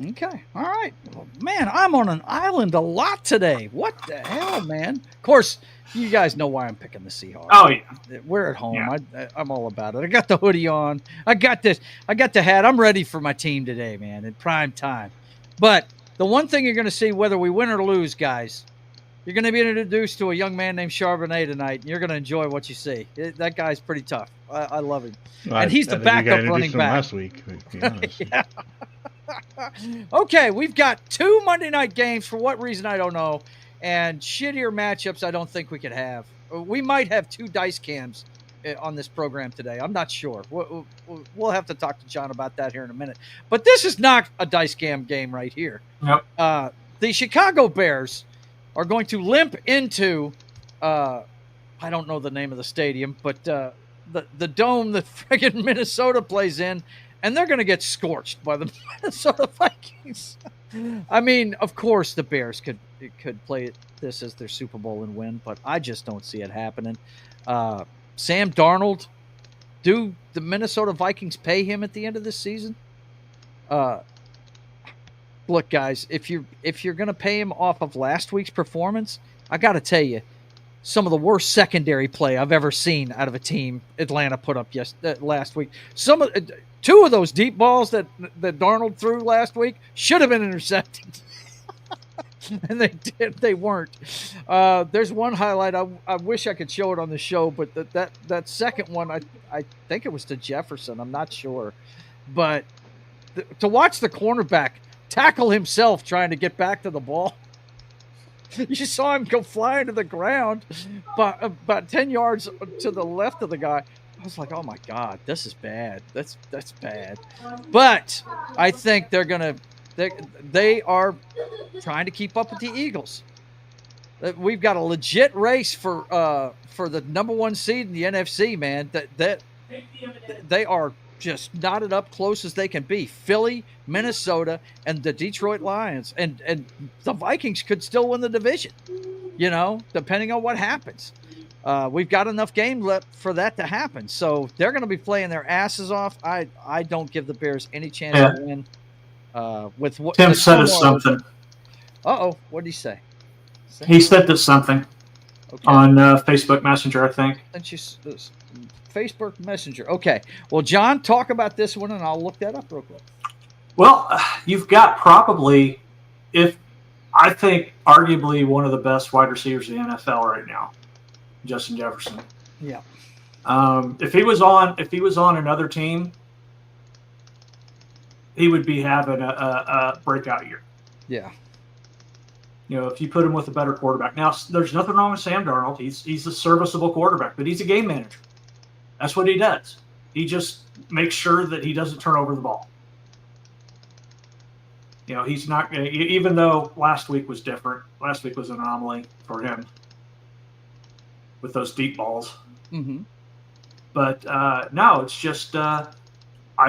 Okay. All right. Well, man, I'm on an island a lot today. What the hell, man? Of course, you guys know why I'm picking the Seahawks. Oh, yeah. We're at home. Yeah. I'm all about it. I got the hoodie on. I got this. I got the hat. I'm ready for my team today, man, in prime time. But the one thing you're going to see, whether we win or lose, guys, you're going to be introduced to a young man named Charbonnet tonight, and you're going to enjoy what you see. That guy's pretty tough. I love him. And he's the backup running back. Last week, to be honest. Yeah. Okay, we've got 2 Monday night games. For what reason, I don't know. And shittier matchups I don't think we could have. We might have 2 dice cams on this program today. I'm not sure. We'll have to talk to John about that here in a minute. But this is not a dice cam game right here. Nope. The Chicago Bears are going to limp into, I don't know the name of the stadium, but the dome that friggin' Minnesota plays in, and they're going to get scorched by the Minnesota Vikings. I mean, of course the Bears could play this as their Super Bowl and win, but I just don't see it happening. Sam Darnold, do the Minnesota Vikings pay him at the end of this season? Look, guys, if you're going to pay him off of last week's performance, I got to tell you, some of the worst secondary play I've ever seen out of a team Atlanta put up last week. 2 of those deep balls that Darnold threw last week should have been intercepted. And they weren't. There's one highlight. I wish I could show it on the show, but that second one, I think it was to Jefferson. I'm not sure. But to watch the cornerback tackle himself trying to get back to the ball, you saw him go flying to the ground, but about 10 yards to the left of the guy. I was like, oh my God, this is bad. That's bad. But I think they are trying to keep up with the Eagles. We've got a legit race for the number 1 seed in the NFC, man. That they are just knotted up close as they can be. Philly, Minnesota, and the Detroit Lions, and the Vikings could still win the division. Depending on what happens. We've got enough game left for that to happen. So they're going to be playing their asses off. I don't give the Bears any chance to win. With what Tim said us something. Uh-oh, what did he say? He sent us something on Facebook Messenger, I think. Facebook Messenger. Okay. Well, John, talk about this one, and I'll look that up real quick. Well, you've got probably, I think, arguably one of the best wide receivers in the NFL right now, Justin Jefferson. Yeah. If he was on another team, he would be having a breakout year. Yeah. If you put him with a better quarterback. Now, there's nothing wrong with Sam Darnold. He's a serviceable quarterback, but he's a game manager. That's what he does. He just makes sure that he doesn't turn over the ball. He's not – even though last week was different. Last week was an anomaly for him with those deep balls. Mm-hmm. But, no, it's just I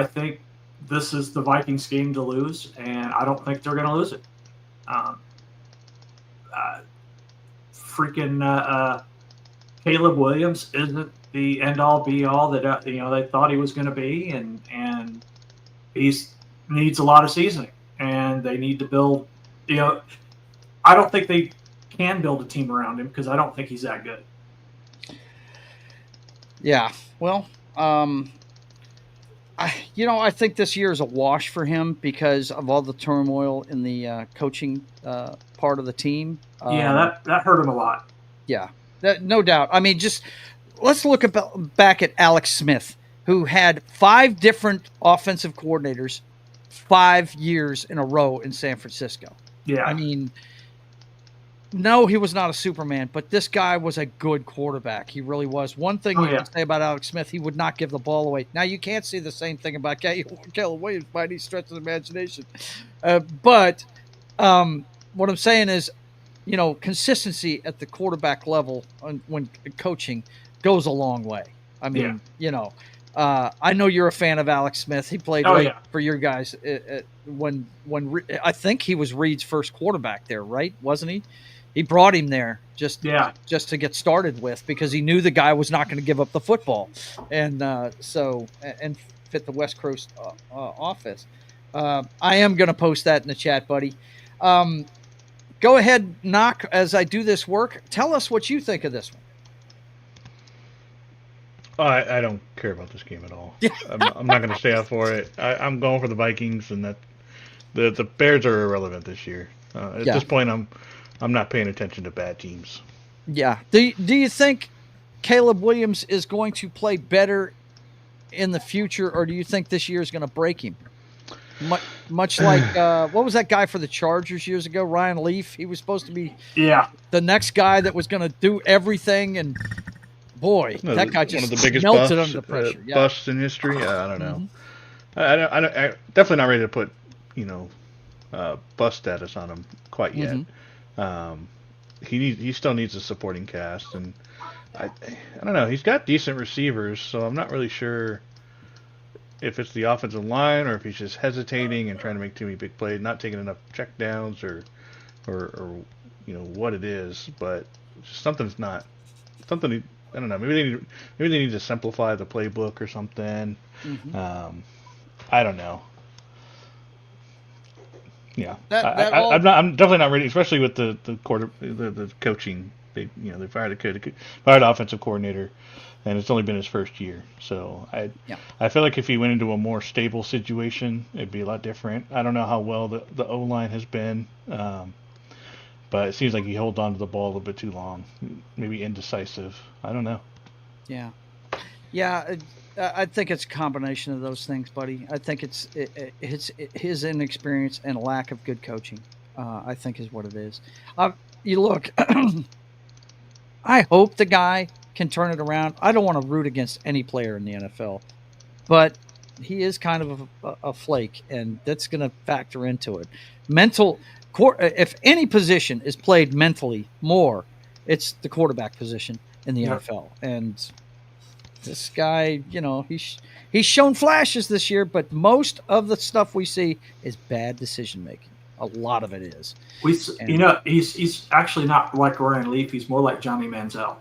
think this is the Vikings game to lose, and I don't think they're going to lose it. Caleb Williams isn't the end-all, be-all that they thought he was going to be, and he needs a lot of seasoning, and they need to build. I don't think they can build a team around him because I don't think he's that good. Yeah, well, I think this year is a wash for him because of all the turmoil in the coaching part of the team. Yeah, that hurt him a lot. Yeah, no doubt. I mean, just let's look back at Alex Smith, who had 5 different offensive coordinators 5 years in a row in San Francisco. Yeah. I mean, No, he was not a Superman, but this guy was a good quarterback. He really was. One thing you can say about Alex Smith, he would not give the ball away. Now, you can't say the same thing about Caleb Williams by any stretch of the imagination. But what I'm saying is, consistency at the quarterback level when coaching goes a long way. I mean, I know you're a fan of Alex Smith. He played for your guys when I think he was Reed's first quarterback there, right? Wasn't he? He brought him there just to get started with because he knew the guy was not going to give up the football, and fit the West Coast office. I am going to post that in the chat, buddy. Go ahead, Knock, as I do this work. Tell us what you think of this one. I don't care about this game at all. I'm not going to stay out for it. I'm going for the Vikings, and that the Bears are irrelevant this year. At this point, I'm not paying attention to bad teams. Yeah. Do you think Caleb Williams is going to play better in the future, or do you think this year is going to break him? Much like what was that guy for the Chargers years ago, Ryan Leaf? He was supposed to be the next guy that was going to do everything, and boy, that guy just one of the biggest melted under pressure. Busts in history. I don't know. I'm definitely not ready to put bust status on him quite yet. He still needs a supporting cast, and I don't know. He's got decent receivers, so I'm not really sure if it's the offensive line or if he's just hesitating and trying to make too many big plays, not taking enough checkdowns or what it is. But something. I don't know. Maybe they need to simplify the playbook or something. I don't know. Yeah, I'm definitely not ready, especially with the coaching. They fired fired offensive coordinator, and it's only been his first year. So I feel like if he went into a more stable situation, it'd be a lot different. I don't know how well the O line has been, but it seems like he holds on to the ball a little bit too long. Maybe indecisive. I don't know. Yeah. I think it's a combination of those things, buddy. I think it's his inexperience and a lack of good coaching. I think is what it is. You look. I hope the guy can turn it around. I don't want to root against any player in the NFL, but he is kind of a flake, and that's going to factor into it. If any position is played mentally more, it's the quarterback position in the NFL, and this guy, he's shown flashes this year, but most of the stuff we see is bad decision making. A lot of it is. He's actually not like Ryan Leaf. He's more like Johnny Manziel.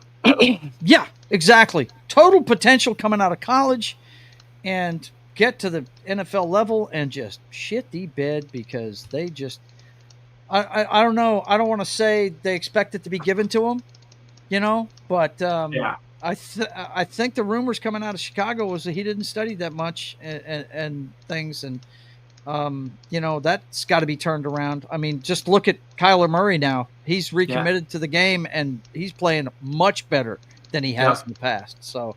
Yeah, exactly. Total potential coming out of college, and get to the NFL level and just shit the bed because they just. I don't know. I don't want to say they expect it to be given to them, but I think the rumors coming out of Chicago was that he didn't study that much and things, and that's got to be turned around. I mean, just look at Kyler Murray now. He's recommitted to the game, and he's playing much better than he has in the past. So,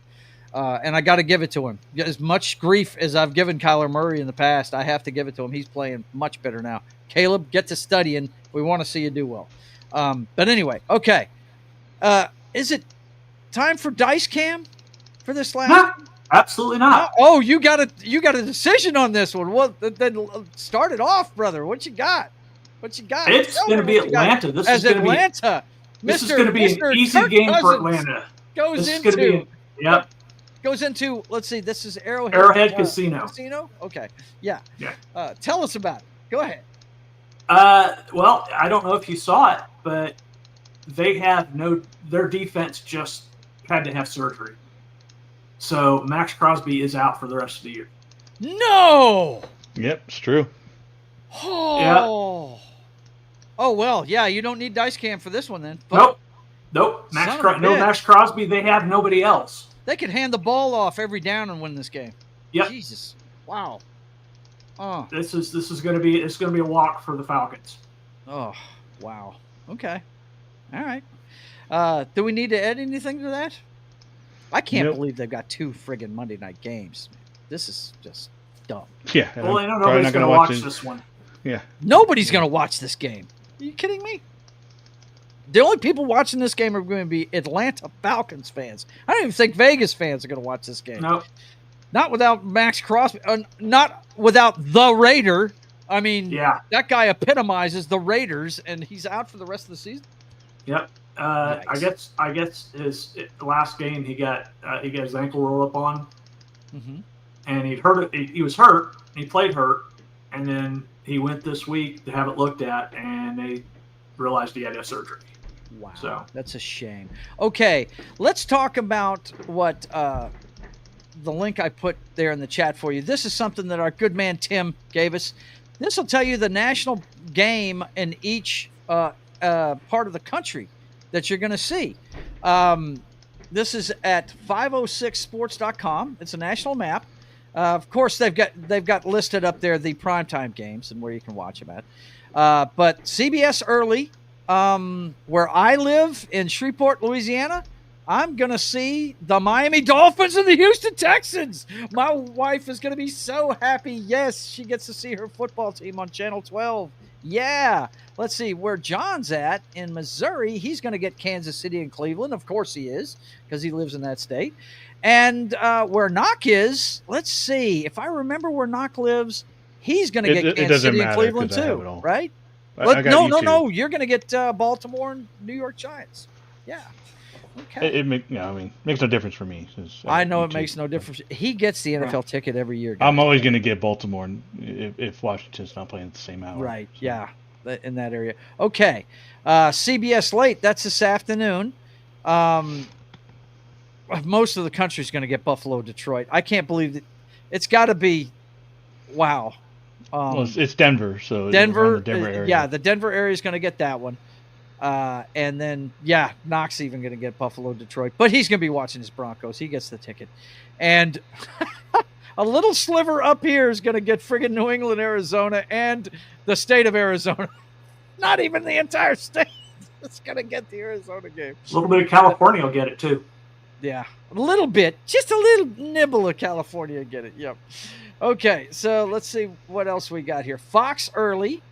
and I got to give it to him. As much grief as I've given Kyler Murray in the past, I have to give it to him. He's playing much better now. Caleb, get to studying. We want to see you do well. But anyway, okay. Is it time for Dice Cam for this last? No, absolutely not. Oh, you got a decision on this one. Well, then start it off, brother. What you got? It's going to be Atlanta. This is going to be an easy game for Atlanta. Goes into. Let's see. This is Arrowhead Casino. Okay. Yeah. Tell us about it. Go ahead. Well, I don't know if you saw it, but they have their defense just had to have surgery. So Max Crosby is out for the rest of the year. No. Yep, it's true. Oh. Yeah. Oh well, yeah. You don't need Dice Cam for this one then. Nope. Max Crosby. They have nobody else. They could hand the ball off every down and win this game. Yep. Jesus. Wow. Oh. This is going to be a walk for the Falcons. Oh, wow. Okay. All right. Do we need to add anything to that? I can't believe they've got 2 friggin' Monday night games. This is just dumb. Yeah. Well, I know nobody's going to watch this one. Yeah. Nobody's going to watch this game. Are you kidding me? The only people watching this game are going to be Atlanta Falcons fans. I don't even think Vegas fans are going to watch this game. Nope. Not without Max Crosby. Not without the Raider. I mean, that guy epitomizes the Raiders, and he's out for the rest of the season. Yep. I guess his last game he got his ankle rolled up on, and he'd hurt it. He was hurt. He played hurt, and then he went this week to have it looked at, and they realized he had to have surgery. Wow, so that's a shame. Okay, let's talk about what the link I put there in the chat for you. This is something that our good man Tim gave us. This will tell you the national game in each part of the country that you're going to see. This is at 506sports.com. It's a national map. Of course, they've got listed up there the primetime games and where you can watch them at. But CBS early, where I live in Shreveport, Louisiana, I'm going to see the Miami Dolphins and the Houston Texans. My wife is going to be so happy. Yes, she gets to see her football team on Channel 12. Yeah. Let's see where John's at in Missouri. He's going to get Kansas City and Cleveland. Of course he is, because he lives in that state. And where Knock is, let's see. If I remember where Knock lives, he's going to get Kansas City and Cleveland too, right? No. You're going to get Baltimore and New York Giants. Yeah. Okay. It makes no difference for me. I know it makes no difference. He gets the NFL ticket every year. I'm always going to get Baltimore if Washington's not playing at the same hour. Right. So. Yeah. In that area. Okay. CBS late. That's this afternoon. Most of the country's going to get Buffalo, Detroit. I can't believe that. It's got to be. Wow. Well, it's Denver, so Denver, the Denver area. Yeah, the Denver area is going to get that one. And then, Knox even going to get Buffalo, Detroit. But he's going to be watching his Broncos. He gets the ticket. And a little sliver up here is going to get friggin' New England, Arizona, and the state of Arizona. Not even the entire state. It's going to get the Arizona game. A little bit of California will get it, too. Yeah, a little bit. Just a little nibble of California will get it. Yep. Okay, so let's see what else we got here. Fox early.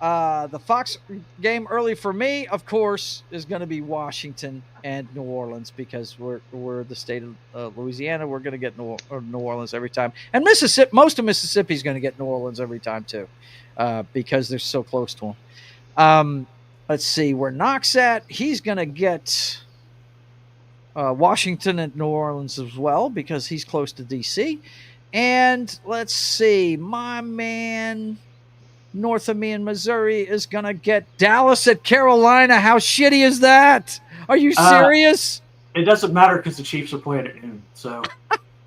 The Fox game early for me, of course, is going to be Washington and New Orleans because we're the state of Louisiana. We're going to get New Orleans every time. And Mississippi, most of Mississippi is going to get New Orleans every time too because they're so close to them. Let's see where Knox at. He's going to get Washington and New Orleans as well because he's close to D.C. And let's see, my man north of me in Missouri is going to get Dallas at Carolina. How shitty is that? Are you serious? It doesn't matter because the Chiefs are playing at noon. So.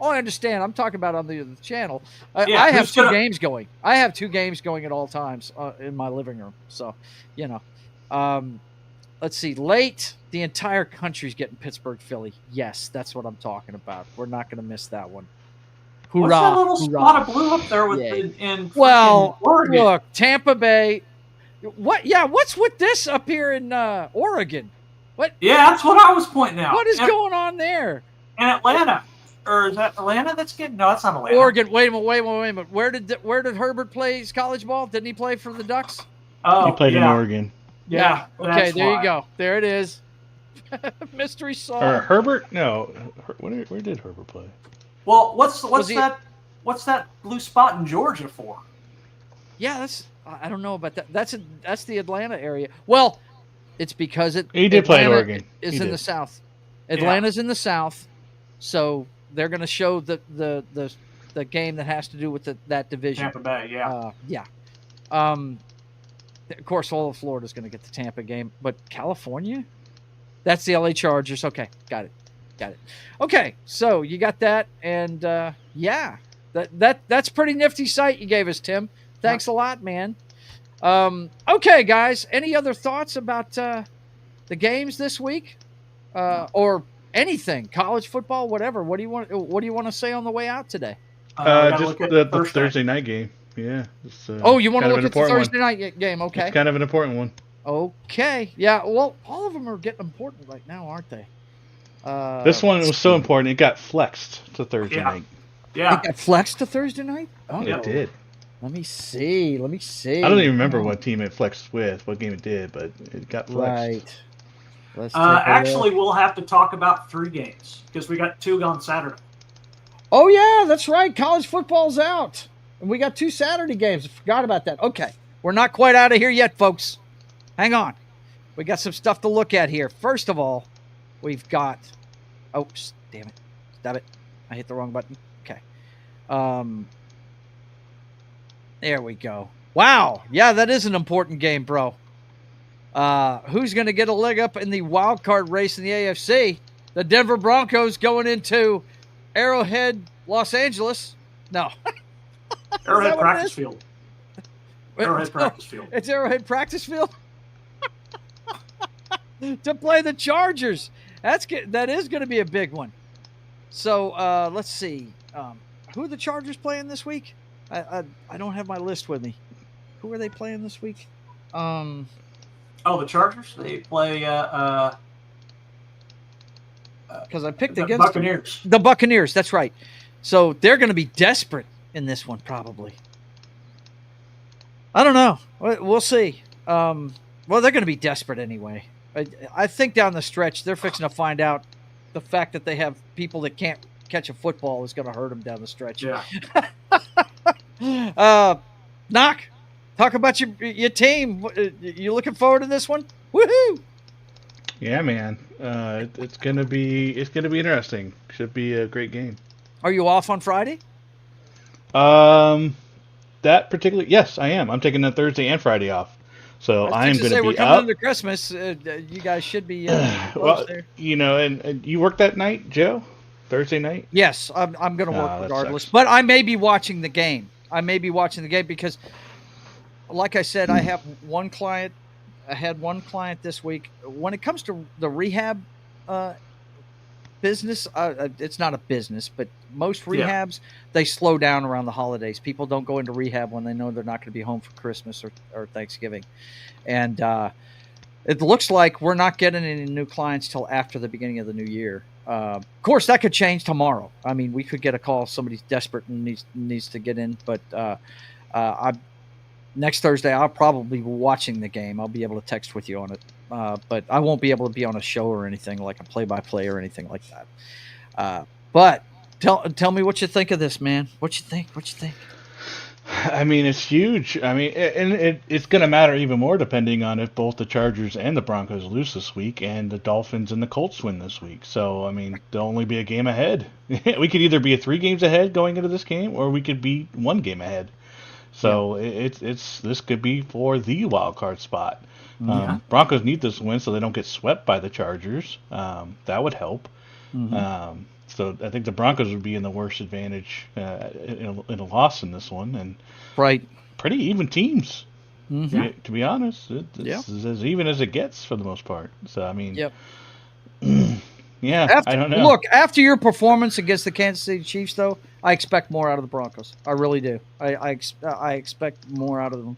Oh, I understand. I'm talking about on the channel. I have two games going. I have two games going at all times in my living room. So, let's see. Late, the entire country's getting Pittsburgh, Philly. Yes, that's what I'm talking about. We're not going to miss that one. Hoorah, what's that little spot of blue up there with in Oregon? Look, Tampa Bay. What? Yeah, what's with this up here in Oregon? What? Yeah, that's what I was pointing out. What is going on there? And Atlanta, or is that Atlanta? That's getting no, that's not Atlanta. Oregon. Wait a minute. Where did Herbert play his college ball? Didn't he play for the Ducks? Oh, he played in Oregon. Yeah. Okay, there you go. There it is. Mystery solved. Or Herbert? No. Where did Herbert play? Well, what's that blue spot in Georgia for? Yeah, I don't know about that. That's the Atlanta area. Well, it's because he did play in Oregon. Is in the South. Atlanta's in the South, so they're going to show the game that has to do with that division. Tampa Bay, yeah. Yeah. Of course, all of Florida's going to get the Tampa game, but California, that's the LA Chargers. Okay, got it. Okay, so you got that, and that's pretty nifty site you gave us, Tim. Thanks a lot, man. Okay, guys, any other thoughts about the games this week, or anything, college football, whatever? What do you want to say on the way out today? Just the Thursday night game. Yeah. You want to look at the Thursday night game? Okay. It's kind of an important one. Okay. Yeah. Well, all of them are getting important right now, aren't they? This one was so important, it got flexed to Thursday night. Yeah. It got flexed to Thursday night? Oh, it did. Let me see. I don't even remember what team it flexed with, what game it did, but it got flexed. Let's take a Actually, look. we'll have to talk about 3 games because we got 2 on Saturday. Oh, yeah, that's right. College football's out. And we got 2 Saturday games. I forgot about that. Okay. We're not quite out of here yet, folks. Hang on. We got some stuff to look at here. First of all, we've got... Oh, damn it. Stop it. I hit the wrong button. Okay. There we go. Wow. Yeah, that is an important game, bro. Who's going to get a leg up in the wild card race in the AFC? The Denver Broncos going into Arrowhead, Los Angeles. No. Arrowhead Practice Field. Arrowhead Practice Field. It's Arrowhead Practice Field? To play the Chargers. That is going to be a big one. So let's see. Who are the Chargers playing this week? I don't have my list with me. Who are they playing this week? The Chargers. They play because I picked the against Buccaneers. The Buccaneers. That's right. So they're going to be desperate in this one, probably. I don't know. We'll see. Well, they're going to be desperate anyway. I think down the stretch they're fixing to find out the fact that they have people that can't catch a football is going to hurt them down the stretch. Yeah. Knock. Talk about your team. You looking forward to this one? Woohoo! Yeah, man. It's gonna be interesting. Should be a great game. Are you off on Friday? That particular yes, I am. I'm taking a Thursday and Friday off, so I'm gonna be we're coming up. into Christmas. You guys should be. Well, there. and you work that night, Joe. Thursday night. Yes, I'm going to work regardless, sucks. but I may be watching the game. Because, like I said, I have one client. I had one client this week. When it comes to the rehab business, it's not a business, but most rehabs, they slow down around the holidays. People don't go into rehab when they know they're not going to be home for Christmas or Thanksgiving. And it looks like we're not getting any new clients till after the beginning of the new year. Of course, that could change tomorrow. I mean, we could get a call. Somebody's desperate and needs to get in. But next Thursday, I'll probably be watching the game. I'll be able to text with you on it. But I won't be able to be on a show or anything like a play-by-play or anything like that. But tell me what you think of this, man. What you think? I mean, it's huge. I mean, and it's going to matter even more depending on if both the Chargers and the Broncos lose this week and the Dolphins and the Colts win this week. So, I mean, there'll only be a game ahead. We could either be 3 games ahead going into this game, or we could be 1 game ahead. So this could be for the wild card spot. Broncos need this win so they don't get swept by the Chargers. That would help. Mm-hmm. So I think the Broncos would be in the worst advantage in a loss in this one, and pretty even teams. Mm-hmm. To be honest, it's as even as it gets for the most part. So I mean, I don't know. Look, after your performance against the Kansas City Chiefs, though, I expect more out of the Broncos. I really do. I expect more out of them.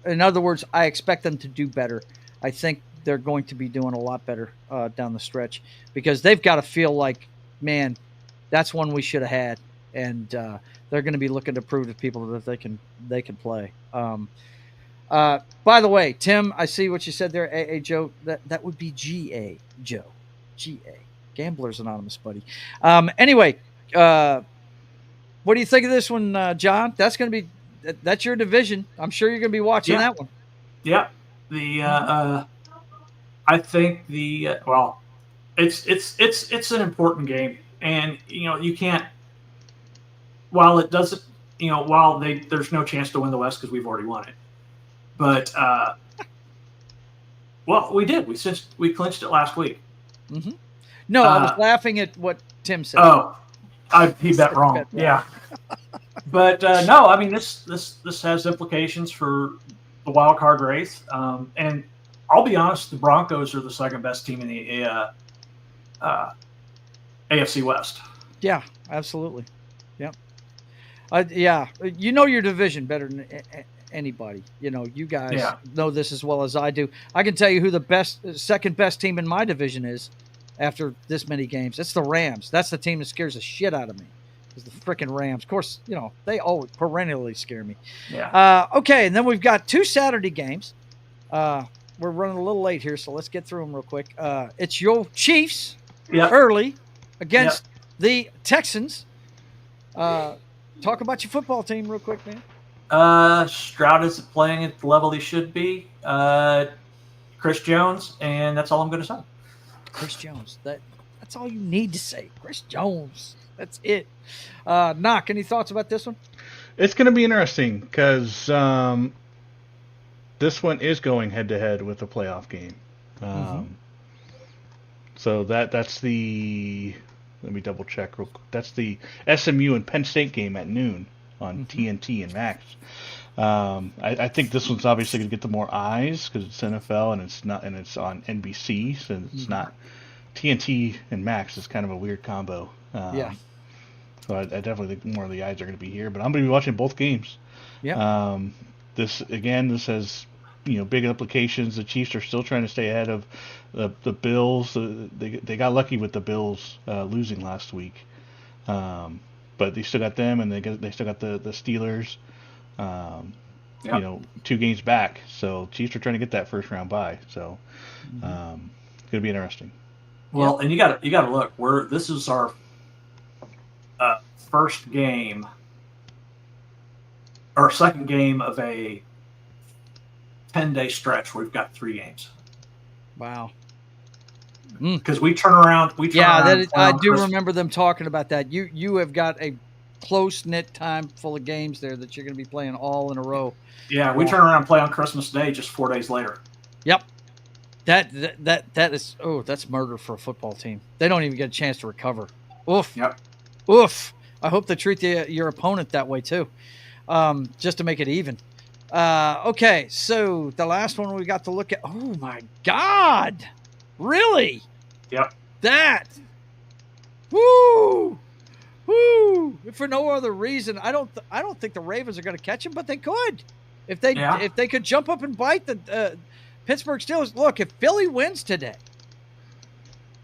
In other words, I expect them to do better. I think they're going to be doing a lot better down the stretch because they've got to feel like, man, that's one we should have had, and they're going to be looking to prove to people that they can play. By the way, Tim, I see what you said there. AA Joe, that would be GA Joe, GA Gamblers Anonymous, buddy. Anyway, what do you think of this one, John? That's your division. I'm sure you're going to be watching that one. Yeah. I think it's an important game, and you can't. While it doesn't, there's no chance to win the West because we've already won it, but we did. We clinched it last week. Mm-hmm. No, I was laughing at what Tim said. Oh, he bet wrong. Yeah, but no, I mean this has implications for the wild card race, and I'll be honest, the Broncos are the second best team in the AFC West. Yeah, absolutely. Yeah. You know your division better than anybody. You guys know this as well as I do. I can tell you who the second best team in my division is after this many games. It's the Rams. That's the team that scares the shit out of me. Is the freaking Rams. Of course, they always perennially scare me. Yeah. Okay, and then we've got 2 Saturday games. we're running a little late here, so let's get through them real quick. It's your Chiefs early against the Texans. Talk about your football team real quick, man. Stroud is playing at the level he should be. Chris Jones, and that's all I'm going to say. Chris Jones. That's all you need to say. Chris Jones. That's it. Knock, any thoughts about this one? It's going to be interesting because this one is going head-to-head with a playoff game. So that's the... Let me double check real quick. That's the SMU and Penn State game at noon on TNT and Max. I think this one's obviously going to get the more eyes because it's NFL and it's on NBC, so it's not TNT and Max is kind of a weird combo. So I definitely think more of the eyes are going to be here, but I'm going to be watching both games. Yeah. This has big implications. The Chiefs are still trying to stay ahead of the Bills. They got lucky with the Bills losing last week, but they still got them, and they still got the Steelers. 2 games back. So Chiefs are trying to get that first round bye. So it's going to be interesting. Well, and you got to look. This is our first game or second game of a 10-day stretch where we've got 3 games. Wow. Because we turn around. I do remember them talking about that. You have got a close-knit time full of games there that you're going to be playing all in a row. Yeah, we turn around and play on Christmas Day just 4 days later. Yep. That is that's murder for a football team. They don't even get a chance to recover. Oof. Yep. Oof. I hope they treat your opponent that way too, just to make it even. Okay, so the last one we got to look at. Oh my God! Really? Yep. That. Woo! Woo! If for no other reason, I don't think the Ravens are going to catch him, but they could. If they could jump up and bite the Pittsburgh Steelers. Look, if Philly wins today,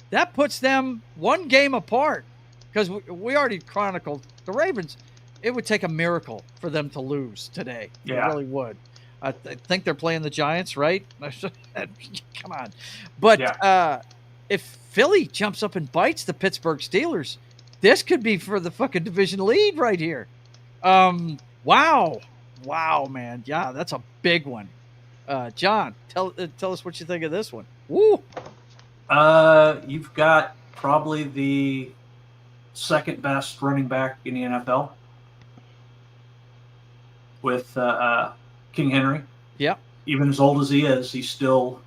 that puts them 1 game apart. Because we already chronicled the Ravens. It would take a miracle for them to lose today. Yeah. It really would. I think they're playing the Giants, right? Come on. But if Philly jumps up and bites the Pittsburgh Steelers, this could be for the fucking division lead right here. Wow. Wow, man. Yeah, that's a big one. John, tell us what you think of this one. Woo. You've got probably the second best running back in the NFL with King Henry. Yep. Even as old as he is, he's still.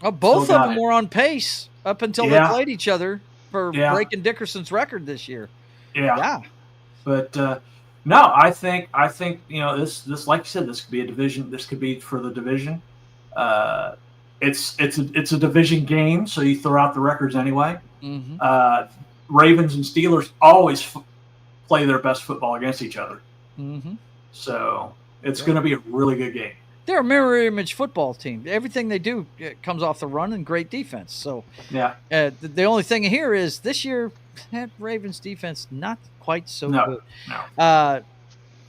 Both of them were on pace up until they played each other for breaking Dickerson's record this year. Yeah. But no, I think this like you said, this could be a division. This could be for the division. It's a division game, so you throw out the records anyway. Ravens and Steelers always play their best football against each other. So it's going to be a really good game. They're a mirror image football team. Everything they do comes off the run and great defense. So the only thing here is this year, that Ravens defense not quite so good. No.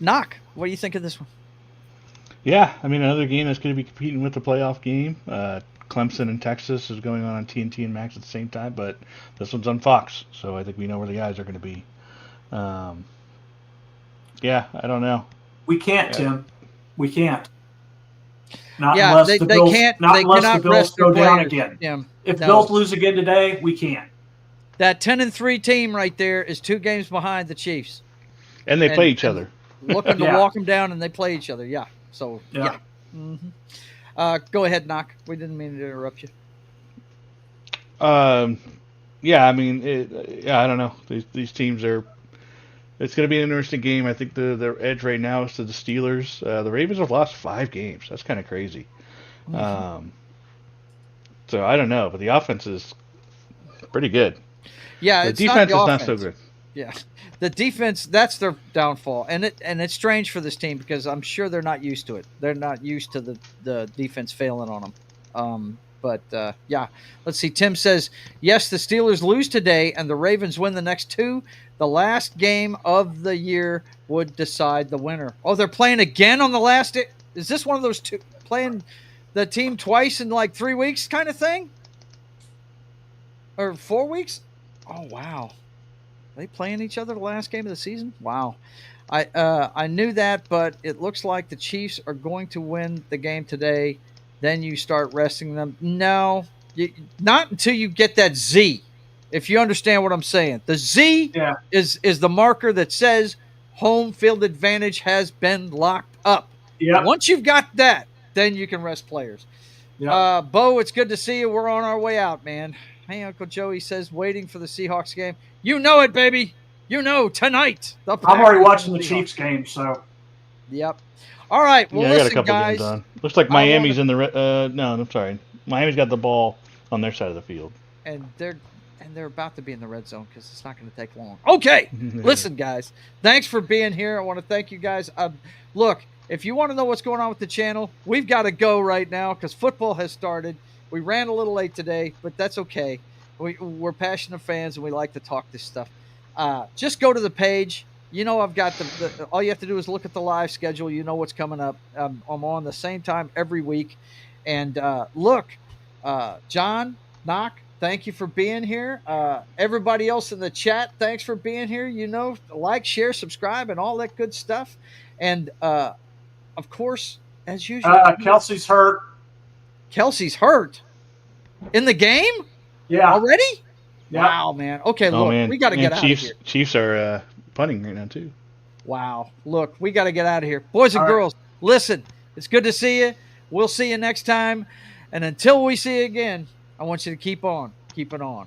Knock, what do you think of this one? Yeah, I mean, another game that's going to be competing with the playoff game. Clemson and Texas is going on TNT and Max at the same time, but this one's on Fox, so I think we know where the eyes are going to be. I don't know. We can't, Tim. We can't. Unless the Bills go down again. If Bills lose again today, we can't. That 10-3 team right there is 2 games behind the Chiefs. And they play each other. Looking to walk them down, and they play each other. Yeah. So, yeah. Go ahead, Knock. We didn't mean to interrupt you. I mean, I don't know. These teams are. It's going to be an interesting game. I think the edge right now is to the Steelers. The Ravens have lost 5 games. That's kind of crazy. So I don't know, but the offense is pretty good. Yeah, the defense is not so good. Yeah, the defense, that's their downfall, and it's strange for this team because I'm sure they're not used to it. They're not used to the defense failing on them. But let's see. Tim says, yes, the Steelers lose today and the Ravens win the next 2. The last game of the year would decide the winner. Oh, they're playing again on the last day? Is this one of those 2 playing the team twice in like 3 weeks kind of thing? Or 4 weeks? Oh, wow. Are they playing each other the last game of the season? Wow. I knew that, but it looks like the Chiefs are going to win the game today. Then you start resting them. No, not until you get that Z. If you understand what I'm saying, the Z is the marker that says home field advantage has been locked up. Yeah. Once you've got that, then you can rest players. Yeah. Bo, it's good to see you. We're on our way out, man. Hey, Uncle Joey says waiting for the Seahawks game. You know it, baby. You know tonight. I'm already watching the Chiefs game, so. Yep. All right. Well, I listen, got a couple guys. games on. Looks like Miami's in the no, I'm sorry. Miami's got the ball on their side of the field. And they're about to be in the red zone because it's not going to take long. Okay. Listen, guys. Thanks for being here. I want to thank you guys. Look, if you want to know what's going on with the channel, we've got to go right now because football has started. We ran a little late today, but that's okay. We're passionate fans and we like to talk this stuff. Just go to the page. You know, I've got all you have to do is look at the live schedule. You know what's coming up. I'm on the same time every week. And look, John, Knock, thank you for being here. Everybody else in the chat, thanks for being here. You know, like, share, subscribe, and all that good stuff. And, of course, as usual. Kelsey's hurt. Kelsey's hurt? In the game? Yeah. Already? Yeah. Wow, man. Okay, look, man. we got to get out of here. Chiefs are punting right now, too. Wow. Look, we got to get out of here. Boys and girls, listen, it's good to see you. We'll see you next time. And until we see you again, I want you to keep on keeping on.